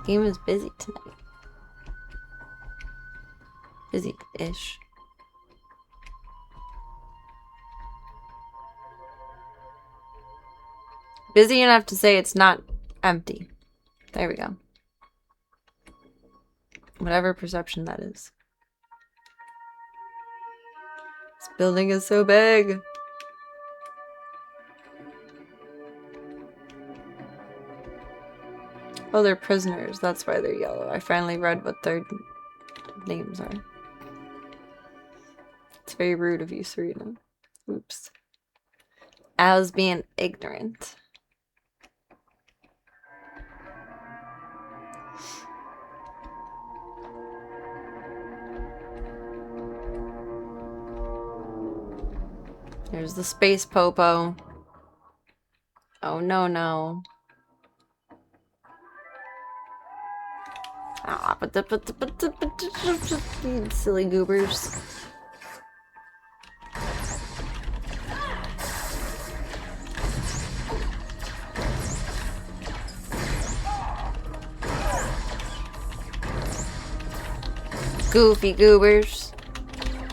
Game is busy tonight. Busy-ish. Busy enough to say it's not empty. There we go. Whatever perception that is. This building is so big. Oh, they're prisoners. That's why they're yellow. I finally read what their names are. It's very rude of you, Serena. Oops. I was being ignorant. There's the space popo. Oh, no, no. Ah, silly goobers. Goofy goobers.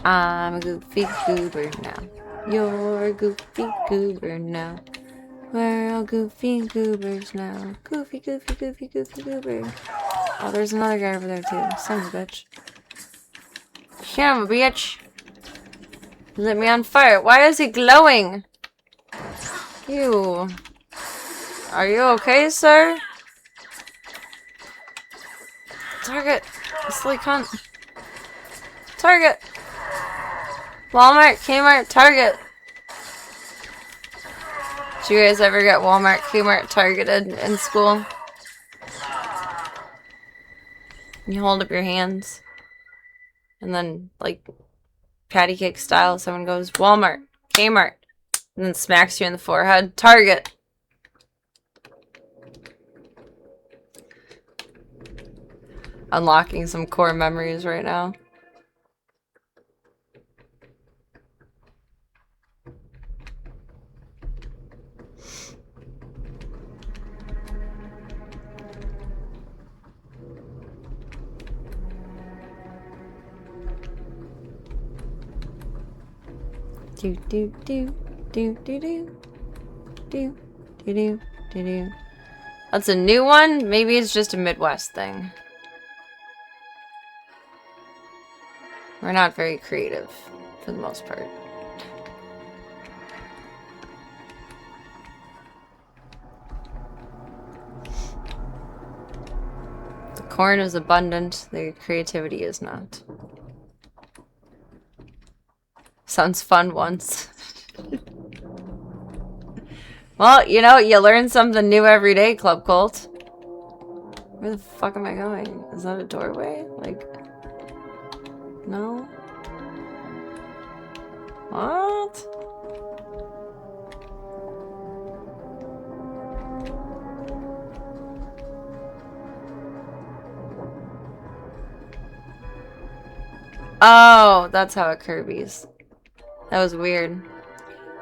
I'm a goofy goober now. You're a goofy goober now. We're all goofy goobers now. Goofy, goofy, goofy, goofy goober. Oh, there's another guy over there too. Son of a bitch. Son of a bitch. Lit me on fire. Why is he glowing? You. Are you okay, sir? Target. Silly cunt. Target. Walmart, Kmart, Target. Did you guys ever get Walmart, Kmart targeted in school? You hold up your hands. And then, like, patty cake style, someone goes, Walmart, Kmart. And then smacks you in the forehead. Target. Unlocking some core memories right now. Do do do do do do do do do do do. That's a new one? Maybe it's just a Midwest thing. We're not very creative for the most part. The corn is abundant, the creativity is not. Sounds fun once. Well, you know, you learn something new every day, Club Cult. Where the fuck am I going? Is that a doorway? Like, no? What? Oh, that's how it Kirby's. That was weird.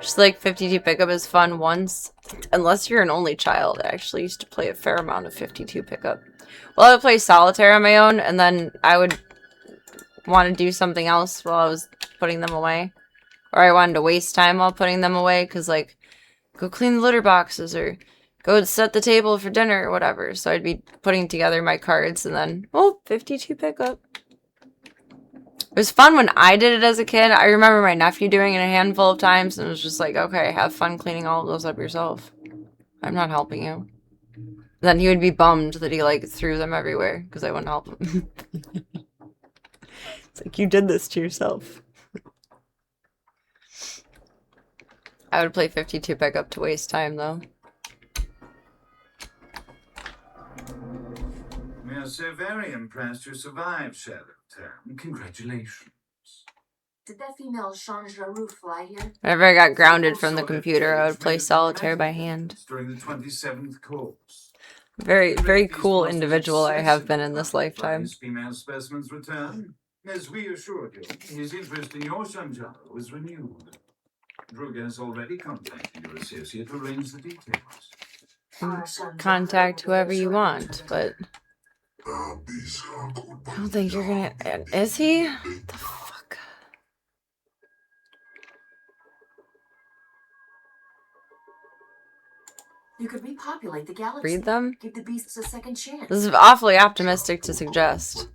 Just like 52 pickup is fun once. Unless you're an only child. I actually used to play a fair amount of 52 pickup. Well, I would play solitaire on my own, and then I would want to do something else while I was putting them away. Or I wanted to waste time while putting them away, because, like, go clean the litter boxes, or go set the table for dinner, or whatever. So I'd be putting together my cards, and then, oh, 52 pickup. It was fun when I did it as a kid. I remember my nephew doing it a handful of times, and it was just like, okay, have fun cleaning all of those up yourself. I'm not helping you. Then he would be bummed that he, like, threw them everywhere, because I wouldn't help him. It's like, you did this to yourself. I would play 52 pickup to waste time, though. We are so very impressed you survived, Sheriff. Congratulations. Did that female change la roof fly here? Whenever I got grounded from the computer, I would play solitaire by hand. During the 27th course. Very, very cool individual I have been in this lifetime. Female specimens return. As we assured you, his interest in your son child was renewed. Drug has already contacted your associate to arrange the details. Contact whoever you want, but I don't think you're gonna. Is he? The fuck? You could repopulate the galaxy. Read them? Give the beasts a second chance. This is awfully optimistic to suggest.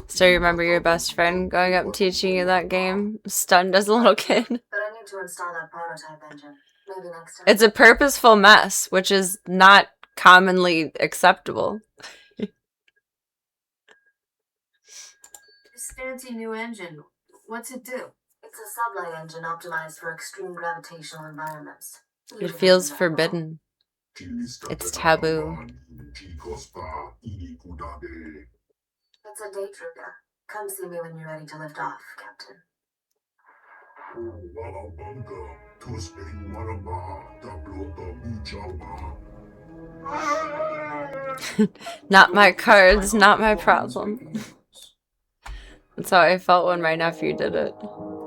Still remember your best friend going up and teaching you that game? Stunned as a little kid. But I need to install that prototype engine. Maybe next time. It's a purposeful mess, which is not commonly acceptable. This fancy new engine, what's it do? It's a sublight engine optimized for extreme gravitational environments. It feels forbidden. It's taboo. It's a day tripper. Come see me when you're ready to lift off, Captain. Not my cards, not my problem. That's how I felt when my nephew did it.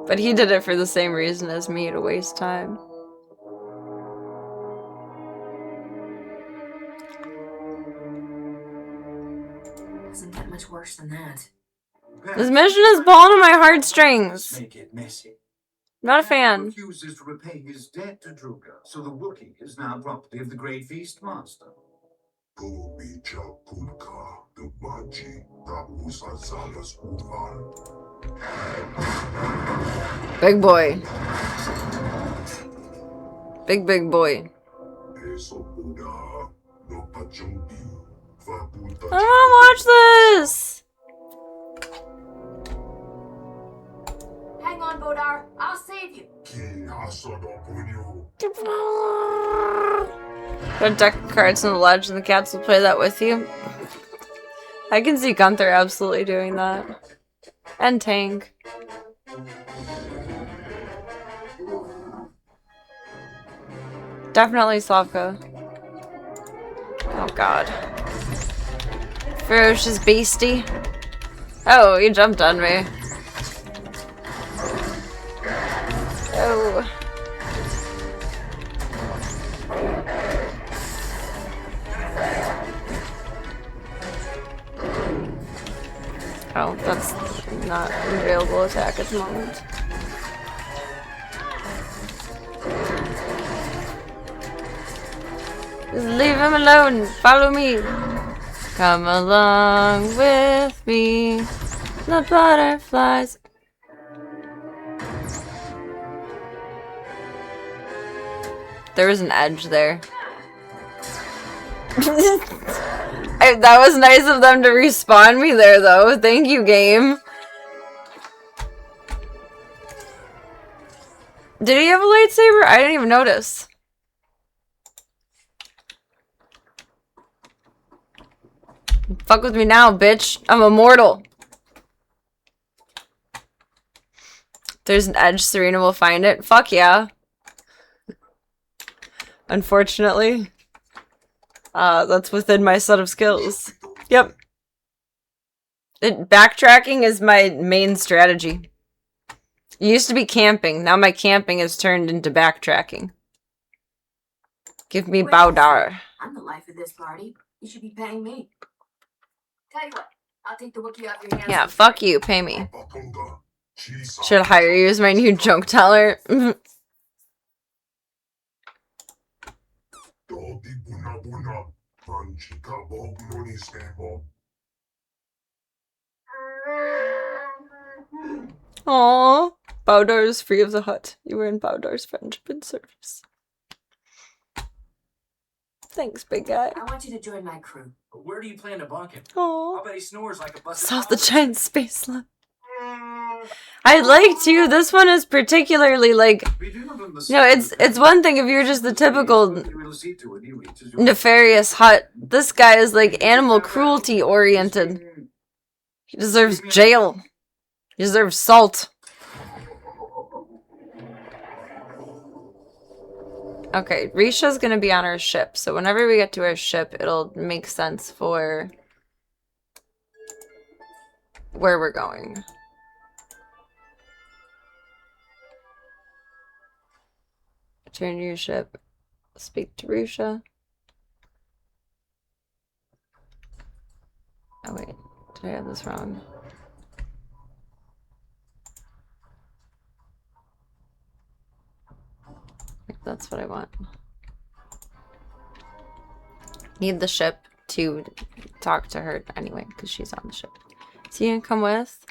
But he did it for the same reason as me, to waste time. Doesn't get much worse than that. This mission is pulling on my heartstrings. Make it messy. Not a fan. Refuses to repay his debt to Druga, so the Wookiee is now property of the Great Feast Master. Big boy. Big boy. I don't want to watch this. Hang on, Bodar. I'll save you. Got a deck of cards in the ledge and the cats will play that with you. I can see Gunther absolutely doing that. And Tank. Definitely Slavka. Oh god. Ferocious beastie. Oh, he jumped on me. Oh. Oh, that's not an available attack at the moment. Just leave him alone. Follow me. Come along with me. The butterflies. There was an edge there. That was nice of them to respawn me there, though. Thank you, game. Did he have a lightsaber? I didn't even notice. Fuck with me now, bitch. I'm immortal. If there's an edge, Serena will find it. Fuck yeah. Unfortunately. That's within my set of skills. Yep. Backtracking is my main strategy. It used to be camping. Now my camping has turned into backtracking. Give me Baudar. I'm the life of this party. You should be paying me. Tell you what, I'll take the Wookiee off your hands. Yeah, fuck you. Pay me. Should hire you as my new junk teller. Aww. Baudar is free of the hut. You were in Baudar's friendship and service. Thanks, big guy. I want you to join my crew. Where do you plan to bunk him? Aww. I'll bet he snores like a busted Saw the toddler. giant space lamp. I like to. This one is particularly like, it's one thing if you're just the typical nefarious hut. This guy is like animal cruelty oriented. He deserves jail. He deserves salt. Okay, Risha's gonna be on our ship, so whenever we get to our ship, it'll make sense for where we're going. Return to your ship. Speak to Risha. Oh wait, did I have this wrong? That's what I want. Need the ship to talk to her anyway, because she's on the ship. So you gonna come with?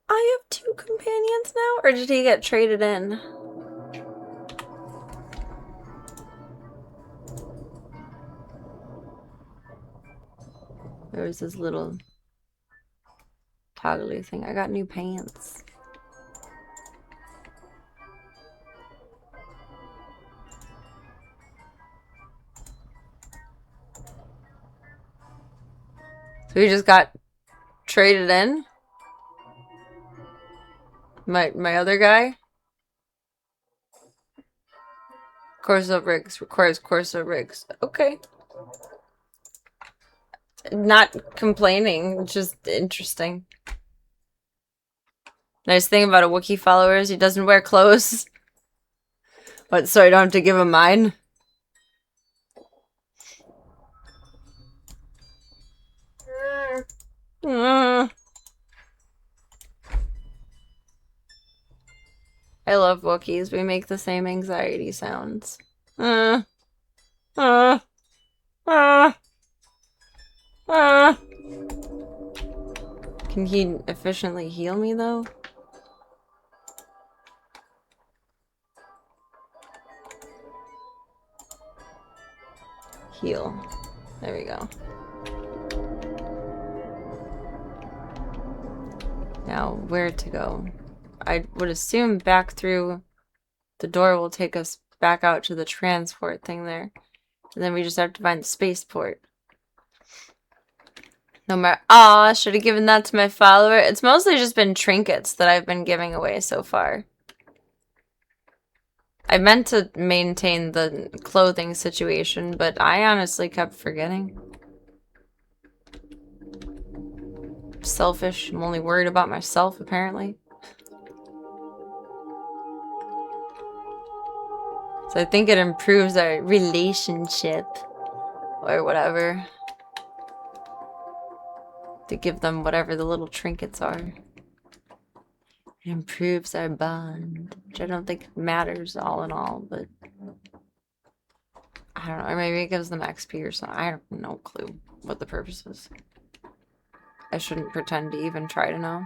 I have 2 companions now? Or did he get traded in? There was this little toggly thing. I got new pants. So he just got traded in? My other guy? Corso rigs requires Corso rigs. Okay. Not complaining, just interesting. Nice thing about a Wookiee follower is he doesn't wear clothes. What, so I don't have to give him mine? I love Wookiees. We make the same anxiety sounds. Can he efficiently heal me, though? Heal. There we go. Now, where to go? I would assume back through the door will take us back out to the transport thing there. And then we just have to find the spaceport. No matter. Aw, I should have given that to my follower. It's mostly just been trinkets that I've been giving away so far. I meant to maintain the clothing situation, but I honestly kept forgetting. Selfish. I'm only worried about myself, apparently. So I think it improves our relationship. Or whatever. To give them whatever the little trinkets are. It improves our bond. Which I don't think matters all in all, but... I don't know. Or maybe it gives them XP or something. I have no clue what the purpose is. I shouldn't pretend to even try to know.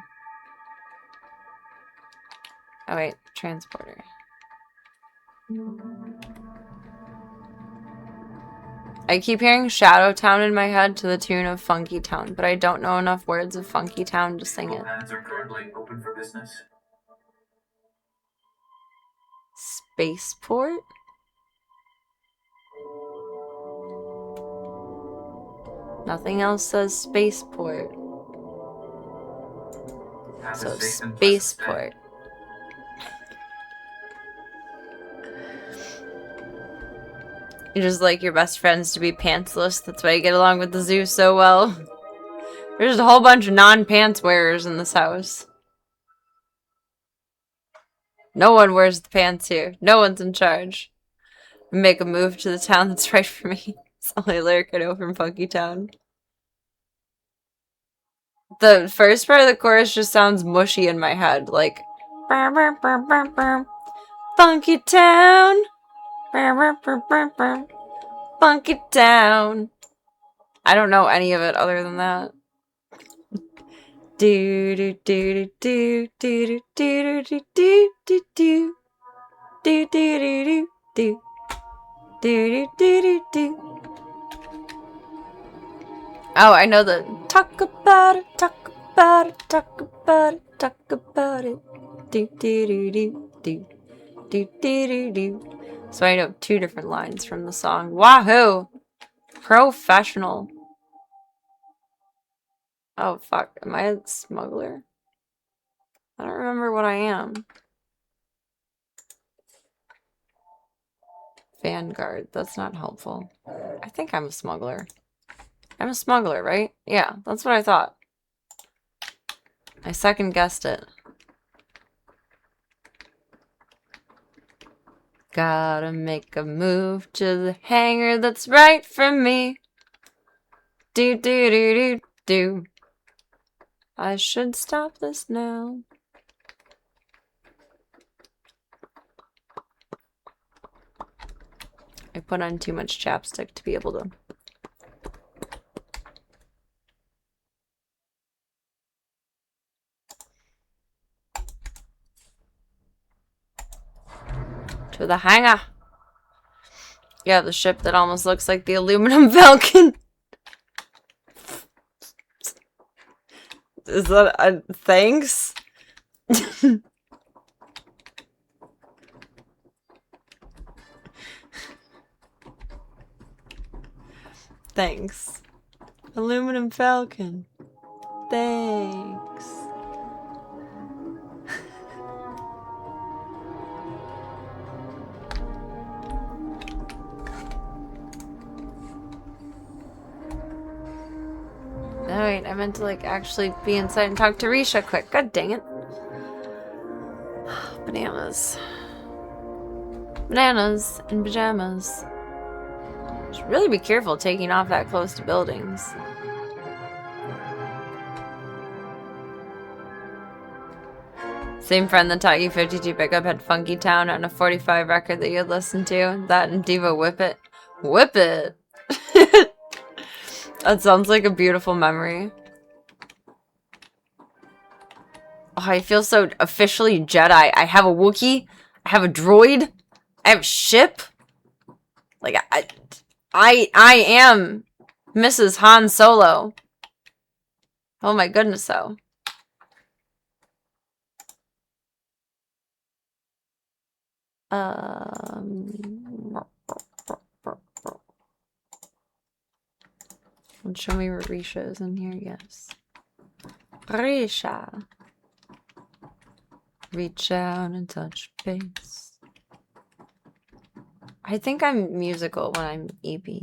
Oh wait, transporter. I keep hearing Shadow Town in my head to the tune of Funky Town, but I don't know enough words of Funky Town to sing it. Hands are currently open for business. Spaceport? Nothing else says spaceport. Have So a safe and pleasant stay. spaceport. You just like your best friends to be pantsless. That's why you get along with the zoo so well. There's a whole bunch of non-pants wearers in this house. No one wears the pants here. No one's in charge. Make a move to the town that's right for me. It's the only lyric I know from Funky Town. The first part of the chorus just sounds mushy in my head, like "Burr, burr, burr, burr, burr. Funky Town, burr, burr, burr, burr, burr. Funky Town." I don't know any of it other than that. Do do do do do do do do do do do do do do do do do do. Oh, I know the talk about it, talk about it, talk about it, talk about it. Do do do do do do do do do. So I know 2 different lines from the song. Wahoo! Professional. Oh fuck, am I a smuggler? I don't remember what I am. Vanguard, that's not helpful. I think I'm a smuggler. I'm a smuggler, right? Yeah, that's what I thought. I second guessed it. Gotta make a move to the hangar that's right for me. Do do do do do. I should stop this now. I put on too much chapstick to be able to. To the hangar. Yeah, the ship that almost looks like the aluminum Falcon. Is that a thanks? Thanks. Aluminum Falcon. Thanks. I meant to, like, actually be inside and talk to Risha quick. God dang it. Bananas. Bananas and pajamas. Should really be careful taking off that close to buildings. Same friend that taught you 52 pickup had Funky Town on a 45 record that you had listened to. That and Diva Whip It. Whip It! That sounds like a beautiful memory. Oh, I feel so officially Jedi. I have a Wookiee. I have a droid. I have a ship. Like, I am Mrs. Han Solo. Oh my goodness, though. Show me where Risha is in here. Yes. Risha. Reach out and touch base. I think I'm musical when I'm EP.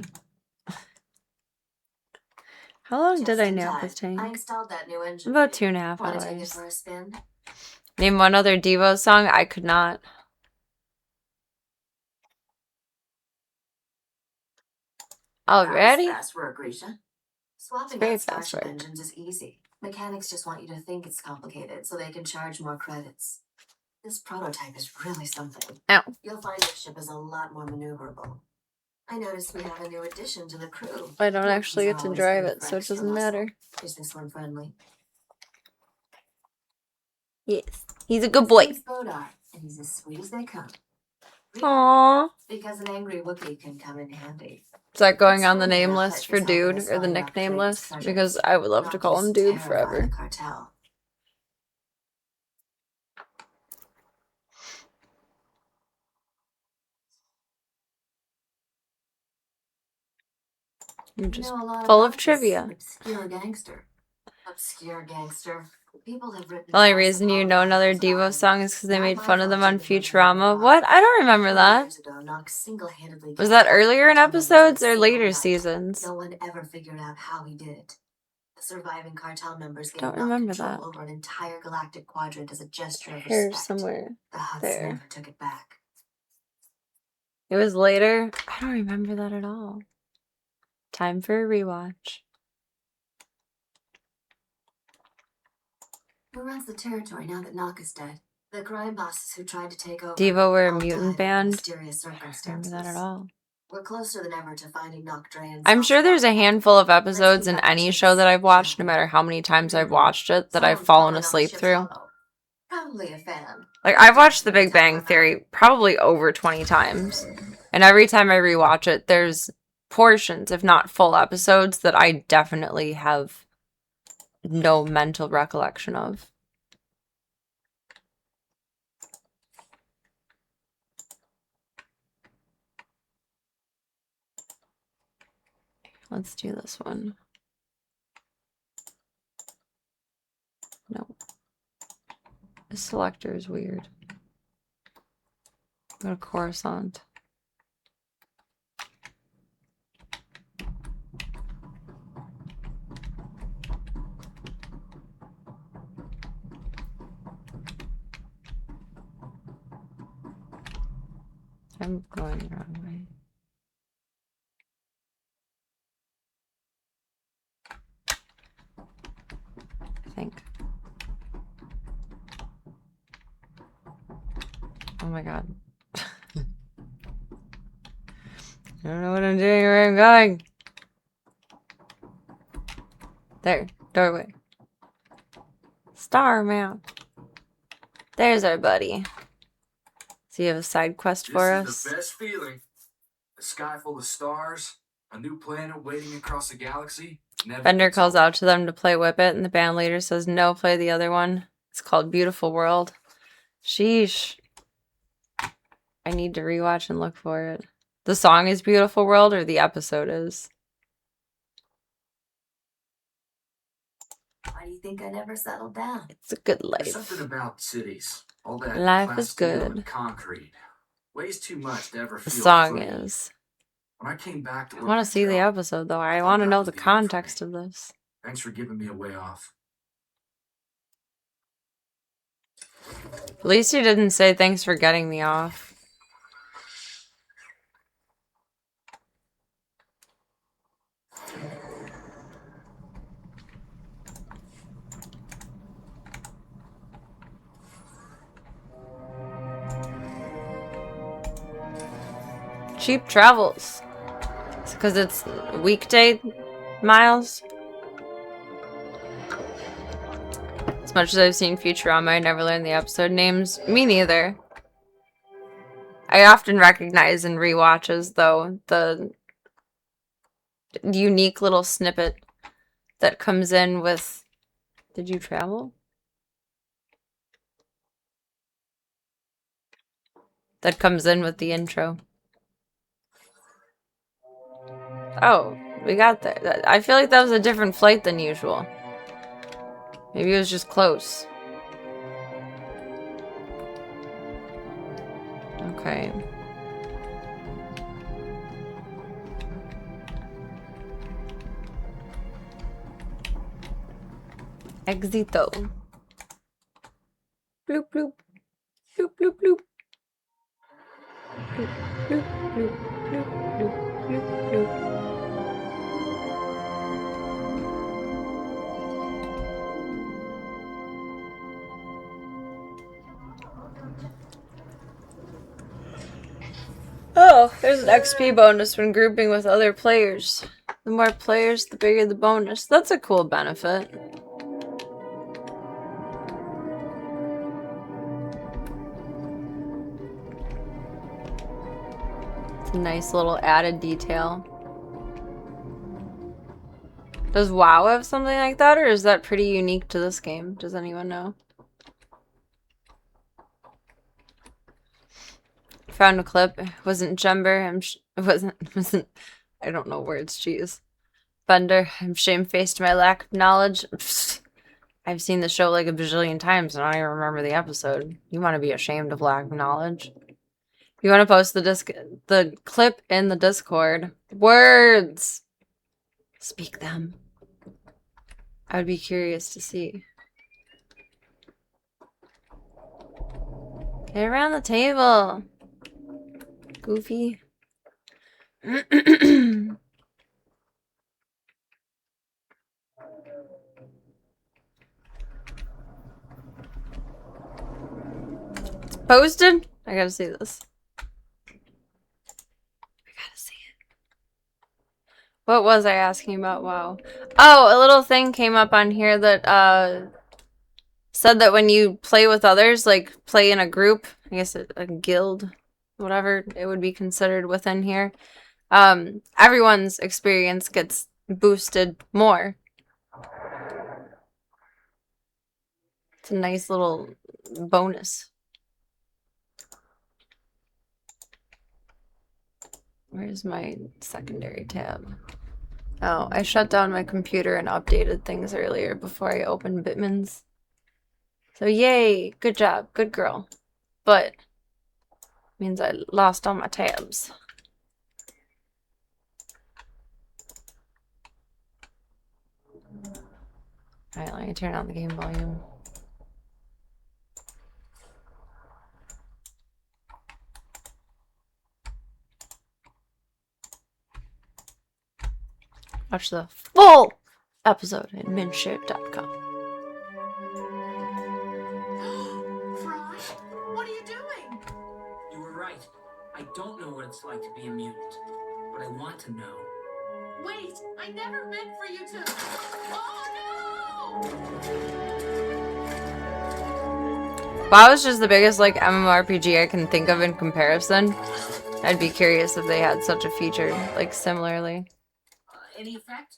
How long did I nap this tank? I installed that new engine. About 2.5 Want to take it hours. for a spin? Name one other Devo song. I could not. Already? Fast work, Risha. Swapping very out fast Starship work. engines is easy. Mechanics just want you to think it's complicated so they can charge more credits. This prototype is really something. Ow. You'll find this ship is a lot more maneuverable. I noticed we have a new addition to the crew. I don't Monkeys actually are get to always drive good it, for so it extra doesn't muscle. matter. Is this one friendly? Yes. He's a good boy. His name's Bodar, and he's as sweet as they come. Aww. Because an angry Wookiee can come in handy. Is that going on the name list for dude or the nickname list? Because I would love to call him dude forever. Cartel. You're just You know a lot full about of this trivia. Obscure gangster. Obscure gangster. People have written. The only reason you know another Devo song is because they made fun of them on Futurama. What? I don't remember that. Was that earlier in episodes or later seasons? No one ever figured out how he did it. The surviving cartel members gave Don't Knock remember control that. over an entire galactic quadrant as a gesture of Here respect. somewhere. The Hutts There. never took it back. It was later. I don't remember that at all. Time for a rewatch. Who runs the territory now that Knock is dead? The crime bosses who tried to take over. Devo were a all mutant died band. in mysterious I don't remember circumstances. that at all. We're closer than ever to finding Knock Dre and I'm sure there's a Salzburg. handful of episodes in any show that I've watched, no matter how many times I've watched it, that I've fallen asleep through. Probably a fan. Like, I've watched The Big Bang Theory probably over 20 times. And every time I rewatch it, there's portions, if not full episodes, that I definitely have no mental recollection of. Let's do this one. No. The selector is weird. Go to Coruscant. I'm going the wrong way. I think. Oh my god. I don't know what I'm doing or where I'm going. There. Doorway. Star map. There's our buddy. So you have a side quest for us? This is the best feeling. A sky full of stars, a new planet waiting across the galaxy. Bender calls out to them to play Whip It, and the band leader says, no, play the other one. It's called Beautiful World. Sheesh. I need to rewatch and look for it. The song is Beautiful World, or the episode is? Why do you think I never settled down? It's a good There's life. something about cities. All that Life glass is steel good. and concrete. Weighs too much to ever The feel song free. is. When I came back to I want to see the episode, though. I want to know the context of this. Thanks for giving me a way off. At least he didn't say thanks for getting me off. Cheap travels. It's because it's weekday miles. As much as I've seen Futurama, I never learned the episode names. Me neither. I often recognize in rewatches, though, the unique little snippet that comes in with... Did you travel? That comes in with the intro. Oh, we got there. I feel like that was a different flight than usual. Maybe it was just close. Okay. Exito. Bloop, bloop. Bloop, bloop, bloop. Bloop, bloop, bloop, bloop, bloop, bloop, bloop. Oh, there's an XP bonus when grouping with other players. The more players, the bigger the bonus. That's a cool benefit. It's a nice little added detail. Does WoW have something like that, or is that pretty unique to this game? Does anyone know? Found a clip. It wasn't Jember. It wasn't. I don't know words. Jeez. Bender. I'm shamefaced my lack of knowledge. I've seen the show like a bajillion times and I don't even remember the episode. You want to be ashamed of lack of knowledge? You want to post the clip in the Discord. Words. Speak them. I would be curious to see. Get around the table. Goofy. It's posted? I gotta see this. What was I asking about? Wow. Oh, a little thing came up on here that said that when you play with others, like play in a group, I guess a guild, whatever it would be considered within here, everyone's experience gets boosted more. It's a nice little bonus. Where's my secondary tab? Oh, I shut down my computer and updated things earlier before I opened Bitman's. So yay, good job, good girl. But means I lost all my tabs. Alright, let me turn on the game volume. Watch the full episode at minship.com. Fry, what are you doing? You were right. I don't know what it's like to be a mutant, but I want to know. Wait, I never meant for you to. Oh no! WoW is just the biggest like MMORPG I can think of in comparison. I'd be curious if they had such a feature, like similarly. Any effect?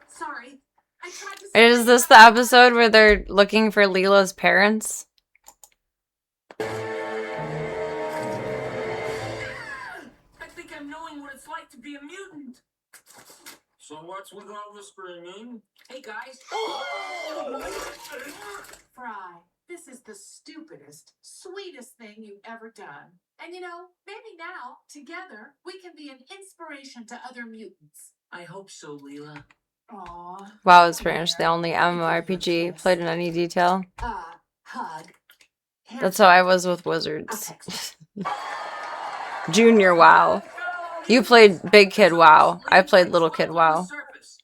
Sorry, I tried to. Is this the episode where they're looking for Leela's parents? I think I'm knowing what it's like to be a mutant. So what's with all the screaming? Hey guys. Fry, this is the stupidest, sweetest thing you've ever done. And you know, maybe now, together, we can be an inspiration to other mutants. I hope so, Leela. Aw. WoW is pretty much the only MMORPG played in any detail. Hug. That's how I was with Wizards. Text. Junior WoW. You played Big Kid WoW. I played Little Kid WoW.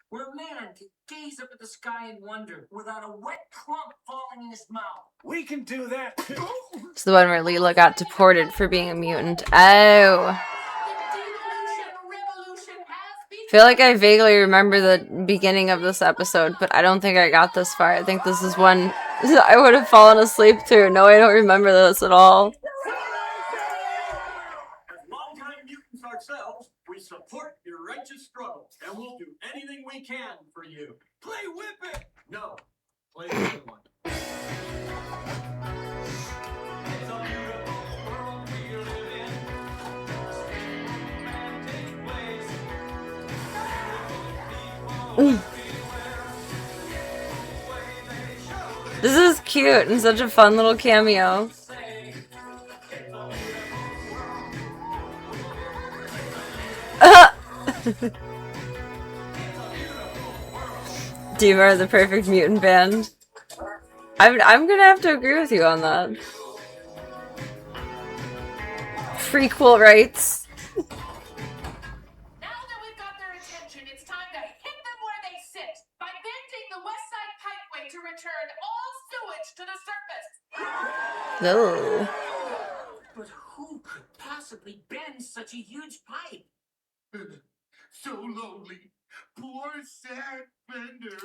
Where a man can gaze up at the sky in wonder without a wet crumb falling in his mouth. We can do that too. It's the one where Leela got deported for being a mutant. Oh. The devolution revolution has I feel like I vaguely remember the beginning of this episode, but I don't think I got this far. I think this is one I would have fallen asleep through. No, I don't remember this at all. As longtime mutants ourselves, we support your righteous struggle, and we'll do anything we can for you. Play Whip It! No, play the other one. It's a beautiful world we live in. Romantic ways. Beautiful people everywhere. This is cute and such a fun little cameo. Diva are the perfect mutant band. I'm gonna have to agree with you on that. Prequel rights. Now that we've got their attention, it's time to hit them where they sit by bending the West Side Pikeway to return all sewage to the surface. No. But who could possibly bend such a huge pipe? So lonely. Poor sad Bender.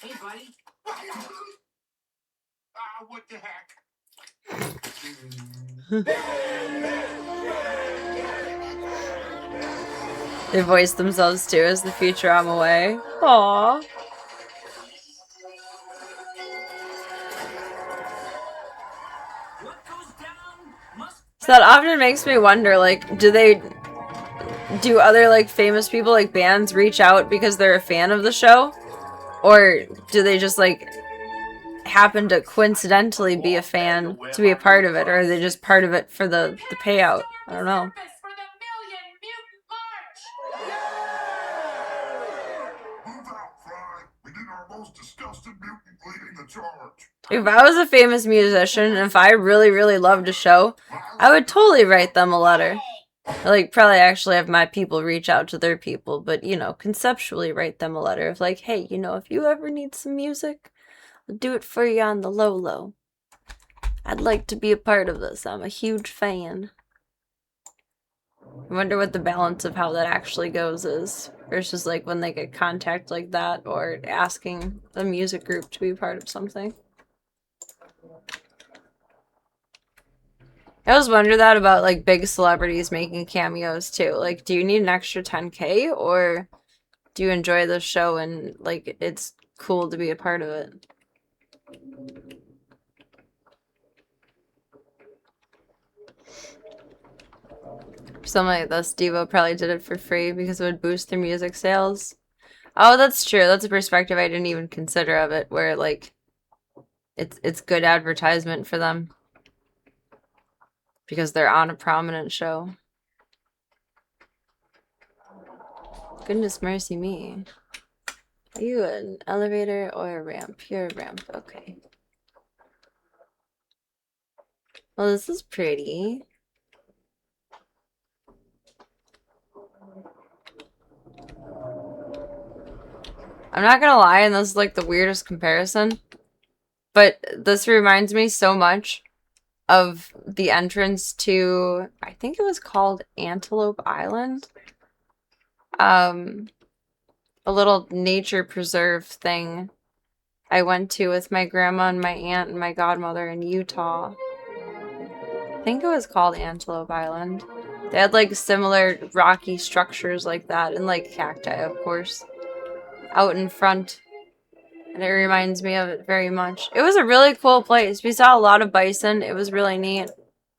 Hey, buddy. What the heck? They voice themselves too as the Futurama way. Aww. What goes down must. So that often makes me wonder, like, do other, like, famous people, like, bands reach out because they're a fan of the show? Or do they just, like, happen to coincidentally be a fan to be a part of it? Or are they just part of it for the payout? I don't know. For the Million Mutant March. Move out, Fry. We need our most disgusting mutant leading the charge. If I was a famous musician and if I really, really loved a show, I would totally write them a letter. Like, probably actually have my people reach out to their people, but, you know, conceptually write them a letter of like, hey, you know, if you ever need some music, I'll do it for you on the low-low. I'd like to be a part of this. I'm a huge fan. I wonder what the balance of how that actually goes is. Versus, like, when they get contact like that, or asking the music group to be part of something. I always wonder that about, like, big celebrities making cameos, too. Like, do you need an extra 10K, or do you enjoy the show and, like, it's cool to be a part of it? Something like this, Devo probably did it for free because it would boost their music sales. Oh, that's true. That's a perspective I didn't even consider of it, where, like, it's good advertisement for them. Because they're on a prominent show. Goodness mercy me. Are you an elevator or a ramp? You're a ramp, okay. Well, this is pretty. I'm not gonna lie, and this is like the weirdest comparison, but this reminds me so much of the entrance to, I think it was called Antelope Island. A little nature preserve thing I went to with my grandma and my aunt and my godmother in Utah. I think it was called Antelope Island. They had like similar rocky structures like that, and like cacti, of course, out in front. And it reminds me of it very much. It was a really cool place. We saw a lot of bison. It was really neat.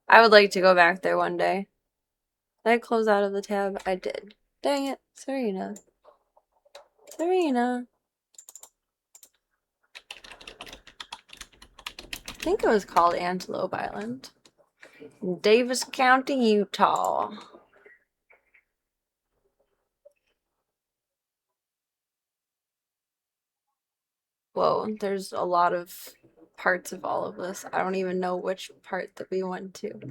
I would like to go back there one day. Did I close out of the tab? I did. Dang it. Serena. Serena. I think it was called Antelope Island. In Davis County, Utah. Whoa, there's a lot of parts of all of this. I don't even know which part that we went to. I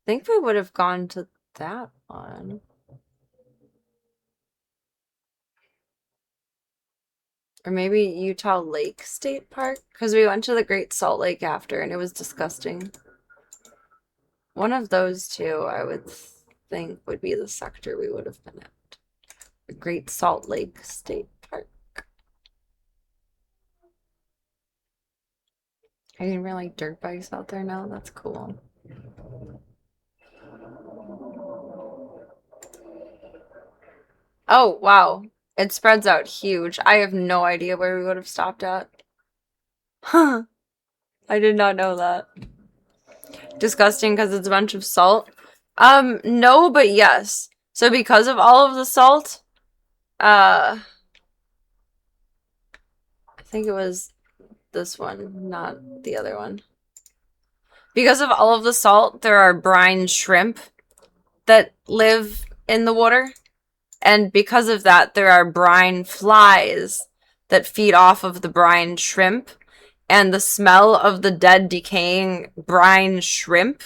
think we would have gone to that one. Or maybe Utah Lake State Park? Because we went to the Great Salt Lake after and it was disgusting. One of those two, I would think, would be the sector we would have been at. The Great Salt Lake State Park. Are you gonna like dirt bikes out there now? That's cool. Oh, wow. It spreads out huge. I have no idea where we would have stopped at. Huh. I did not know that. Disgusting because it's a bunch of salt. No, but yes. So because of all of the salt, I think it was this one, not the other one. Because of all of the salt, there are brine shrimp that live in the water. And because of that, there are brine flies that feed off of the brine shrimp. And the smell of the dead, decaying brine shrimp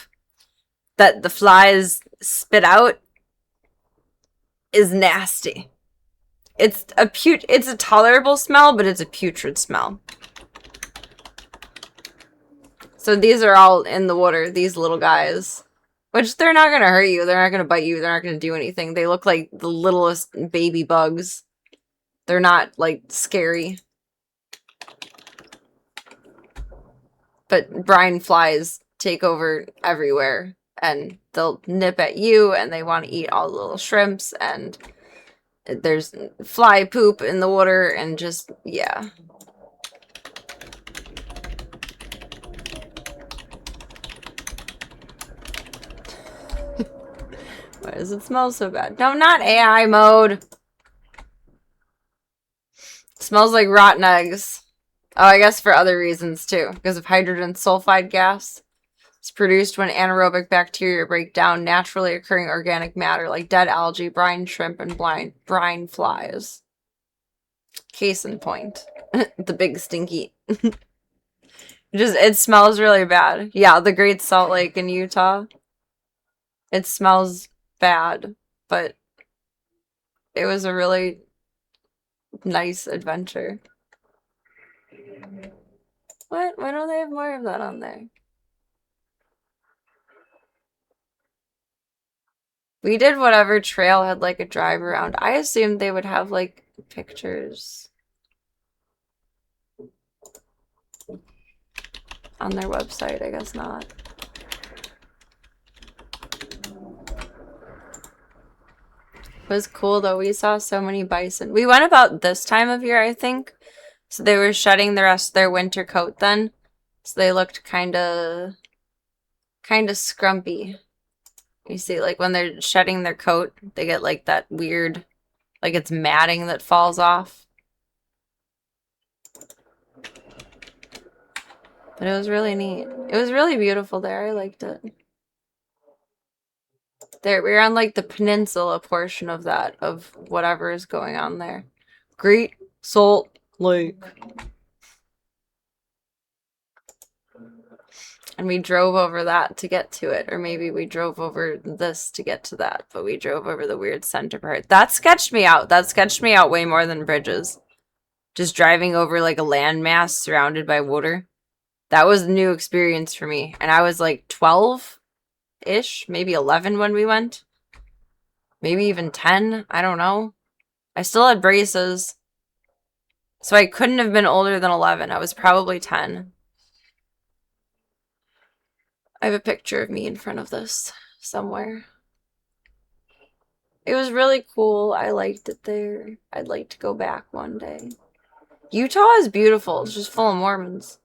that the flies spit out is nasty. It's a tolerable smell, but it's a putrid smell. So these are all in the water, these little guys. Which, they're not going to hurt you. They're not going to bite you. They're not going to do anything. They look like the littlest baby bugs. They're not, like, scary. But brine flies take over everywhere. And they'll nip at you, and they want to eat all the little shrimps, and there's fly poop in the water, and just, yeah. Why does it smell so bad? No, not AI mode. It smells like rotten eggs. Oh, I guess for other reasons too. Because of hydrogen sulfide gas. It's produced when anaerobic bacteria break down naturally occurring organic matter like dead algae, brine shrimp, and brine flies. Case in point. The big stinky. It smells really bad. Yeah, the Great Salt Lake in Utah. It smells bad, but it was a really nice adventure. What? Why don't they have more of that on there? We did whatever trail had like a drive around. I assumed they would have like pictures on their website. I guess not. It was cool though. We saw so many bison. We went about this time of year, I think. So they were shedding the rest of their winter coat then. So they looked kind of scrumpy. You see, like when they're shedding their coat, they get like that weird, like it's matting that falls off. But it was really neat. It was really beautiful there. I liked it. There, we were on like the peninsula portion of that, of whatever is going on there. Great Salt Lake. And we drove over that to get to it. Or maybe we drove over this to get to that. But we drove over the weird center part. That sketched me out. That sketched me out way more than bridges. Just driving over like a landmass surrounded by water. That was a new experience for me. And I was like 12-ish, maybe 11 when we went. Maybe even 10. I don't know. I still had braces. So I couldn't have been older than 11. I was probably 10. I have a picture of me in front of this somewhere. It was really cool. I liked it there. I'd like to go back one day. Utah is beautiful. It's just full of Mormons.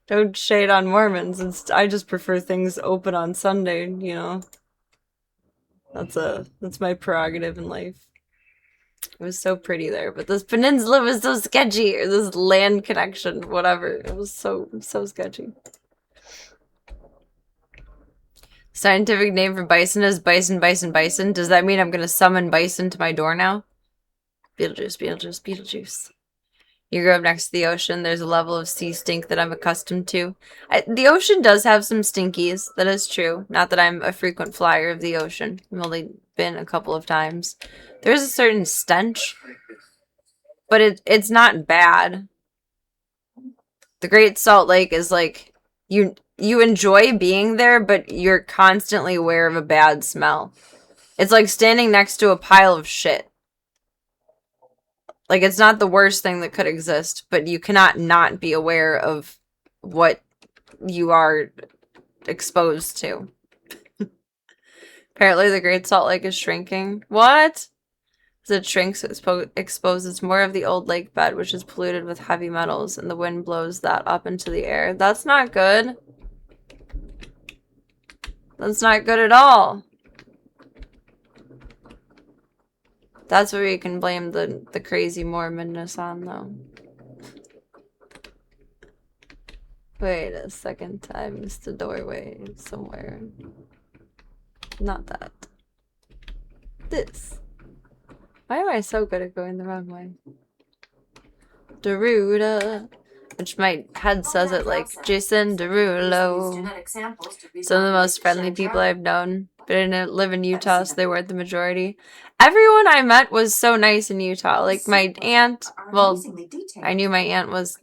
Don't shade on Mormons. I just prefer things open on Sunday, you know. That's my prerogative in life. It was so pretty there, but this peninsula was so sketchy, or this land connection, whatever. It was so sketchy. Scientific name for bison is bison, bison, bison. Does that mean I'm gonna summon bison to my door now? Beetlejuice, Beetlejuice, Beetlejuice. You grew up next to the ocean. There's a level of sea stink that I'm accustomed to. The ocean does have some stinkies. That is true. Not that I'm a frequent flyer of the ocean. I've only been a couple of times. There's a certain stench, but it's not bad. The Great Salt Lake is like, you enjoy being there, but you're constantly aware of a bad smell. It's like standing next to a pile of shit. Like, it's not the worst thing that could exist, but you cannot not be aware of what you are exposed to. Apparently, the Great Salt Lake is shrinking. What? As it shrinks, it exposes more of the old lake bed, which is polluted with heavy metals, and the wind blows that up into the air. That's not good. That's not good at all. That's what we can blame the crazy Mormonness on, though. Wait a second, I missed a doorway somewhere. Not that. This. Why am I so good at going the wrong way? Deruda. Which my head says it like Jason Derulo. Some of the most friendly people I've known. But I didn't live in Utah, so they weren't the majority. Everyone I met was so nice in Utah. Like my aunt, well, I knew my aunt was,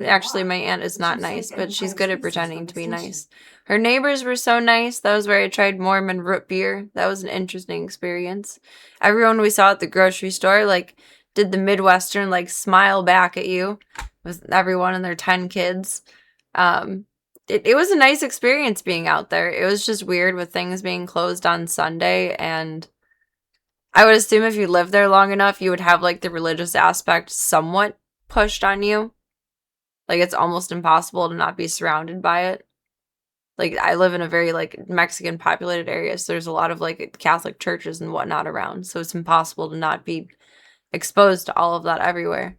actually my aunt is not nice, but she's good at pretending to be nice. Her neighbors were so nice. That was where I tried Mormon root beer. That was an interesting experience. Everyone we saw at the grocery store, like, did the Midwestern, like, smile back at you with everyone and their 10 kids. It was a nice experience being out there. It was just weird with things being closed on Sunday, and I would assume if you lived there long enough, you would have, like, the religious aspect somewhat pushed on you. Like, it's almost impossible to not be surrounded by it. Like, I live in a very, like, Mexican populated area, so there's a lot of, like, Catholic churches and whatnot around, so it's impossible to not be exposed to all of that everywhere.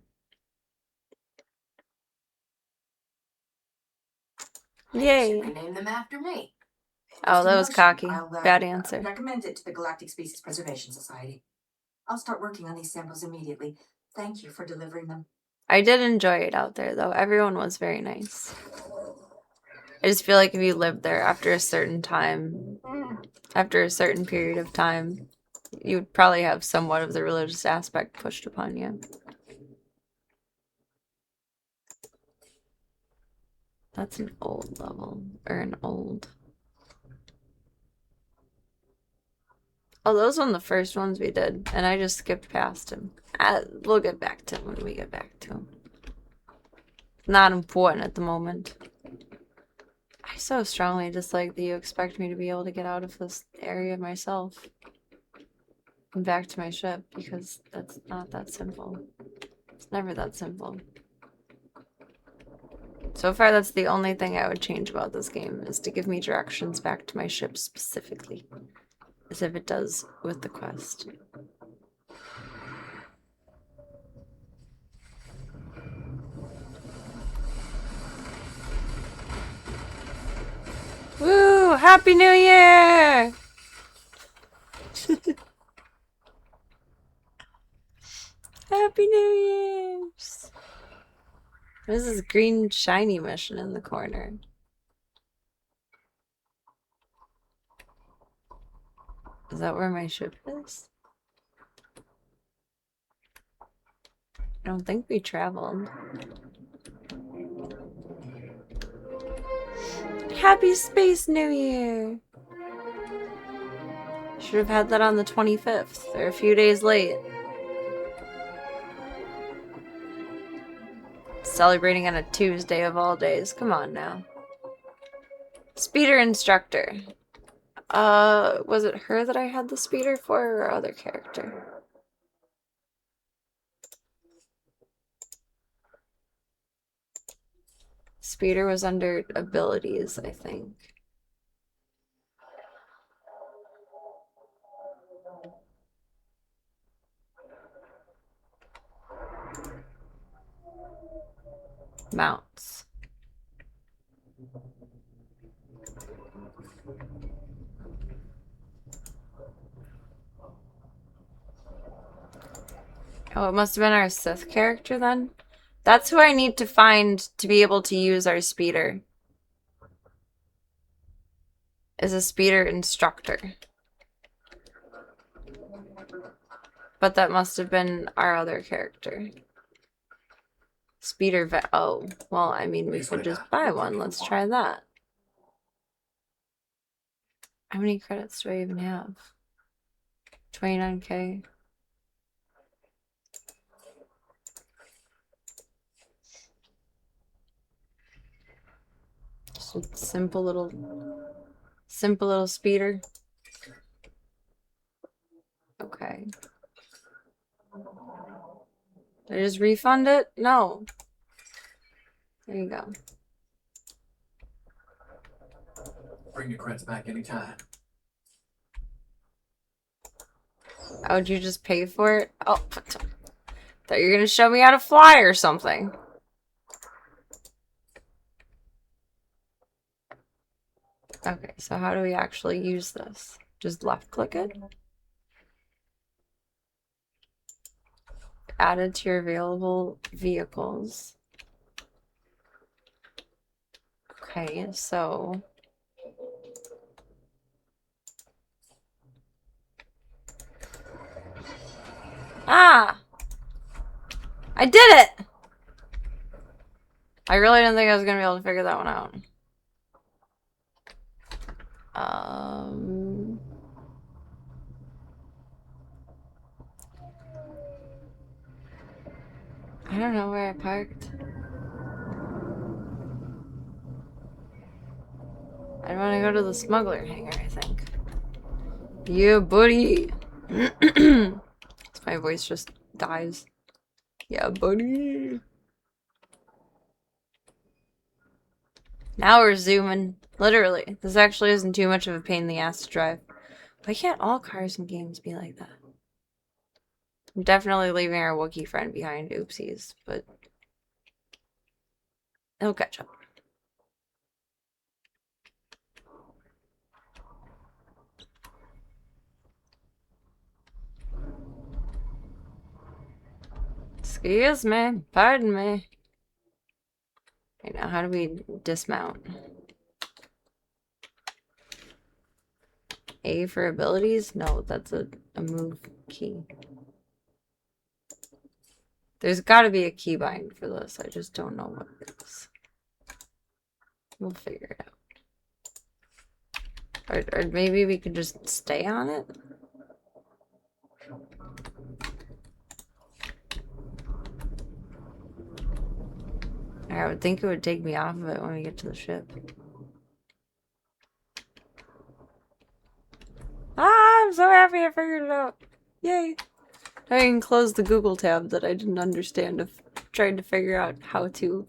Yay. You should rename them after me. Oh, that was cocky. I'll, Bad answer. recommend it to the Galactic Species Preservation Society. I'll start working on these samples immediately. Thank you for delivering them. I did enjoy it out there, though. Everyone was very nice. I just feel like if you lived there after a certain time, after a certain period of time, you would probably have somewhat of the religious aspect pushed upon you. That's an old level, or an old... Oh, those were the first ones we did, and I just skipped past him. We'll get back to him when we get back to him. Not important at the moment. I so strongly dislike that you expect me to be able to get out of this area myself and back to my ship, because that's not that simple. It's never that simple. So far, that's the only thing I would change about this game, is to give me directions back to my ship specifically, as if it does with the quest. Woo! Happy New Year! Happy New Year's! There's this green shiny mission in the corner. Is that where my ship is? I don't think we traveled. Happy Space New Year! Should have had that on the 25th. They're a few days late. Celebrating on a Tuesday of all days. Come on now. Speeder instructor. Was it her that I had the speeder for, or other character? Speeder was under abilities, I think. Mounts. Oh, it must have been our Sith character then. That's who I need to find to be able to use our speeder. Is a speeder instructor. But that must have been our other character. Speeder vet. Oh, well, I mean, we could just buy one. Let's try that. How many credits do I even have? 29k. Just a simple little speeder. Okay. Did I just refund it? No. There you go. Bring your credits back anytime. Oh, would you just pay for it? Oh, thought you were gonna show me how to fly or something. Okay, so how do we actually use this? Just left click it? Added to your available vehicles. Okay, so ah! I did it! I really didn't think I was gonna be able to figure that one out. I don't know where I parked. I want to go to the smuggler hangar, I think. Yeah, buddy! My voice just dies. Yeah, buddy! Now we're zooming. Literally. This actually isn't too much of a pain in the ass to drive. Why can't all cars and games be like that? I'm definitely leaving our Wookiee friend behind. Oopsies, but it'll catch up. Excuse me. Pardon me. Okay, now how do we dismount? A for abilities? No, that's a move key. There's got to be a keybind for this. I just don't know what it is. We'll figure it out. Or maybe we could just stay on it? I would think it would take me off of it when we get to the ship. Ah, I'm so happy I figured it out. Yay. I can close the Google tab that I didn't understand of trying to figure out how to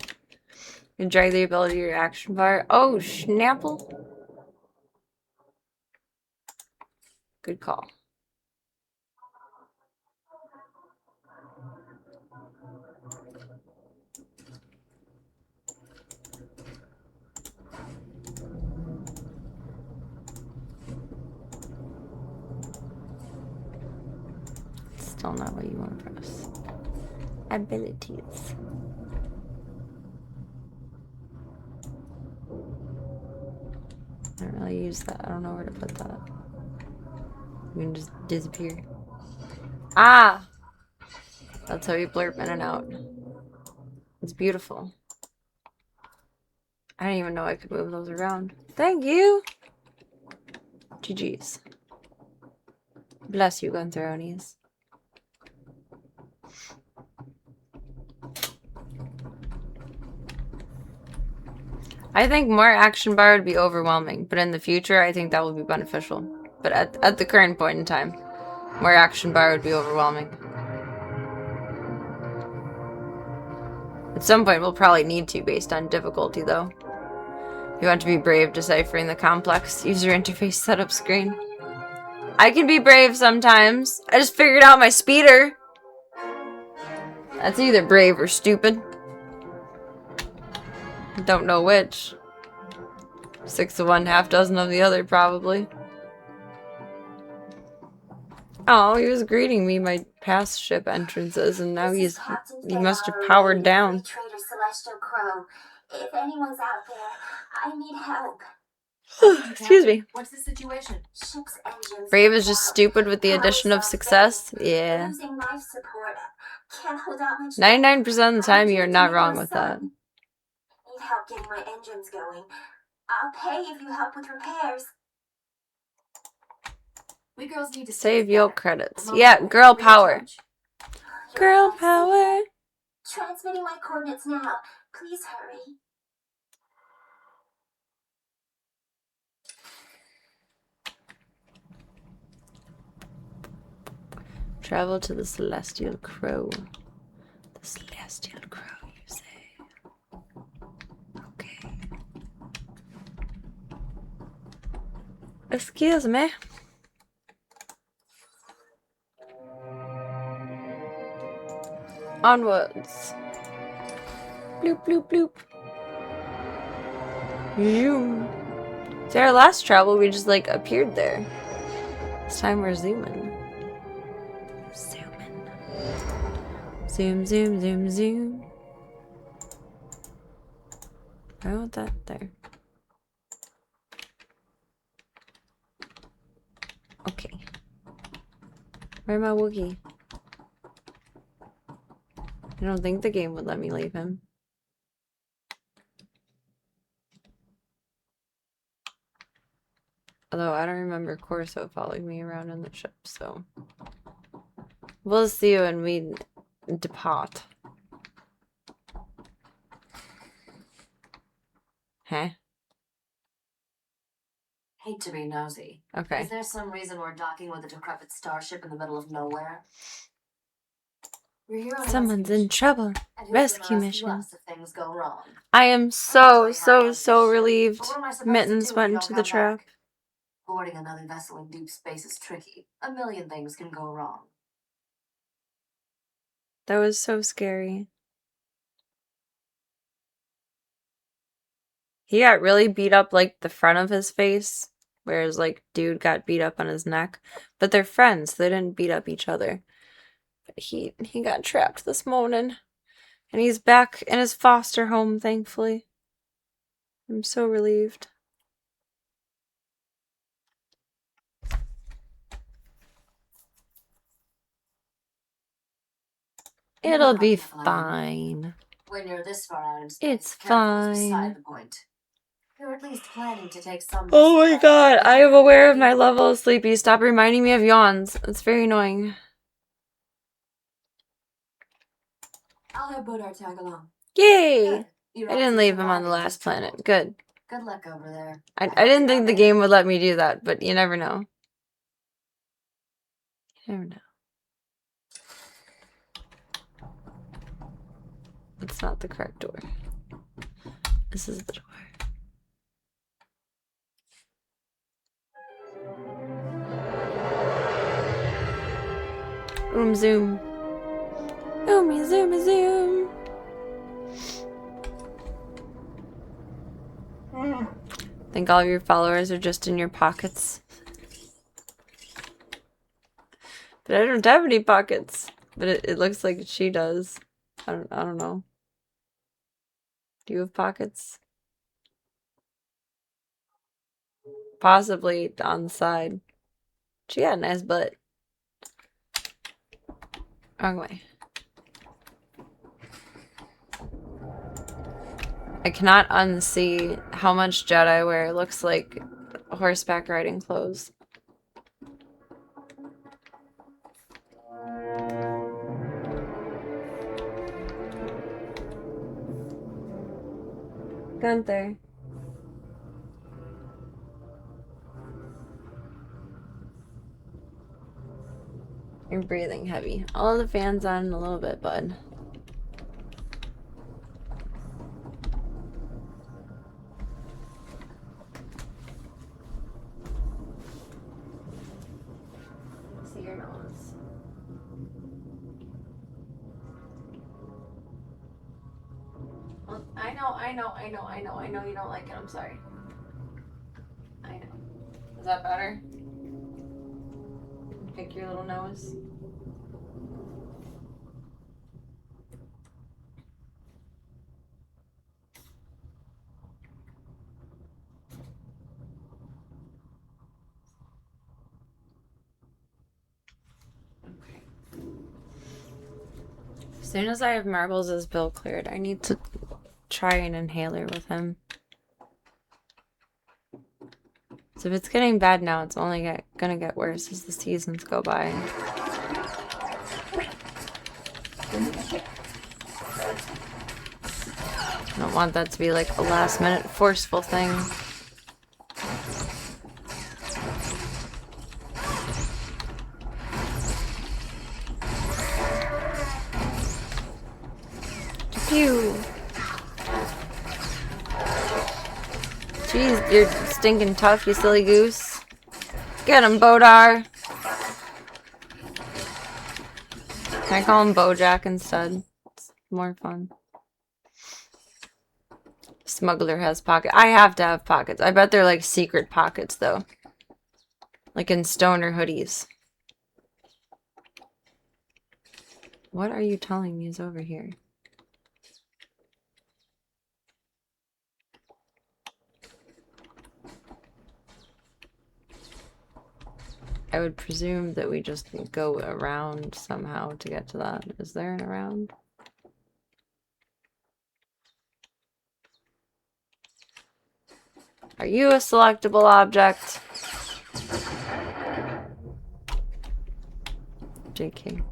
drag the ability to your action bar. Oh, Schnapple. Good call. Still not what you want to press. Abilities. I don't really use that. I don't know where to put that. You can just disappear. Ah! That's how you blurb in and out. It's beautiful. I didn't even know I could move those around. Thank you! GG's. Bless you, Guntheronies. I think more action bar would be overwhelming, but in the future, I think that will be beneficial. But at the current point in time, more action bar would be overwhelming. At some point, we'll probably need to, based on difficulty, though. If you want to be brave deciphering the complex user interface setup screen. I can be brave sometimes. I just figured out my speeder. That's either brave or stupid. Don't know which. 6 of one, half dozen of the other, probably. Oh, he was greeting me by past ship entrances, and now he must have powered down. Trader Celestial Crow. If anyone's out there, I need help. Excuse me. What's the situation? Ship's engines. Brave is just stupid with the addition of success. Yeah. Losing life support. Can't hold out much. 99% of the time, you're not wrong with that. Need help getting my engines going. I'll pay if you help with repairs. We girls need to Save your credits. Yeah, girl power. Girl power. Transmitting my coordinates now. Please hurry. Travel to the Celestial Crow. The Celestial Crow, you say? Okay. Excuse me. Onwards. Bloop, bloop, bloop. Zoom. See, our last travel, we just like appeared there. This time we're zooming. Zooming. Zoom, zoom, zoom, zoom. I want that there. Okay. Where's my Wookie? I don't think the game would let me leave him. Although I don't remember Corso following me around in the ship, so we'll see you when we depart. Huh? Hate to be nosy. Okay. Is there some reason we're docking with a decrepit starship in the middle of nowhere? We're here on a Someone's rescue in trouble. And who's Rescue gonna rescue mission. us if things go wrong? I am so relieved. But what am I supposed Mittens to do if went you into don't the come trap. back? Boarding another vessel in deep space is tricky. A million things can go wrong. That was so scary. He got really beat up like the front of his face, whereas like dude got beat up on his neck. But they're friends, so they didn't beat up each other. But he got trapped this morning. And he's back in his foster home, thankfully. I'm so relieved. It'll be fine. When you're this far out in space, It's careful's fine. beside the point. You're at least planning to take some. Oh my god, I am aware of my level of sleepy. Stop reminding me of yawns. It's very annoying. I'll have Bodar tag along. Yay! Good. I didn't leave him on the last planet. Good. Good luck over there. I didn't think the game would let me do that, but you never know. You never know. It's not the correct door. This is the door. Zoom. Oomy zoomy zoom. Think all your followers are just in your pockets. But I don't have any pockets. But it looks like she does. I don't know. Do you have pockets? Possibly on the side. She got a nice butt. Wrong way. I cannot unsee how much Jedi wear looks like horseback riding clothes. Gunther. You're breathing heavy. All the fans on a little bit, bud. See your nose. Well, I know you don't like it. I'm sorry. I know. Is that better? Pick your little nose. Okay. As soon as I have Marbles' bill cleared, I need to try an inhaler with him. So if it's getting bad now, it's only gonna get worse as the seasons go by. I don't want that to be like a last minute forceful thing. Pew! Jeez, you're stinking tough, you silly goose. Get him, Bodar! Can I call him Bojack instead? It's more fun. Smuggler has pockets. I have to have pockets. I bet they're like secret pockets though. Like in stoner hoodies. What are you telling me is over here? I would presume that we just go around somehow to get to that. Is there an around? Are you a selectable object? JK.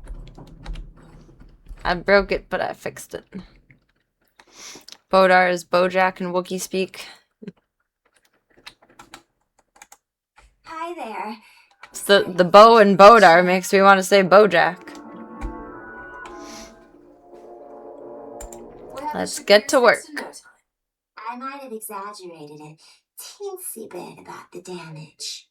I broke it, but I fixed it. Bodar is Bojack in Wookiee speak. Hi there. It's the bow and Bodar makes me want to say Bojack. Let's get to work. I might have exaggerated a teensy bit about the damage.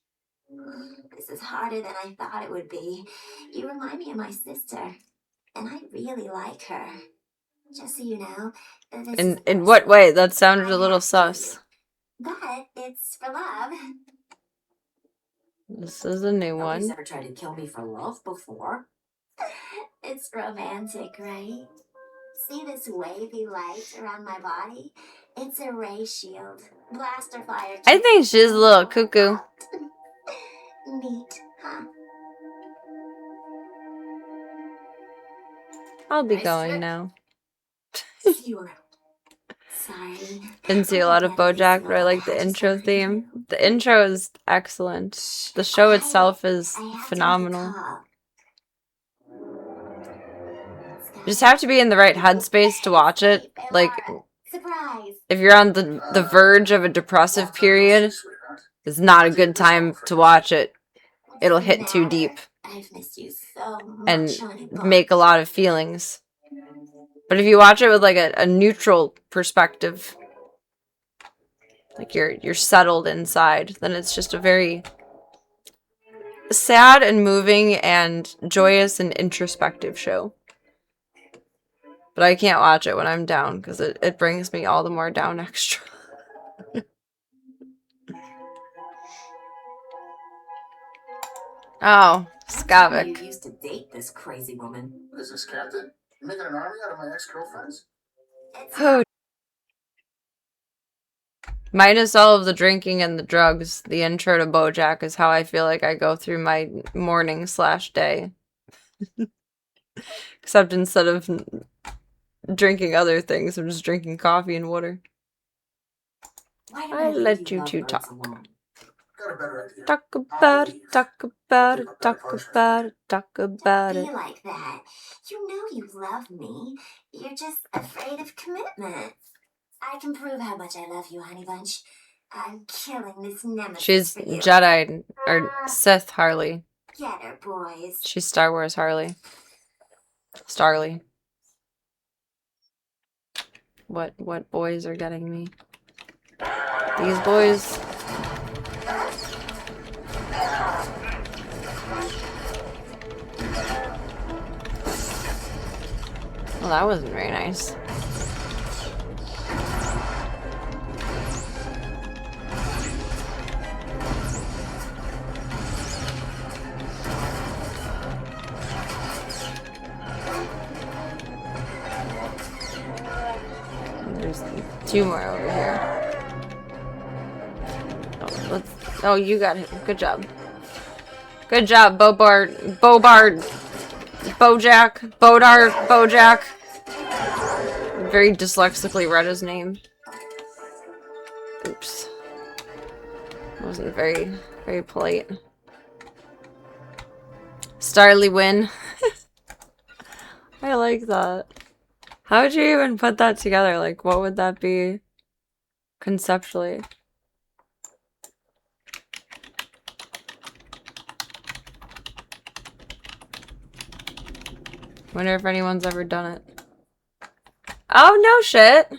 This is harder than I thought it would be. You remind me of my sister, and I really like her. Just so you know. In what way? That sounded a little sus. But it's for love. This is a new Nobody's one. ever tried to kill me for love before. It's romantic, right? See this wavy light around my body? It's a ray shield. Blaster fire. I think she's a little cuckoo. Neat, huh? I'll be Nice going trick. now. See you around. Sorry. Didn't see a lot of Bojack, but I like the intro theme. The intro is excellent. The show itself is phenomenal. You just have to be in the right headspace to watch it. Like, Surprise. if you're on the verge of a depressive period, it's not a good time to watch it. It'll hit too deep I've missed you so much, and honey bun. make a lot of feelings. But if you watch it with like a neutral perspective, like you're settled inside, then it's just a very sad and moving and joyous and introspective show. But I can't watch it when I'm down because it brings me all the more down extra. Oh, Skavik. You used to date this crazy woman. What is this, Captain? You making an army out of my ex-girlfriends? Oh. Minus all of the drinking and the drugs, the intro to Bojack is how I feel like I go through my morning/day. Except instead of drinking other things, I'm just drinking coffee and water. I let you two talk. Got a better idea. Talk about it, talk about it, talk about it, talk about Don't it. be like that. You know you love me. You're just afraid of commitment. I can prove how much I love you, honey bunch. I'm killing this nemesis She's for you. Jedi or Sith Harley. Get her, boys. She's Star Wars Harley. Starly. What boys are getting me? These boys. Well, that wasn't very nice. 2 more over here. Oh, oh, you got him. Good job. Good job, Bojack. Very dyslexically read his name. Oops. Wasn't very polite. Starly win. I like that. How would you even put that together? Like, what would that be conceptually? Wonder if anyone's ever done it. Oh, no shit!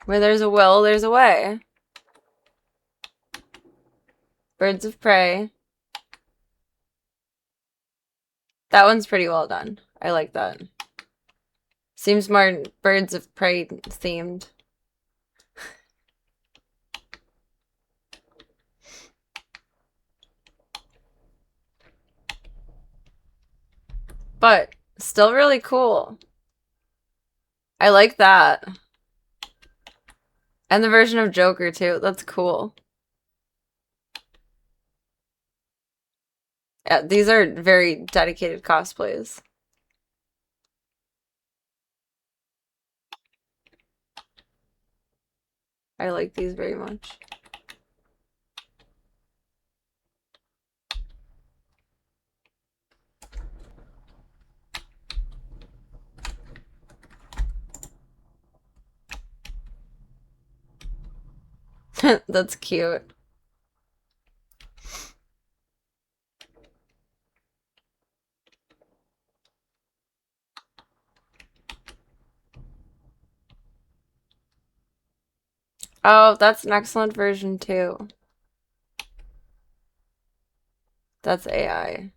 Where there's a will, there's a way. Birds of Prey. That one's pretty well done. I like that. Seems more Birds of Prey themed. But still really cool. I like that. And the version of Joker too. That's cool. Yeah, these are very dedicated cosplays. I like these very much. That's cute. Oh, that's an excellent version too. That's AI.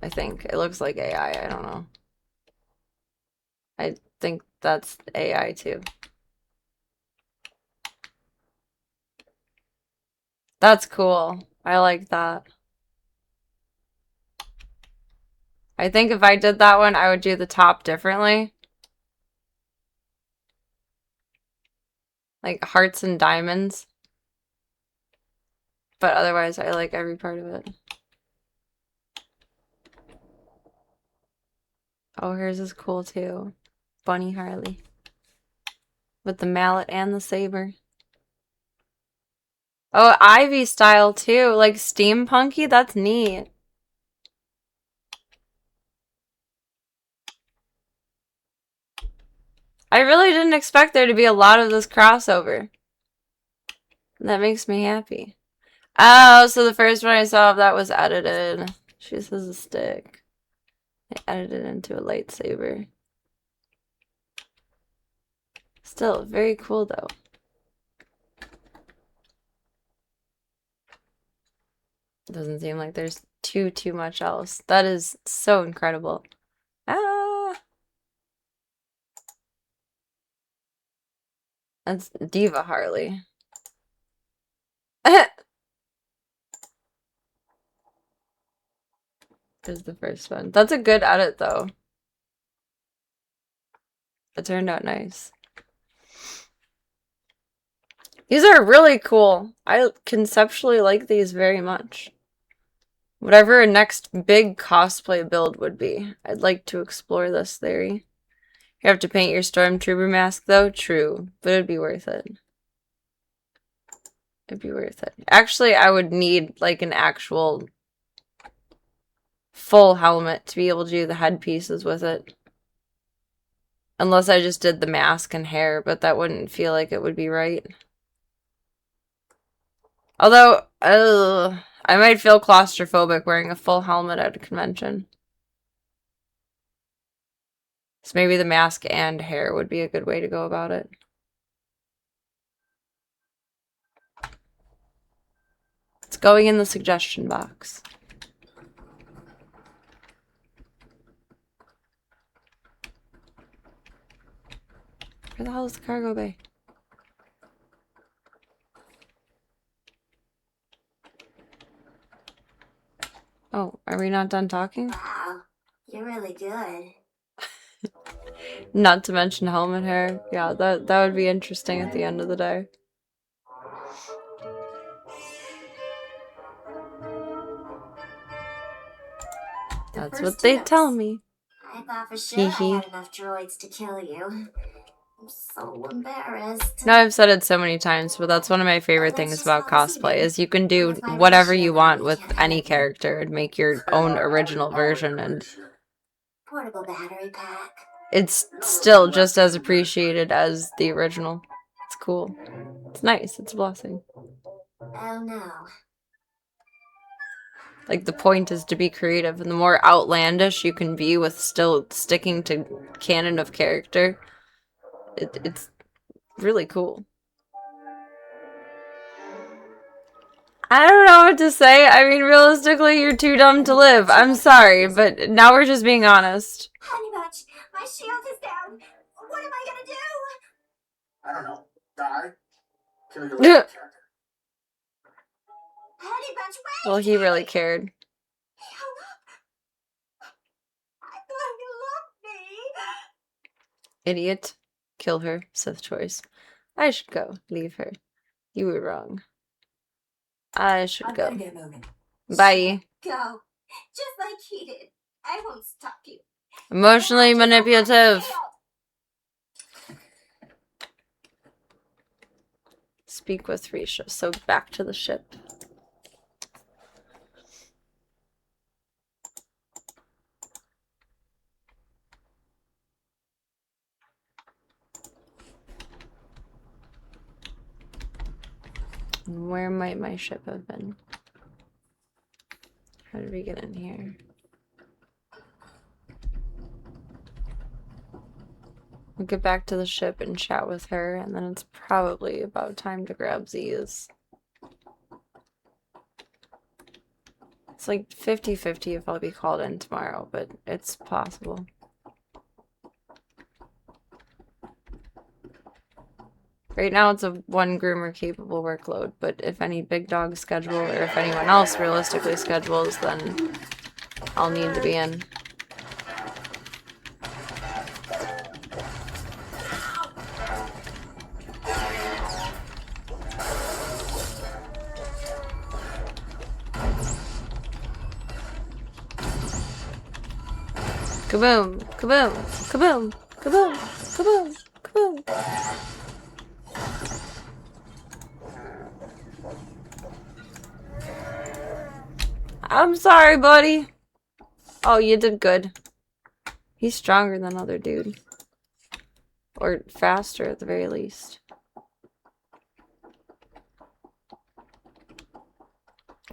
I think. It looks like AI. I don't know. I think that's AI too. That's cool. I like that. I think if I did that one, I would do the top differently. Like hearts and diamonds. But otherwise, I like every part of it. Oh, hers is cool too. Bunny Harley. With the mallet and the saber. Oh, Ivy style too. Like steampunky? That's neat. I really didn't expect there to be a lot of this crossover. That makes me happy. Oh, so the first one I saw of that was edited. She says a stick. I edited it into a lightsaber. Still, very cool though. Doesn't seem like there's too much else. That is so incredible. Ah! That's Diva Harley. Is the first one. That's a good edit though. It turned out nice. These are really cool. I conceptually like these very much. Whatever a next big cosplay build would be, I'd like to explore this theory. You have to paint your stormtrooper mask though? True, but it'd be worth it. It'd be worth it. Actually, I would need like an actual full helmet to be able to do the headpieces with it. Unless I just did the mask and hair, but that wouldn't feel like it would be right. Although, I might feel claustrophobic wearing a full helmet at a convention. So maybe the mask and hair would be a good way to go about it. It's going in the suggestion box. Where the hell is the cargo bay? Oh, are we not done talking? Wow, you're really good. Not to mention helmet hair. Yeah, that would be interesting at the end of the day. That's what they tell me. I thought for sure I Hee had enough droids to kill you. I'm so embarrassed. No, I've said it so many times, but that's one of my favorite things about cosplay is you can do whatever you want with any character and make your own original version, and Portable battery pack. it's still just as appreciated as the original. It's cool. It's nice. It's a blessing. Oh no. Like, the point is to be creative, and the more outlandish you can be with still sticking to canon of character, it's really cool. I don't know what to say. I mean, realistically, you're too dumb to live. I'm sorry, but now we're just being honest. Honey Bunch, my shield is down. What am I gonna do? I don't know. Die? Kill your Yeah. character. Honey Bunch, wait! Well, he really cared. He hung up. I thought he loved me. Idiot. Kill her, Sith choice. I should go. Leave her. You were wrong. I should go. Get moving. Bye. Go. Just like he did. I won't stop you. Emotionally manipulative. Speak with Risha. So back to the ship. Where might my ship have been? How did we get in here? We'll get back to the ship and chat with her, and then it's probably about time to grab Z's. It's like 50-50 if I'll be called in tomorrow, but it's possible. Right now it's a one groomer capable workload, but if any big dogs schedule, or if anyone else realistically schedules, then I'll need to be in. Kaboom! Kaboom! Kaboom! Kaboom! Kaboom! Kaboom! I'm sorry, buddy. Oh, you did good. He's stronger than other dude. Or faster at the very least.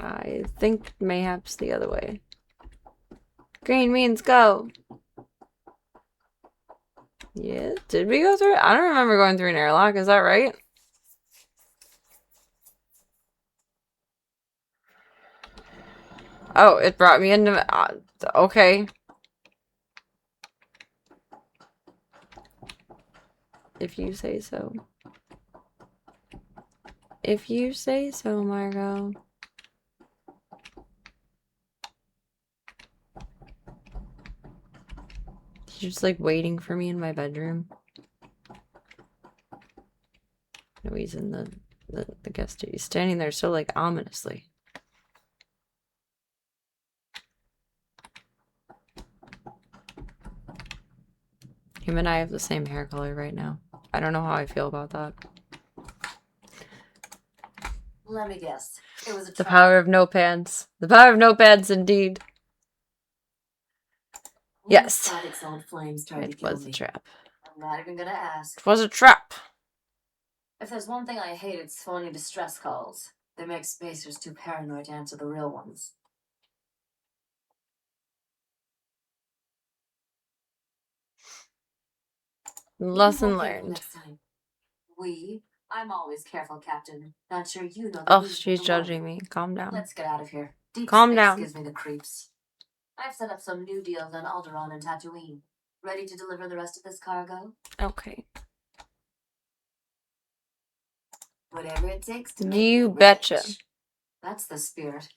I think mayhaps the other way. Green means go. Yeah, did we go through it? I don't remember going through an airlock, is that right? Oh, it brought me into... okay. If you say so. If you say so, Margot. He's just like waiting for me in my bedroom. No, he's in the guest. He's standing there so like ominously. Him and I have the same hair color right now. I don't know how I feel about that. Let me guess. It was a The trap. power of no pants. The power of no pants, indeed. Yes. Static's old flames tried to It kill was a me. trap. I'm not even gonna ask. It was a trap. If there's one thing I hate, it's phony distress calls. They make spacers too paranoid to answer the real ones. Lesson Be more careful learned. next time. I'm always careful, Captain. Not sure you know the Oh, we from she's the judging one. me. Calm down. Let's get out of here. Deep Calm space down. gives me the creeps. I've set up some new deals on Alderaan and Tatooine. Ready to deliver the rest of this cargo? Okay. Whatever it takes to make You me betcha. rich. That's the spirit.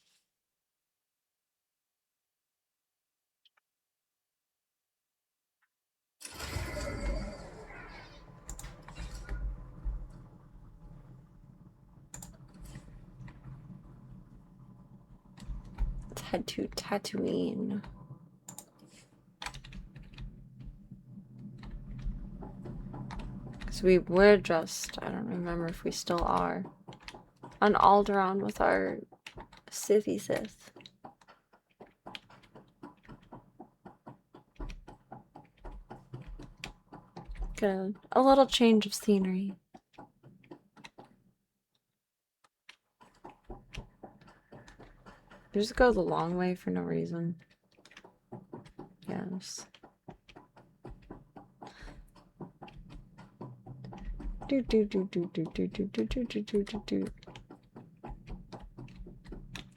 head to Tatooine. Because we were just, I don't remember if we still are, on Alderaan with our Sithy Sith. Good. A little change of scenery. Just go the long way for no reason. Yes. Do do do do do do do do do do do do do.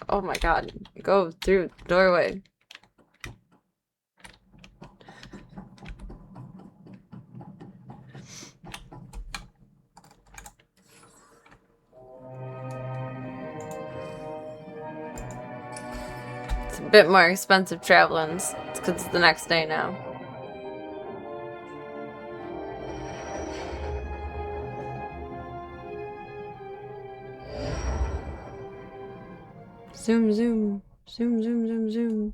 Oh my god. Go through the doorway. It's a bit more expensive traveling. It's because it's the next day now. Zoom, zoom. Zoom, zoom, zoom, zoom.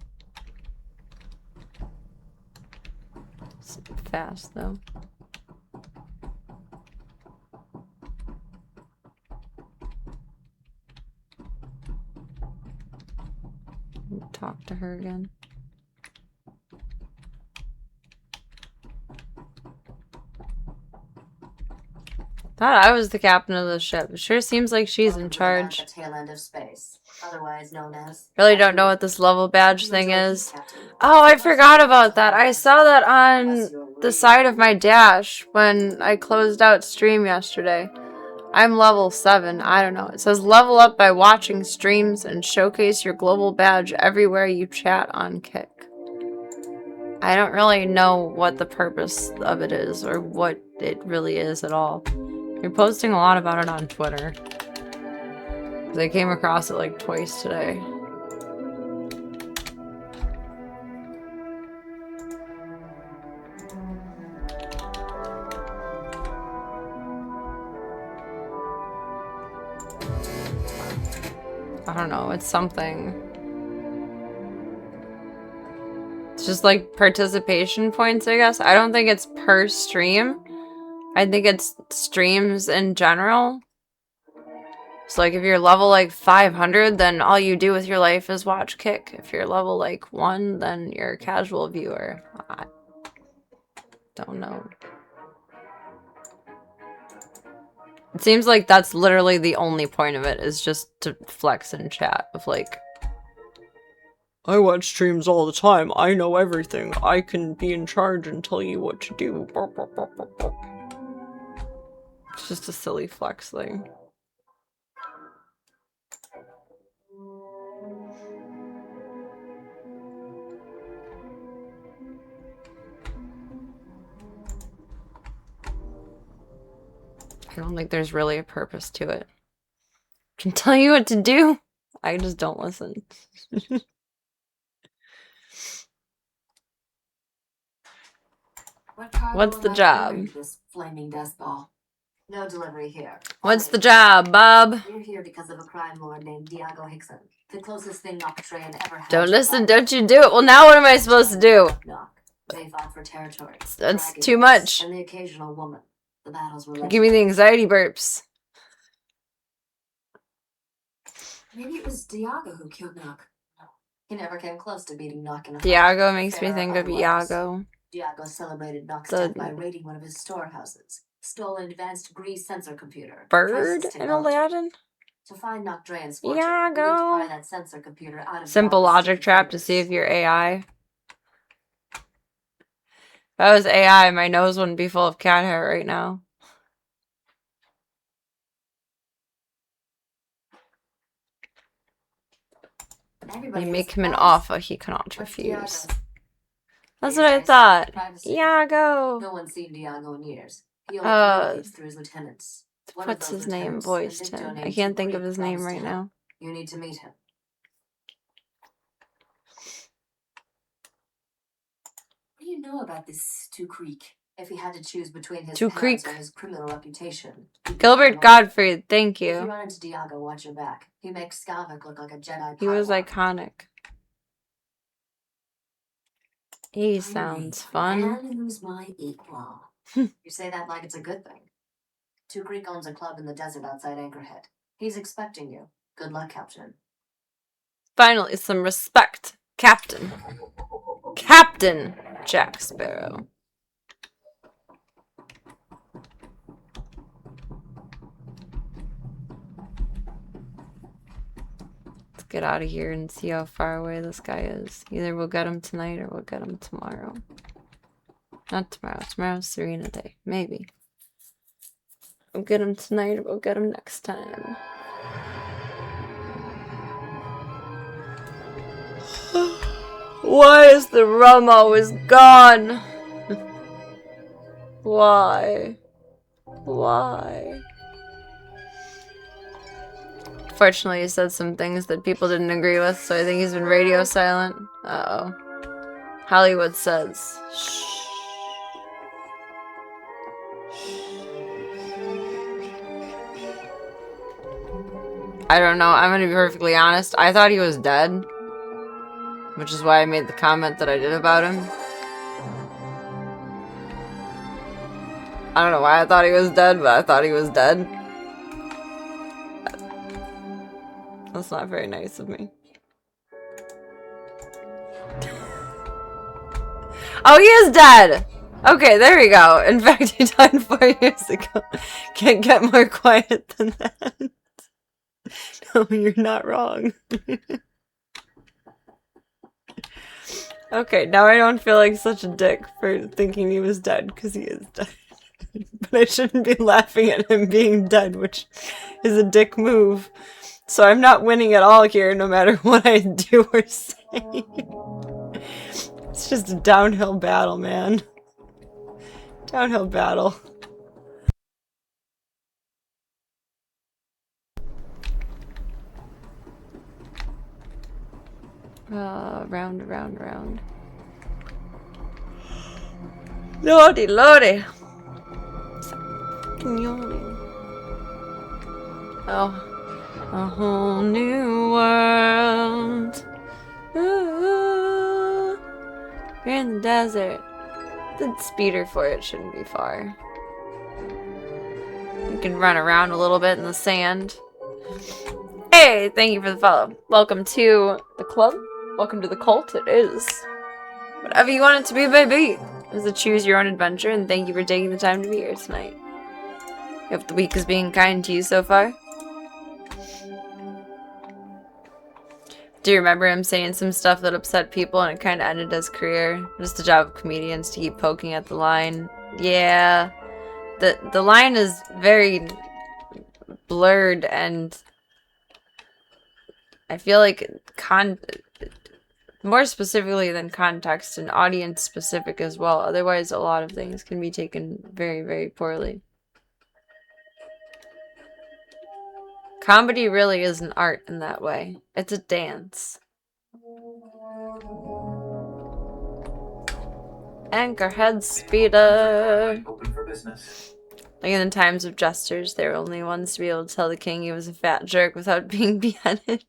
It's fast, though. Talk to her again. Thought I was the captain of the ship. It sure seems like she's in charge. The tail end of space, otherwise known as. Really don't know what this level badge thing is. Oh, I forgot about that. I saw that on the side of my dash when I closed out stream yesterday. I'm level 7. I don't know. It says level up by watching streams and showcase your global badge everywhere you chat on Kick. I don't really know what the purpose of it is or what it really is at all. You're posting a lot about it on Twitter. 'Cause I came across it like twice today. I don't know, it's something. It's just like participation points, I guess. I don't think it's per stream. I think it's streams in general. So like if you're level like 500, then all you do with your life is watch Kick. If you're level like 1, then you're a casual viewer. I don't know. It seems like that's literally the only point of it, is just to flex in chat of like, I watch streams all the time. I know everything. I can be in charge and tell you what to do. It's just a silly flex thing. I don't think there's really a purpose to it. I can tell you what to do. I just don't listen. What's the job? This flaming dust ball. No delivery here. What's the job, Bob? We're here because of a crime lord named Diago Hickson. The closest thing Noctrain ever had. Don't listen, don't you do it. Well, now what am I supposed to do? They fought for territory. That's too much. And the occasional woman. The battles were. Give me the anxiety burps. Maybe it was Diago who killed Nock. He never came close to beating Nock in a fight. Diago makes me think of Iago. Diago celebrated Nock's death by raiding one of his storehouses. Stole an advanced grease sensor computer. Bird in Aladdin? To find Noctrain's fortune, Iago. pry that sensor computer out of Simple logic trap to see if you're AI. If I was AI, my nose wouldn't be full of cat hair right now. You make him an offer he cannot refuse. That's what I thought. Iago. No one's seen Diago in years. He only through his lieutenants. What's his name? Voiced him. I can't think of his name right now. You need to meet him. What do you know about this Two Creek? If he had to choose between his parents or his criminal reputation. Gilbert Gottfried, thank If you you. run into Diago, watch your back. He makes Skavak look like a Jedi. He was iconic. He sounds fun. Man who's my equal. You say that like it's a good thing. 2 Creek owns a club in the desert outside Anchorhead. He's expecting you. Good luck, Captain. Finally, some respect. Captain. Captain Jack Sparrow. Let's get out of here and see how far away this guy is. Either we'll get him tonight or we'll get him tomorrow. Not tomorrow. Tomorrow's Serena Day. Maybe. We'll get him tonight or we'll get him next time. Why is the rum always gone? Why? Why? Fortunately, he said some things that people didn't agree with, so I think he's been radio silent. Uh-oh. Hollywood says, shh. I don't know. I'm gonna be perfectly honest. I thought he was dead. Which is why I made the comment that I did about him. I don't know why I thought he was dead, but I thought he was dead. That's not very nice of me. Oh, he is dead! Okay, there we go. In fact, he died 4 years ago. Can't get more quiet than that. No, you're not wrong. Okay, now I don't feel like such a dick for thinking he was dead, because he is dead. But I shouldn't be laughing at him being dead, which is a dick move. So I'm not winning at all here, no matter what I do or say. It's just a downhill battle, man. Downhill battle. Round, round, round. Lordy, lordy. Fucking yawning. Oh. A whole new world. Ooh. We're in the desert. The speeder for it shouldn't be far. You can run around a little bit in the sand. Hey, thank you for the follow. Welcome to the club. Welcome to the cult. It is whatever you want it to be, baby. It's a choose your own adventure, and thank you for taking the time to be here tonight. Hope the week is being kind to you so far. Do you remember him saying some stuff that upset people and it kind of ended his career? Just the job of comedians to keep poking at the line. Yeah. The line is very blurred, and I feel like more specifically than context and audience specific as well. Otherwise, a lot of things can be taken very, very poorly. Comedy really is an art in that way. It's a dance. Anchorhead speeder. Open for business. Like in the times of jesters, they were only ones to be able to tell the king he was a fat jerk without being beheaded.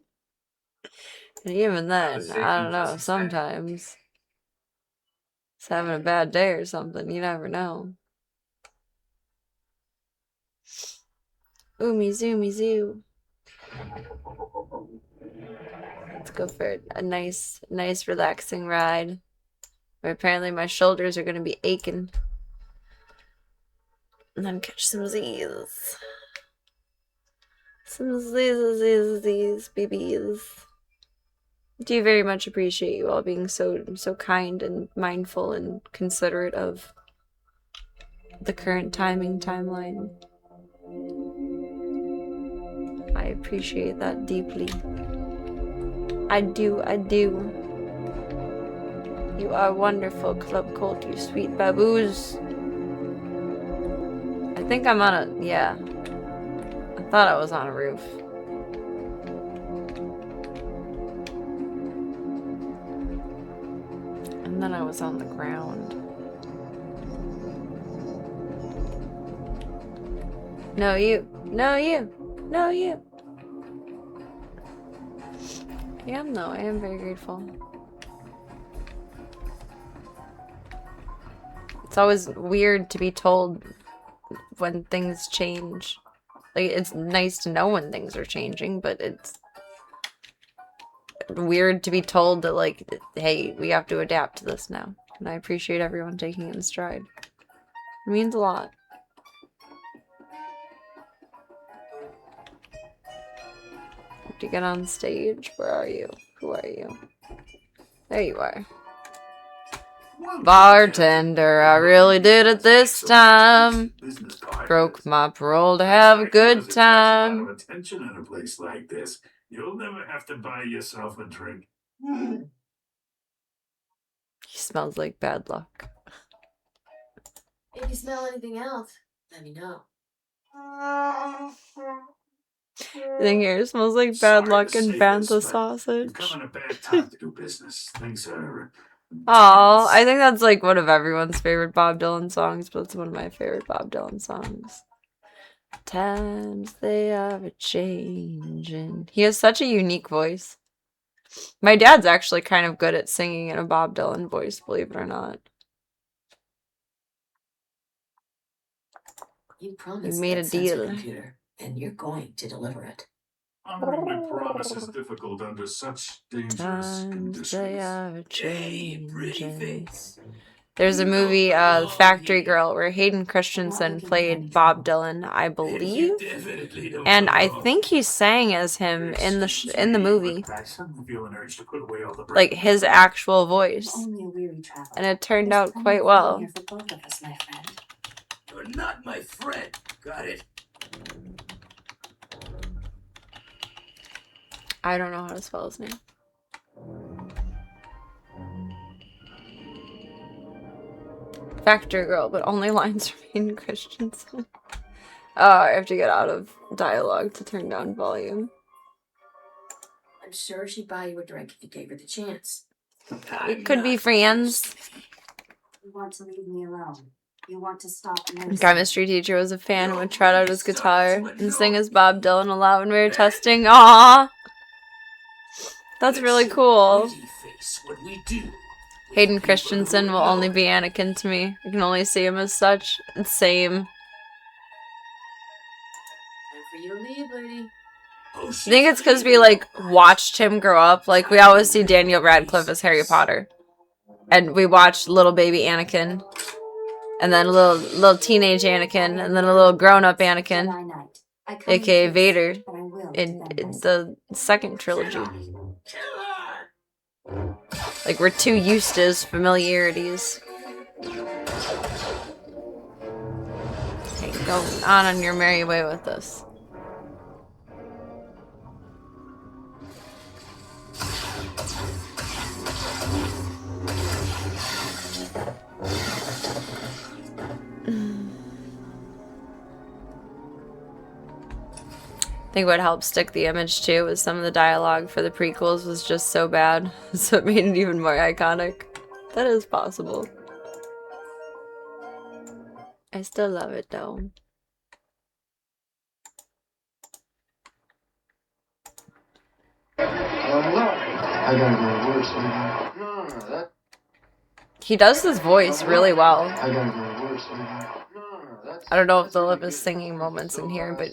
And even then, I don't know, sometimes it's having a bad day or something, you never know. Oomy zoomy zoo. Let's go for a nice relaxing ride. Where apparently my shoulders are gonna be aching. And then catch some Z's. Some Z's, babies. I do very much appreciate you all being so kind and mindful and considerate of the current timeline. I appreciate that deeply. I do. You are wonderful, Club Colt, you sweet baboos. I think I'm on a... yeah. I thought I was on a roof. And then I was on the ground. No, you. No, you. No, you. I am, though. I am very grateful. It's always weird to be told when things change. Like, it's nice to know when things are changing, but it's weird to be told that, like, hey, we have to adapt to this now. And I appreciate everyone taking it in stride. It means a lot. To get on stage, where are you? Who are you? There you are. Bartender, I really did it this time. Broke my parole to have a good time. Attention in a place like this. You'll never have to buy yourself a drink. He smells like bad luck. If you smell anything else, let me know. I think here smells like bad luck and bantha sausage. Come in a bad time to do business. Things are. Aw, I think that's like one of everyone's favorite Bob Dylan songs, but it's one of my favorite Bob Dylan songs. Times they are a-changin'. He has such a unique voice. My dad's actually kind of good at singing in a Bob Dylan voice, believe it or not. You promised made a that sensor deal. computer, and you're going to deliver it. Honoring a promise is difficult under such dangerous Times they conditions. are Hey, pretty a-changin'. face. There's a movie, The Factory Girl, where Hayden Christensen played Bob Dylan, I believe, and I think he sang as him in the movie, I suddenly feel an urge to put away all the like his actual voice, Only a weary traveler. and it turned There's out plenty quite of room well. here for both of us, my friend. You're not my friend. Got it? I don't know how to spell his name. Factory Girl, but only lines from Hayden Christensen. Oh, I have to get out of dialogue to turn down volume. I'm sure she'd buy you a drink if you gave her the chance. It could be friends. You want to leave me alone. You want to stop My chemistry teacher was a fan and would trot out his guitar and sing as Bob Dylan aloud when we were testing. Aww! That's really cool. What we do. Hayden Christensen will only be Anakin to me. I can only see him as such. It's same. Time for you to leave, lady. I think it's because we, like, watched him grow up. Like, we always see Daniel Radcliffe as Harry Potter. And we watched little baby Anakin. And then a little teenage Anakin. And then a little grown-up Anakin. AKA Vader. In the second trilogy. Like, we're too used to his familiarities. Okay, go on your merry way with this. I think what helped stick the image too was some of the dialogue for the prequels was just so bad, so it made it even more iconic. That is possible. I still love it though. I gotta go to work, sweetheart. No, that. He does his voice really well. I gotta go to work, sweetheart. No, that's. I don't know if they'll have his singing moments in here, but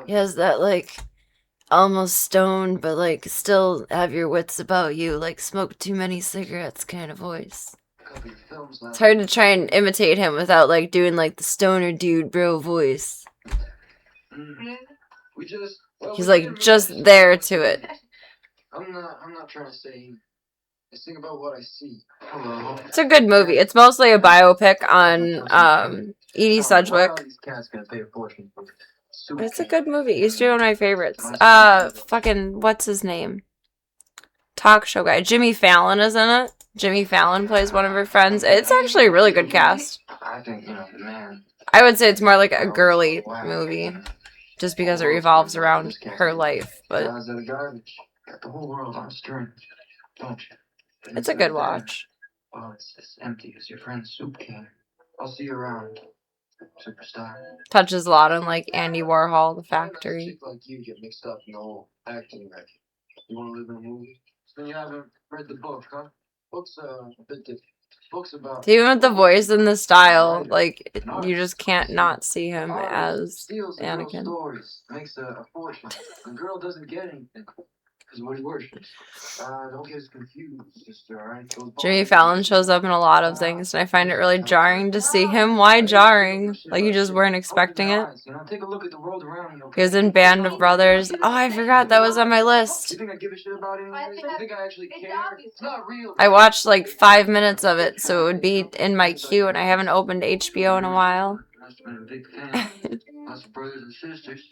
he has that, like, almost stoned, but, like, still have your wits about you, like, smoke too many cigarettes kind of voice. It's hard to try and imitate him without, like, doing, like, the stoner dude bro voice. He's, like, just there to it. I'm not trying to say. I think about what I see. Hello. It's a good movie. It's mostly a biopic on Edie Sedgwick. It's a good movie. He's one of my favorites. Fucking what's his name? Talk show guy. Jimmy Fallon is in it. Jimmy Fallon plays one of her friends. It's actually a really good cast. I think, man. I would say it's more like a girly movie, just because it revolves around her life. But Got the whole world on a string, don't you? It's a good watch. Well, it's as empty as your friend's soup can. I'll see you around, superstar. Touches a lot on like Andy Warhol, The Factory. Chick like you get mixed up in the whole acting racket. You want to live in a movie? Then you haven't read the book, huh? Book's a bit different. Books about Even with the voice and the style, like, you just can't not see him as steals a girl's Anakin. stories, makes a fortune. The girl doesn't get anything because what he worships. Don't get us confused, sister. All right. Jimmy Fallon shows up in a lot of things, and I find it really jarring to see him. Why jarring? Like, you just weren't expecting it. Take a look at the world around you. He was in Band of Brothers. Oh, I forgot that was on my list. You think I give a shit about it? You think I actually care? It's not real. I watched like 5 minutes of it, so it would be in my queue, and I haven't opened HBO in a while.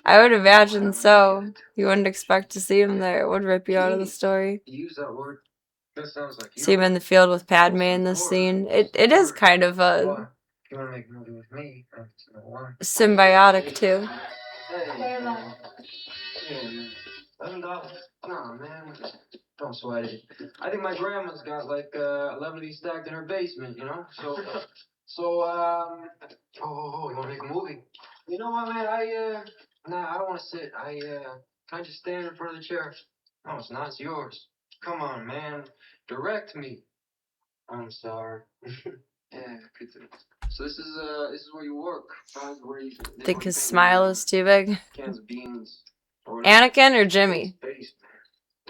I would imagine so. You wouldn't expect to see him there. It would rip you out of the story. Use that word. That sounds like See him in the field with Padme in this scene. It is kind of a you want to make a movie with me? symbiotic too. Hey, man. $11. Nah, man. Don't sweat it. I think my grandma's got like 11 of these stacked in her basement, you know? Oh, you want to make a movie? You know what, man? I don't want to sit. Can I just stand in front of the chair? No, it's not. It's yours. Come on, man. Direct me. I'm sorry. Yeah, good. So this is where you work. Where you Think his smile is too big. Cans of beans. Anakin or Jimmy? Space, man.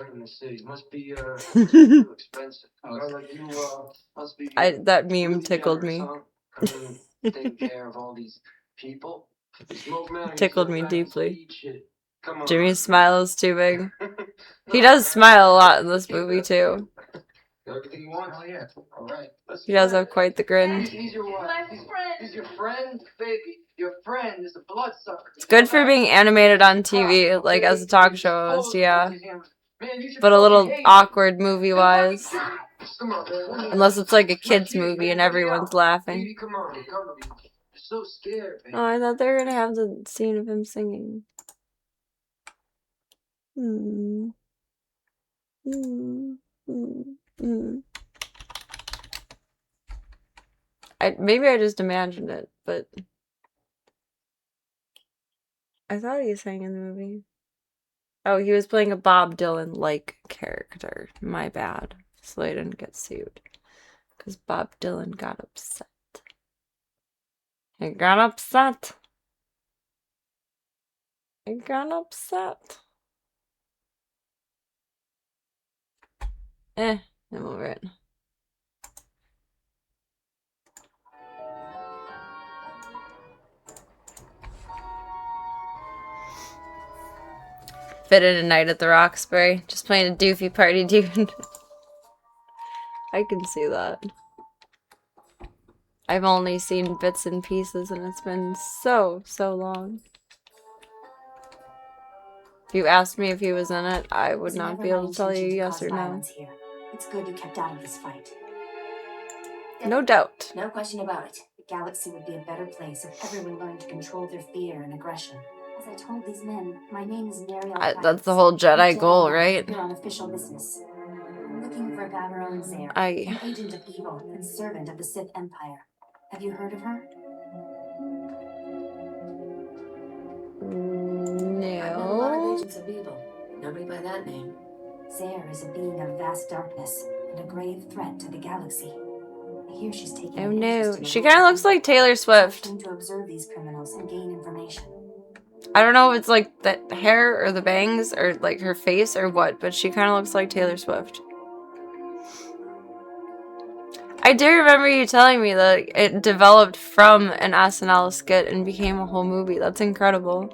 Right in the city. Must be too expensive. Like you must be. That meme really tickled generous, me. huh? Coming, taking care of all these people. Smoke, man, Tickled me deeply. Come on. Jimmy's smile is too big. He does smile a lot in this movie too. Everything you want? Oh yeah. All right. He does have quite the grin. He's your what? He's your friend, baby. Your friend is a bloodsucker. It's good for being animated on TV, like as a talk show host, yeah. But a little awkward movie-wise. Unless it's like a kid's movie and everyone's laughing. Come on. You're so scared, baby. Oh, I thought they were gonna have the scene of him singing. Maybe I just imagined it, but I thought he sang in the movie. Oh, he was playing a Bob Dylan-like character. My bad. So they didn't get sued. Because Bob Dylan got upset. He got upset. He got upset. I'm over it. Fit in a night at the Roxbury. Just playing a doofy party dude. I can see that. I've only seen bits and pieces and it's been so long. If you asked me if he was in it, I would not be able to tell you yes or no. Here. It's good you kept out of this fight. No doubt. No question about it. The galaxy would be a better place if everyone learned to control their fear and aggression. As I told these men, my name is Nariel. That's the whole Jedi goal, right? You're on official business. I'm looking for Gaveron Zare, an agent of evil and servant of the Sith Empire. Have you heard of her? No. I've met a lot of agents of evil. Nobody by that name. Zare is a being of vast darkness and a grave threat to the galaxy. I hear she's taking Oh an no, interest in she kind of looks like Taylor Swift. to observe these criminals and gain information. I don't know if it's like the hair or the bangs or like her face or what, but she kind of looks like Taylor Swift. I do remember you telling me that it developed from an SNL skit and became a whole movie. That's incredible.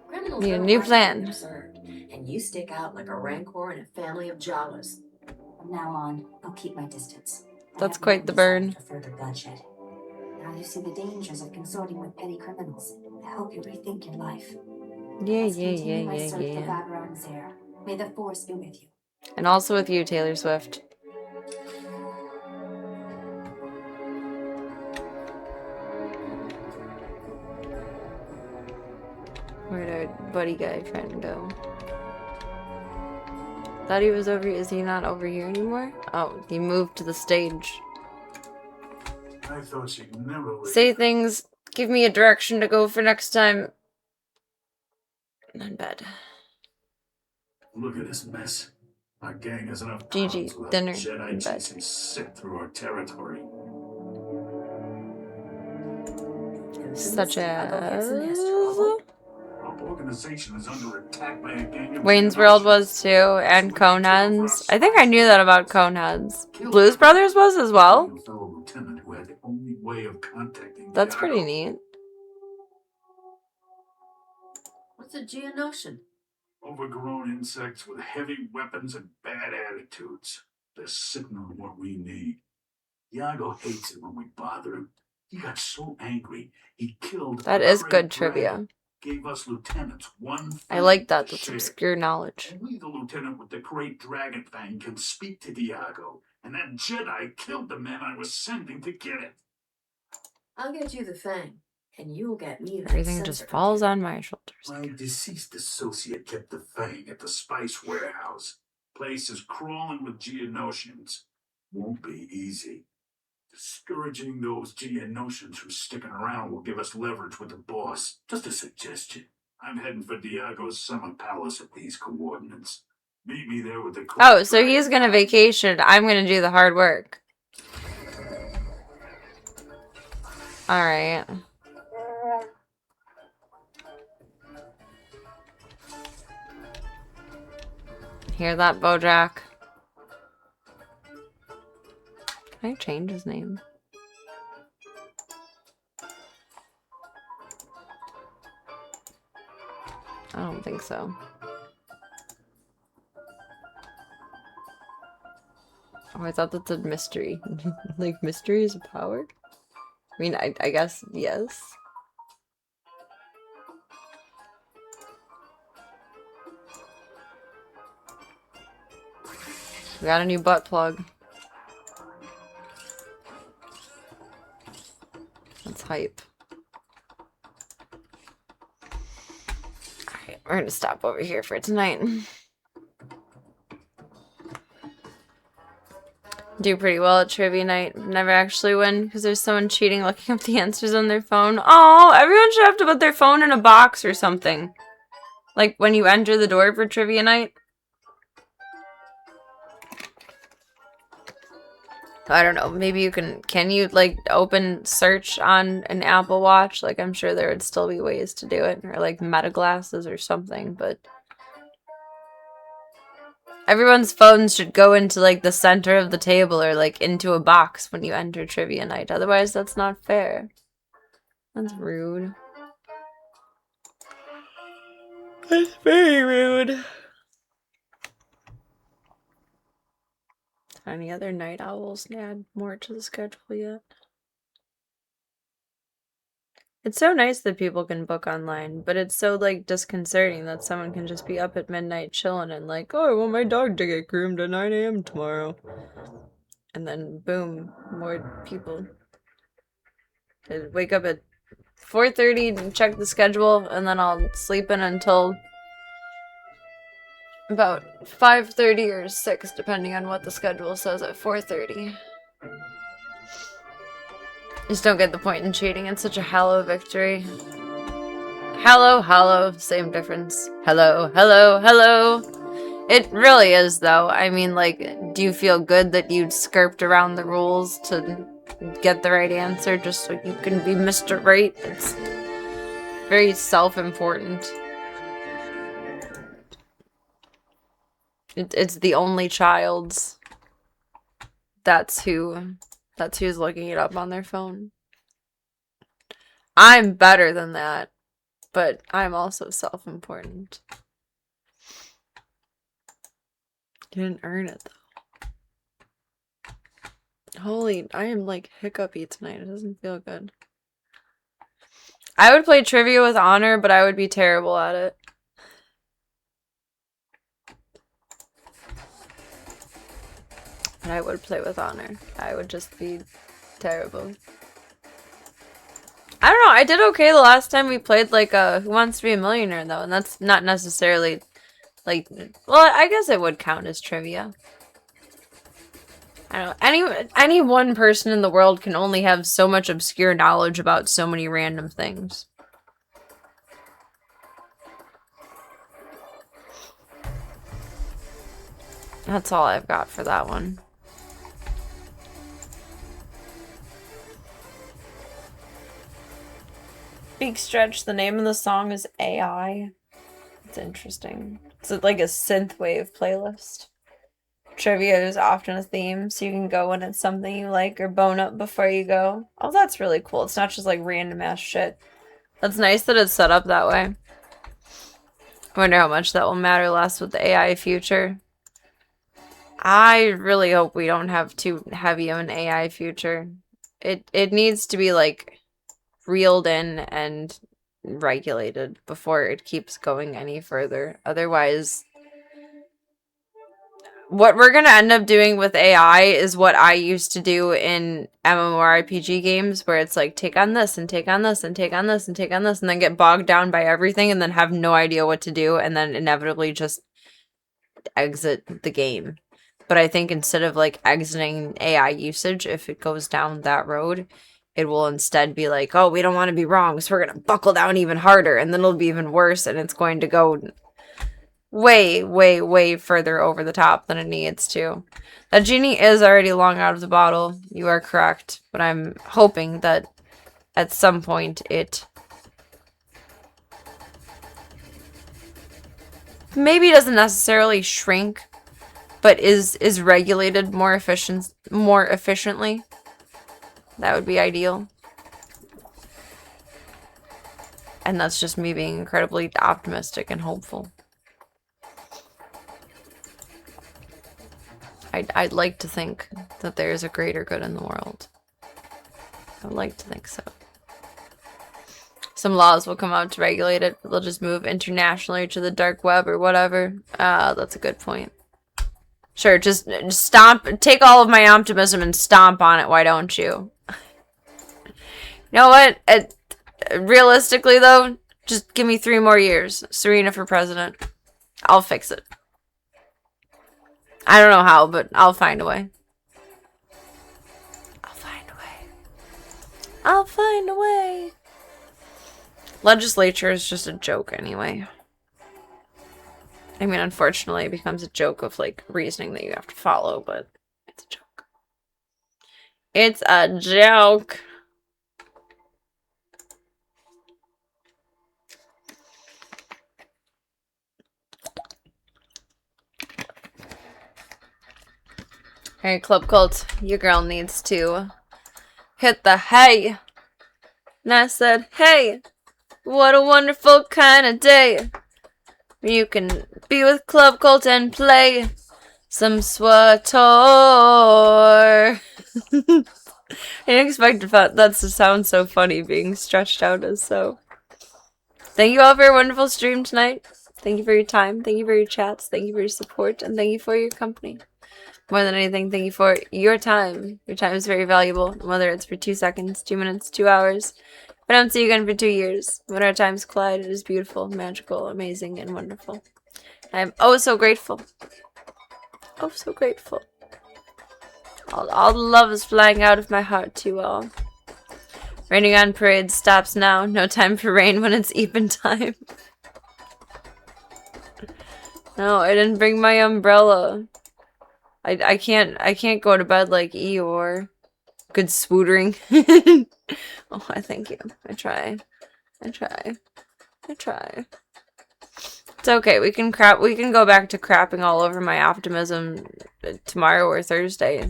Criminals Need a don't new like plan. being observed, and you stick out like a rancor in a family of Jawas. From now on, I'll keep my distance. That's quite the burn. For further bloodshed. Now you see the dangers of consorting with petty criminals. I hope you rethink your life. Yeah. May the Force be with you. And also with you, Taylor Swift. Where'd our buddy guy friend go? Thought he was over here. Is he not over here anymore? Oh, he moved to the stage. I thought she'd never leave. Say things. Give me a direction to go for next time. I'm in bed. Look at this mess. Our gang has enough GG, problems without dinner, Jedi in bed. chasing Sith through our territory. Such as Our organization is under attack by a gang of Wayne's World was too, and Coneheads. I think I knew that about Coneheads. Blues Brothers was as well. A fellow lieutenant who had the only way of contacting That's Diago. pretty neat. What's a Geonosian? Overgrown insects with heavy weapons and bad attitudes. They're sitting on what we need. Diago hates it when we bother him. He got so angry, he killed. That is Craig good Drake. trivia. Gave us lieutenants one thing I like that. to That's share. obscure knowledge. Only the lieutenant with the great dragon fang can speak to Diago, and that Jedi killed the man I was sending to get it. I'll get you the Fang, and you'll get me that Everything just sensor. falls on my shoulders. My deceased associate kept the fang at the spice warehouse. Place is crawling with Geonosians. Won't be easy. Discouraging those Geonosians from sticking around will give us leverage with the boss. Just a suggestion. I'm heading for Diago's summer palace at these coordinates. Meet me there with the... Oh, so he's gonna vacation. I'm gonna do the hard work. Alright. Hear that, Bojack? Can I change his name? I don't think so. Oh, I thought that's a mystery. Like, mystery is a power? I mean, I guess, yes. We got a new butt plug. That's hype. Alright, we're gonna stop over here for tonight. Do pretty well at trivia night. Never actually win because there's someone cheating looking up the answers on their phone. Oh, everyone should have to put their phone in a box or something. Like when you enter the door for trivia night. I don't know. Maybe you can you like open search on an Apple Watch? Like I'm sure there would still be ways to do it. Or like meta glasses or something, but everyone's phones should go into like the center of the table or like into a box when you enter trivia night. Otherwise that's not fair. That's rude. That's very rude. Any other night owls add more to the schedule yet? It's so nice that people can book online, but it's so like disconcerting that someone can just be up at midnight chilling and like, oh, I want my dog to get groomed at 9 a.m. tomorrow. And then boom, more people. I wake up at 4:30 and check the schedule, and then I'll sleep in until about 5:30 or 6, depending on what the schedule says at 4:30. Just don't get the point in cheating. It's such a hollow victory. Hello, hollow, same difference. Hello, hello, hello. It really is, though. I mean, like, do you feel good that you skirped around the rules to get the right answer just so you can be Mr. Right? It's very self-important. It's the only child's. That's who's looking it up on their phone. I'm better than that, but I'm also self-important. Didn't earn it though. Holy, I am like hiccupy tonight. It doesn't feel good. I would play trivia with honor, but I would be terrible at it. But I would play with honor. I would just be terrible. I don't know. I did okay the last time we played like Who Wants to Be a Millionaire though, and that's not necessarily like, well, I guess it would count as trivia. I don't know. Any one person in the world can only have so much obscure knowledge about so many random things. That's all I've got for that one. Big stretch. The name of the song is AI. It's interesting. It's like a synthwave playlist. Trivia is often a theme, so you can go when it's something you like or bone up before you go. Oh, that's really cool. It's not just like random ass shit. That's nice that it's set up that way. I wonder how much that will matter less with the AI future. I really hope we don't have too heavy of an AI future. It needs to be like reeled in and regulated before it keeps going any further. Otherwise, what we're gonna end up doing with AI is what I used to do in MMORPG games, where it's like, take on this, and take on this, and take on this, and take on this, and then get bogged down by everything, and then have no idea what to do, and then inevitably just exit the game. But I think instead of, like, exiting AI usage, if it goes down that road, it will instead be like, oh, we don't want to be wrong, so we're gonna buckle down even harder, and then it'll be even worse, and it's going to go way, way, way further over the top than it needs to. That genie is already long out of the bottle. You are correct. But I'm hoping that at some point it maybe doesn't necessarily shrink, but is regulated more efficiently. That would be ideal. And that's just me being incredibly optimistic and hopeful. I'd like to think that there is a greater good in the world. I'd like to think so. Some laws will come out to regulate it. They'll just move internationally to the dark web or whatever. That's a good point. Sure, just stomp, take all of my optimism and stomp on it, why don't you? You know what? Realistically, though, just give me 3 more years. Serena for president. I'll fix it. I don't know how, but I'll find a way. I'll find a way. I'll find a way. Legislature is just a joke anyway. I mean, unfortunately, it becomes a joke of, like, reasoning that you have to follow, but it's a joke. It's a joke. Alright, Club Cult, your girl needs to hit the hay. And I said, hey, what a wonderful kind of day. You can be with Club Cult and play some SWTOR. I didn't expect that to sound so funny being stretched out as so. Thank you all for a wonderful stream tonight. Thank you for your time. Thank you for your chats. Thank you for your support. And thank you for your company. More than anything, thank you for your time. Your time is very valuable, whether it's for 2 seconds, 2 minutes, 2 hours. If I don't see you again for 2 years, when our times collide, it is beautiful, magical, amazing, and wonderful. I am oh so grateful. Oh so grateful. All the love is flying out of my heart to you all. Raining on parade stops now. No time for rain when it's even time. No, I didn't bring my umbrella. I can't go to bed like Eeyore. Good swootering. Oh, I thank you. I try. It's okay. We can go back to crapping all over my optimism tomorrow or Thursday.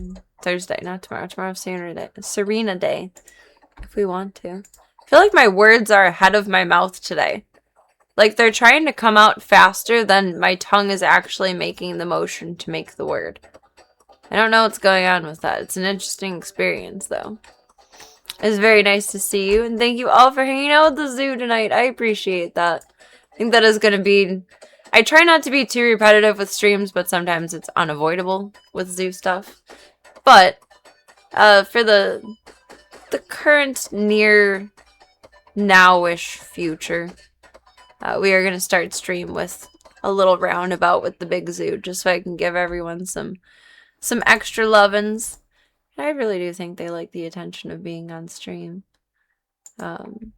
Not tomorrow. Tomorrow's Serena Day. If we want to. I feel like my words are ahead of my mouth today. Like they're trying to come out faster than my tongue is actually making the motion to make the word. I don't know what's going on with that. It's an interesting experience, though. It's very nice to see you, and thank you all for hanging out with the zoo tonight. I appreciate that. I think that is going to be... I try not to be too repetitive with streams, but sometimes it's unavoidable with zoo stuff. But, for the current near now-ish future, we are going to start stream with a little roundabout with the big zoo, just so I can give everyone some extra lovin's. I really do think they like the attention of being on stream. And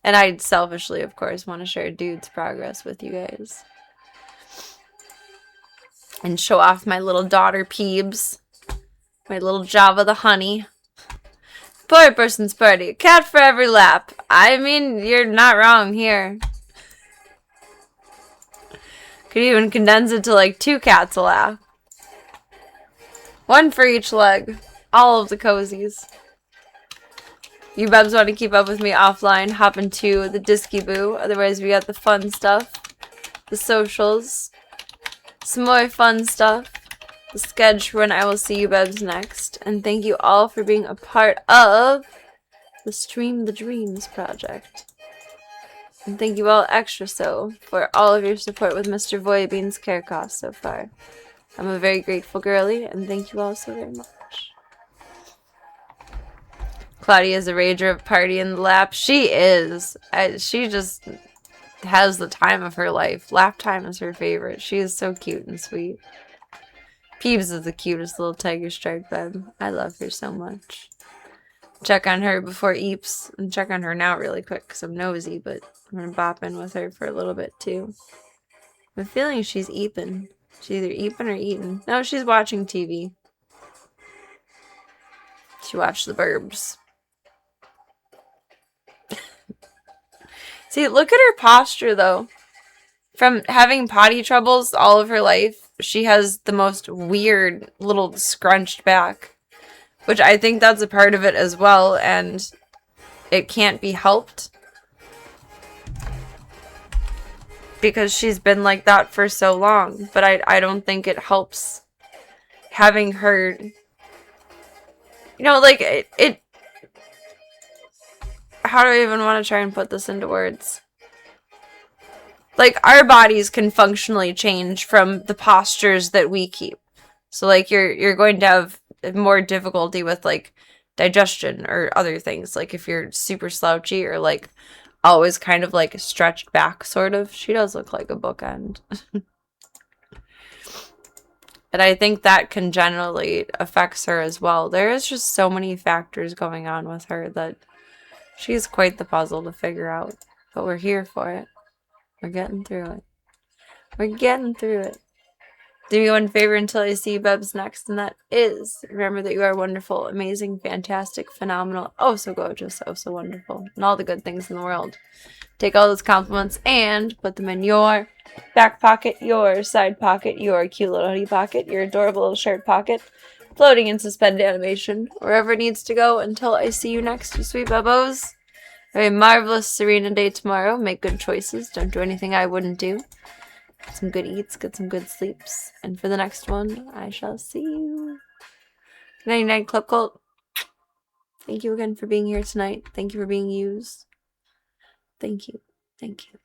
I selfishly, of course, want to share Dude's progress with you guys. and show off my little daughter Peebs. My little Java the honey. Poor person's party. A cat for every lap. I mean, you're not wrong here. Could even condense it to like 2 cats a lap. 1 for each leg. All of the cozies. You bubs want to keep up with me offline, hop into the Disky Boo. Otherwise, we got the fun stuff. The socials. Some more fun stuff. The sketch when I will see you bubs next. And thank you all for being a part of the Stream the Dreams project. And thank you all extra so for all of your support with Mr. Voya Bean's care costs so far. I'm a very grateful girly, and thank you all so very much. Claudia's a rager of party in the lap. She is. She just has the time of her life. Lap time is her favorite. She is so cute and sweet. Peebs is the cutest little tiger stripe bed. I love her so much. Check on her before Eeps, and check on her now really quick because I'm nosy, but I'm going to bop in with her for a little bit too. I'm feeling she's eeping. She's either eeping or eating. No, she's watching TV. She watched the Burbs. See, look at her posture though. From having potty troubles all of her life, she has the most weird little scrunched back. Which I think that's a part of it as well, and it can't be helped. Because she's been like that for so long. But I don't think it helps having her... You know, like, it how do I even want to try and put this into words? Like, our bodies can functionally change from the postures that we keep. So, like, you're going to have more difficulty with, like, digestion or other things. Like, if you're super slouchy or, like, always kind of, like, stretched back, sort of. She does look like a bookend. And I think that congenitally affects her as well. There is just so many factors going on with her that she's quite the puzzle to figure out. But we're here for it. We're getting through it. We're getting through it. Do me one favor until I see you bubs next, and that is, remember that you are wonderful, amazing, fantastic, phenomenal, oh so gorgeous, oh so wonderful, and all the good things in the world. Take all those compliments and put them in your back pocket, your side pocket, your cute little hoodie pocket, your adorable little shirt pocket, floating in suspended animation, wherever it needs to go until I see you next, you sweet bubbos. Have a marvelous, serene day tomorrow. Make good choices. Don't do anything I wouldn't do. Get some good eats, get some good sleeps. And for the next one, I shall see you. Good night, night, Club Cult. Thank you again for being here tonight. Thank you for being used. Thank you. Thank you.